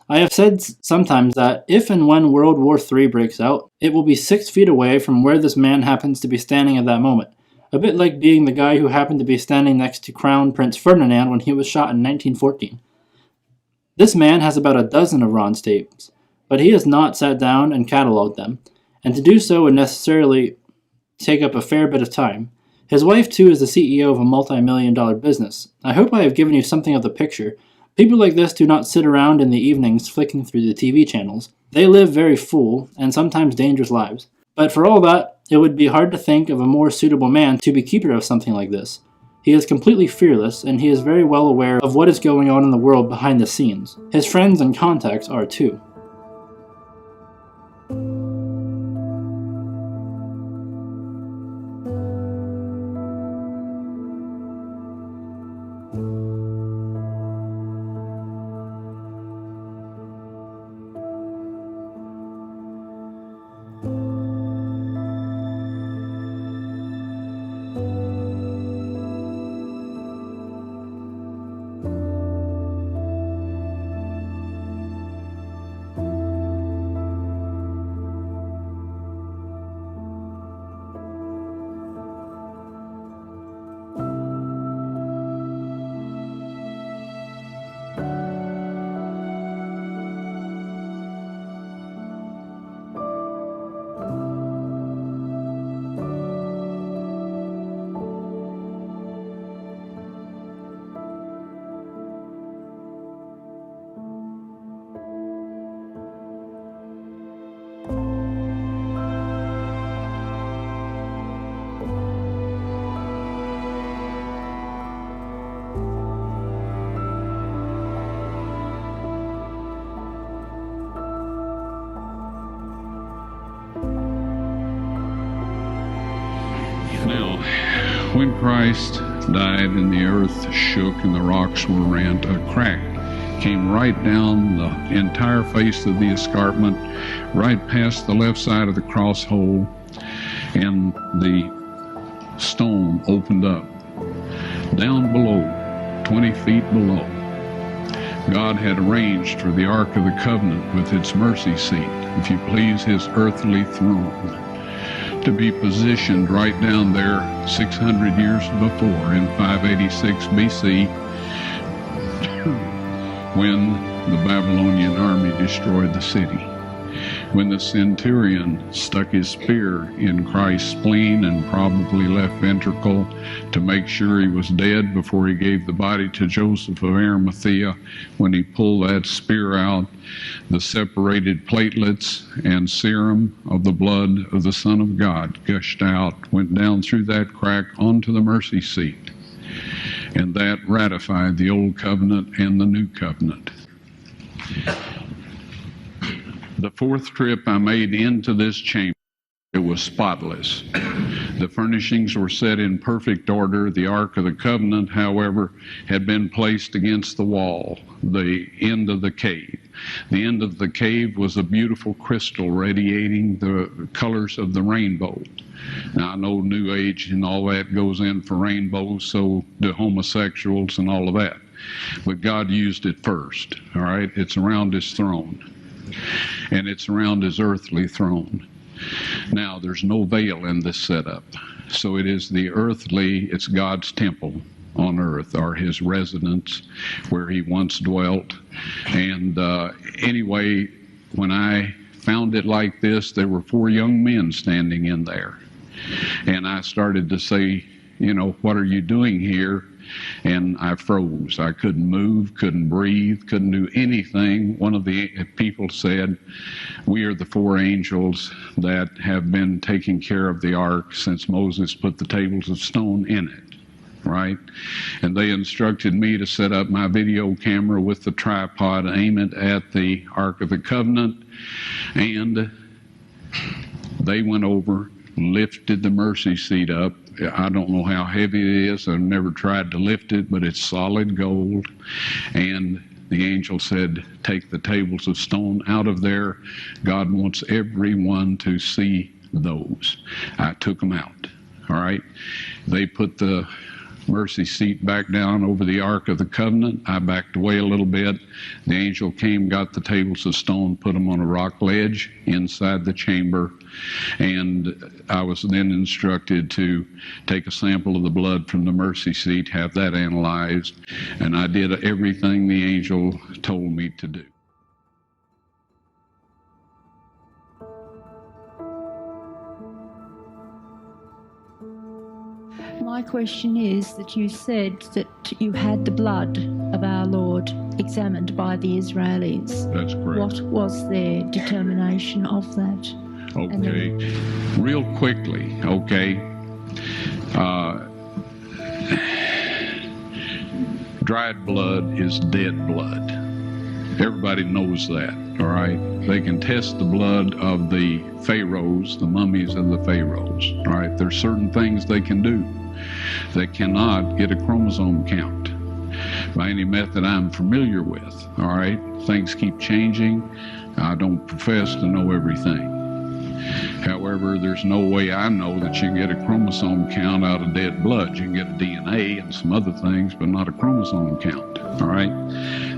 I have said sometimes that if and when World War III breaks out, it will be 6 feet away from where this man happens to be standing at that moment. A bit like being the guy who happened to be standing next to Crown Prince Ferdinand when he was shot in 1914. This man has about a dozen of Ron's tapes, but he has not sat down and cataloged them, and to do so would necessarily take up a fair bit of time. His wife, too, is the CEO of a multi-million-dollar business. I hope I have given you something of the picture. People like this do not sit around in the evenings flicking through the TV channels. They live very full, and sometimes dangerous lives. But for all that, it would be hard to think of a more suitable man to be keeper of something like this. He is completely fearless, and he is very well aware of what is going on in the world behind the scenes. His friends and contacts are too. Now, when Christ died and the earth shook and the rocks were rent, a crack came right down the entire face of the escarpment, right past the left side of the cross hole, and the stone opened up. Down below, 20 feet below, God had arranged for the Ark of the Covenant with its mercy seat, if you please, his earthly throne, to be positioned right down there 600 years before, in 586 BC, when the Babylonian army destroyed the city. When the centurion stuck his spear in Christ's spleen and probably left ventricle to make sure he was dead before he gave the body to Joseph of Arimathea, when he pulled that spear out, the separated platelets and serum of the blood of the Son of God gushed out, went down through that crack onto the mercy seat. And that ratified the Old Covenant and the New Covenant. The fourth trip I made into this chamber, it was spotless. The furnishings were set in perfect order. The Ark of the Covenant, however, had been placed against the wall, the end of the cave. The end of the cave was a beautiful crystal radiating the colors of the rainbow. Now, I know New Age and all that goes in for rainbows, so do homosexuals and all of that. But God used it first, all right? It's around his throne, and it's around his earthly throne. Now, there's no veil in this setup, so it is the earthly, it's God's temple on earth, or his residence where he once dwelt. And anyway, when I found it like this, there were 4 young men standing in there. And I started to say, you know, what are you doing here? And I froze. I couldn't move, couldn't breathe, couldn't do anything. One of the people said, we are the 4 angels that have been taking care of the ark since Moses put the tables of stone in it. Right? And they instructed me to set up my video camera with the tripod, aim it at the Ark of the Covenant, and they went over, lifted the mercy seat up. I don't know how heavy it is. I've never tried to lift it, but it's solid gold. And the angel said, take the tables of stone out of there. God wants everyone to see those. I took them out. All right? They put the mercy seat back down over the Ark of the Covenant. I backed away a little bit. The angel came, got the tables of stone, put them on a rock ledge inside the chamber, and I was then instructed to take a sample of the blood from the mercy seat, have that analyzed, and I did everything the angel told me to do. My question is that you said that you had the blood of our Lord examined by the Israelis. That's correct. What was their determination of that? Okay. Real quickly, okay. Dried blood is dead blood. Everybody knows that, all right? They can test the blood of the pharaohs, the mummies of the pharaohs, all right? There's certain things they can do. They cannot get a chromosome count by any method I'm familiar with, all right? Things keep changing. I don't profess to know everything. However, there's no way I know that you can get a chromosome count out of dead blood. You can get a DNA and some other things, but not a chromosome count, all right?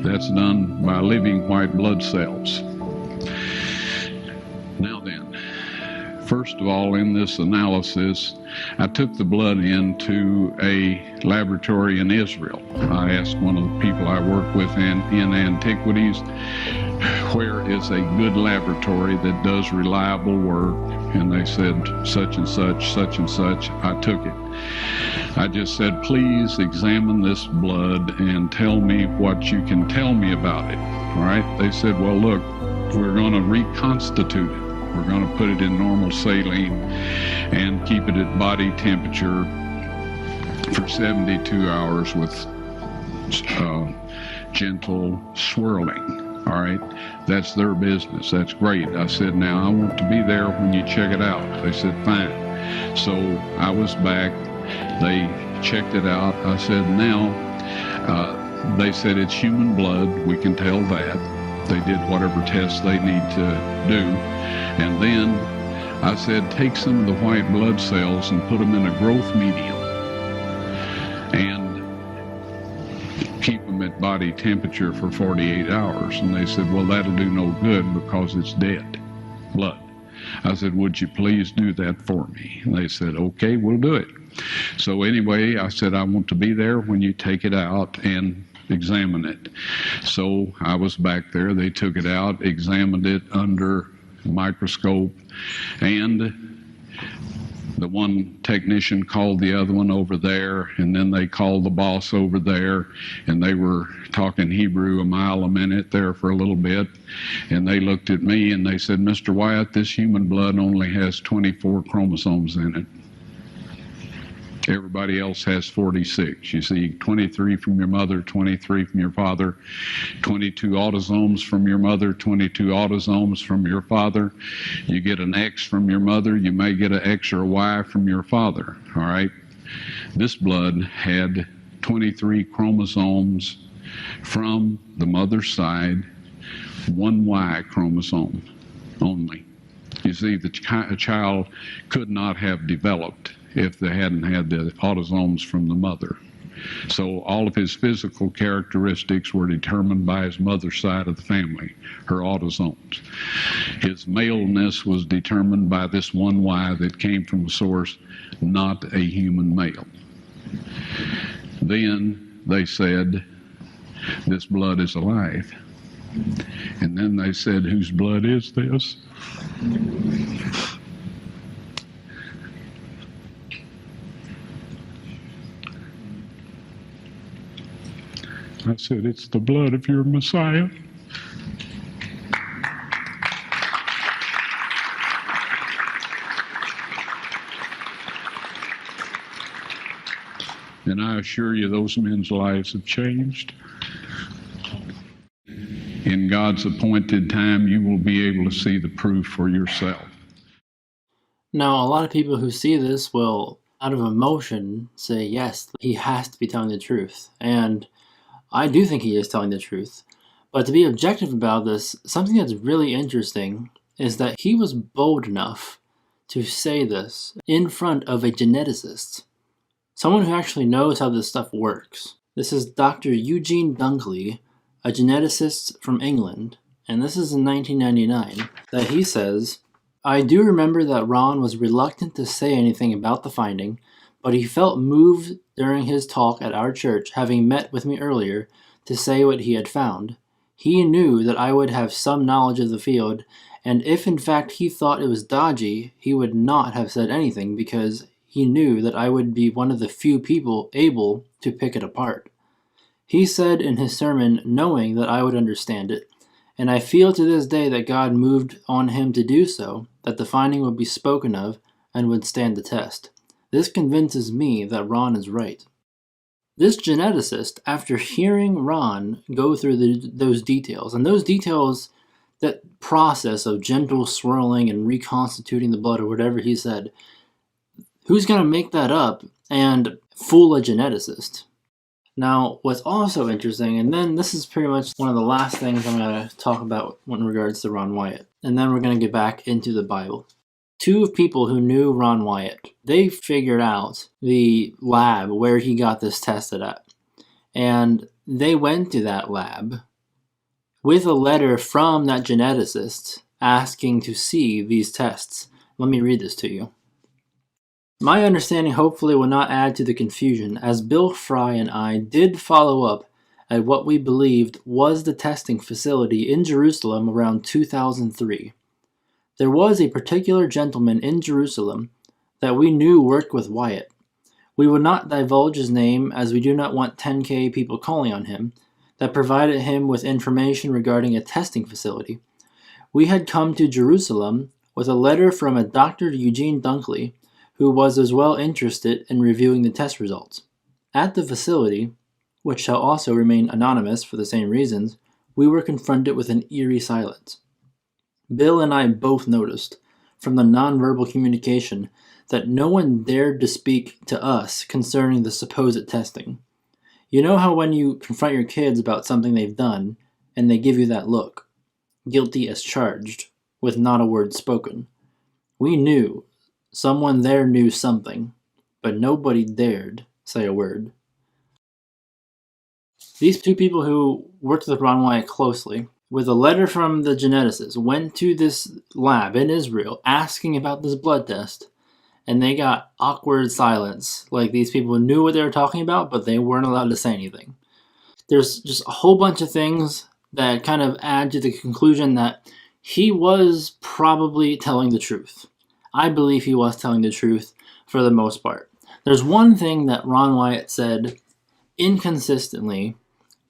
That's done by living white blood cells. Now then, first of all, in this analysis, I took the blood into a laboratory in Israel. I asked one of the people I work with in antiquities, where is a good laboratory that does reliable work? And they said, such and such, such and such. I took it. I just said, please examine this blood and tell me what you can tell me about it. All right? They said, well, look, we're going to reconstitute it. We're going to put it in normal saline and keep it at body temperature for 72 hours with gentle swirling. All right, that's their business. That's great. I said, now I want to be there when you check it out. They said, fine. So I was back. They checked it out. I said, now, they said it's human blood. We can tell that. They did whatever tests they need to do. And then I said, take some of the white blood cells and put them in a growth medium and keep them at body temperature for 48 hours. And they said, well, that'll do no good because it's dead blood. I said, would you please do that for me? And they said, okay, we'll do it. So anyway, I said, I want to be there when you take it out and examine it. So I was back there. They took it out, examined it under a microscope, and the one technician called the other one over there, and then they called the boss over there, and they were talking Hebrew a mile a minute there for a little bit, and they looked at me and they said, Mr. Wyatt, this human blood only has 24 chromosomes in it. Everybody else has 46. You see, 23 from your mother, 23 from your father, 22 autosomes from your mother, 22 autosomes from your father. You get an X from your mother, you may get an X or a Y from your father, all right? This blood had 23 chromosomes from the mother's side, one Y chromosome only. You see, the child could not have developed if they hadn't had the autosomes from the mother. So all of his physical characteristics were determined by his mother's side of the family, her autosomes. His maleness was determined by this one Y that came from a source, not a human male. Then they said, this blood is alive. And then they said, whose blood is this? I said, it's the blood of your Messiah. And I assure you, those men's lives have changed. In God's appointed time, you will be able to see the proof for yourself. Now, a lot of people who see this will, out of emotion, say, yes, he has to be telling the truth. And I do think he is telling the truth. But to be objective about this, something that's really interesting is that he was bold enough to say this in front of a geneticist, someone who actually knows how this stuff works. This is Dr. Eugene Dunkley, a geneticist from England, and this is in 1999, that he says, I do remember that Ron was reluctant to say anything about the finding, but he felt moved during his talk at our church, having met with me earlier, to say what he had found. He knew that I would have some knowledge of the field, and if in fact he thought it was dodgy, he would not have said anything because he knew that I would be one of the few people able to pick it apart. He said in his sermon, knowing that I would understand it, and I feel to this day that God moved on him to do so, that the finding would be spoken of and would stand the test. This convinces me that Ron is right. This geneticist, after hearing Ron go through those details, and those details, that process of gentle swirling and reconstituting the blood or whatever he said, who's going to make that up and fool a geneticist? Now, what's also interesting, and then this is pretty much one of the last things I'm going to talk about in regards to Ron Wyatt, and then we're going to get back into the Bible. Two people who knew Ron Wyatt, they figured out the lab where he got this tested at. And they went to that lab with a letter from that geneticist asking to see these tests. Let me read this to you. My understanding hopefully will not add to the confusion, as Bill Fry and I did follow up at what we believed was the testing facility in Jerusalem around 2003. There was a particular gentleman in Jerusalem that we knew worked with Wyatt. We would not divulge his name as we do not want 10K people calling on him, that provided him with information regarding a testing facility. We had come to Jerusalem with a letter from a Dr. Eugene Dunkley, who was as well interested in reviewing the test results. At the facility, which shall also remain anonymous for the same reasons, we were confronted with an eerie silence. Bill and I both noticed, from the nonverbal communication that no one dared to speak to us concerning the supposed testing. You know how when you confront your kids about something they've done, and they give you that look, guilty as charged, with not a word spoken? We knew, someone there knew something, but nobody dared say a word. These two people who worked with Ron Wyatt closely, with a letter from the geneticist, went to this lab in Israel asking about this blood test, and they got awkward silence. Like, these people knew what they were talking about, but they weren't allowed to say anything. There's just a whole bunch of things that kind of add to the conclusion that he was probably telling the truth. I believe he was telling the truth for the most part. There's one thing that Ron Wyatt said inconsistently,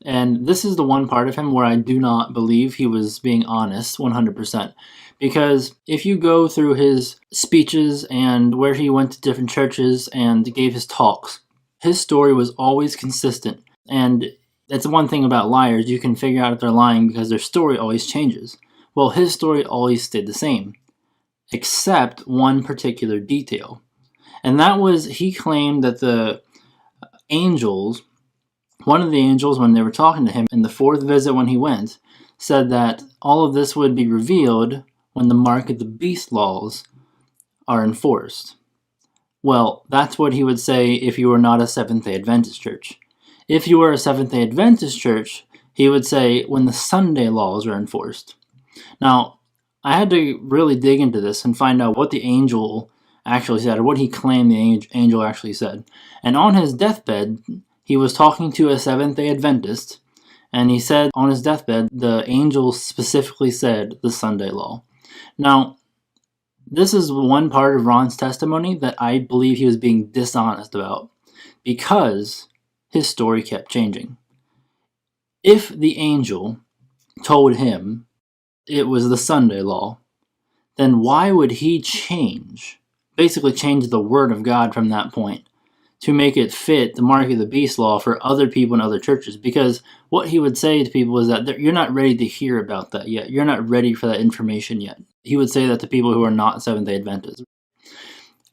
and this is the one part of him where I do not believe he was being honest 100%. Because if you go through his speeches and where he went to different churches and gave his talks, his story was always consistent. And that's one thing about liars. You can figure out if they're lying because their story always changes. Well, his story always stayed the same, except one particular detail. And that was, he claimed that the angels, one of the angels, when they were talking to him in the fourth visit when he went, said that all of this would be revealed when the mark of the beast laws are enforced. Well, that's what he would say if you were not a Seventh-day Adventist church. If you were a Seventh-day Adventist church, he would say when the Sunday laws are enforced. Now, I had to really dig into this and find out what the angel actually said, or what he claimed the angel actually said. And on his deathbed, he was talking to a Seventh-day Adventist, and he said on his deathbed, the angel specifically said the Sunday law. Now, this is one part of Ron's testimony that I believe he was being dishonest about, because his story kept changing. If the angel told him it was the Sunday law, then why would he basically change the word of God from that point to make it fit the mark of the beast law for other people in other churches? Because what he would say to people is that you're not ready to hear about that yet. You're not ready for that information yet. He would say that to people who are not Seventh-day Adventists.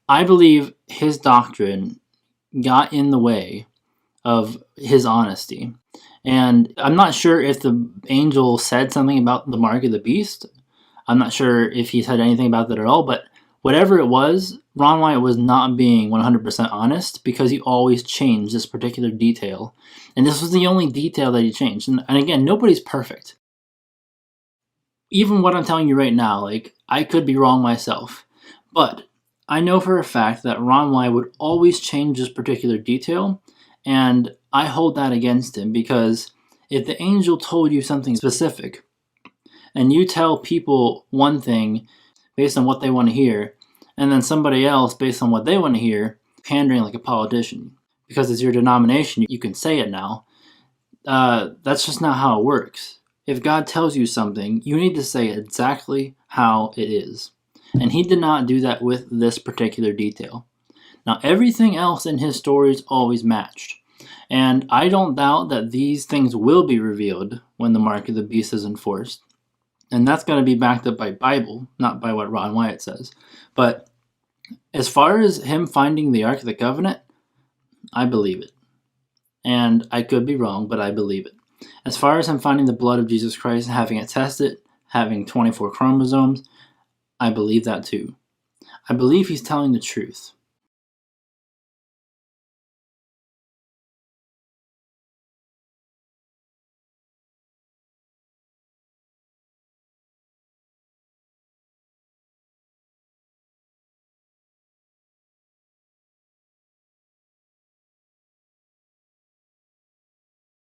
I believe his doctrine got in the way of his honesty. And I'm not sure if the angel said something about the mark of the beast. I'm not sure if he said anything about that at all, but whatever it was, Ron Wyatt was not being 100% honest, because he always changed this particular detail. And this was the only detail that he changed. And again, nobody's perfect. Even what I'm telling you right now, like, I could be wrong myself. But I know for a fact that Ron Wyatt would always change this particular detail, and I hold that against him, because if the angel told you something specific, and you tell people one thing based on what they want to hear, and then somebody else based on what they want to hear, pandering like a politician, because it's your denomination, you can say it now. That's just not how it works. If God tells you something, you need to say exactly how it is. And he did not do that with this particular detail. Now, everything else in his stories always matched. And I don't doubt that these things will be revealed when the mark of the beast is enforced. And that's going to be backed up by Bible, not by what Ron Wyatt says. But as far as him finding the Ark of the Covenant, I believe it. And I could be wrong, but I believe it. As far as him finding the blood of Jesus Christ, having it tested, having 24 chromosomes, I believe that too. I believe he's telling the truth.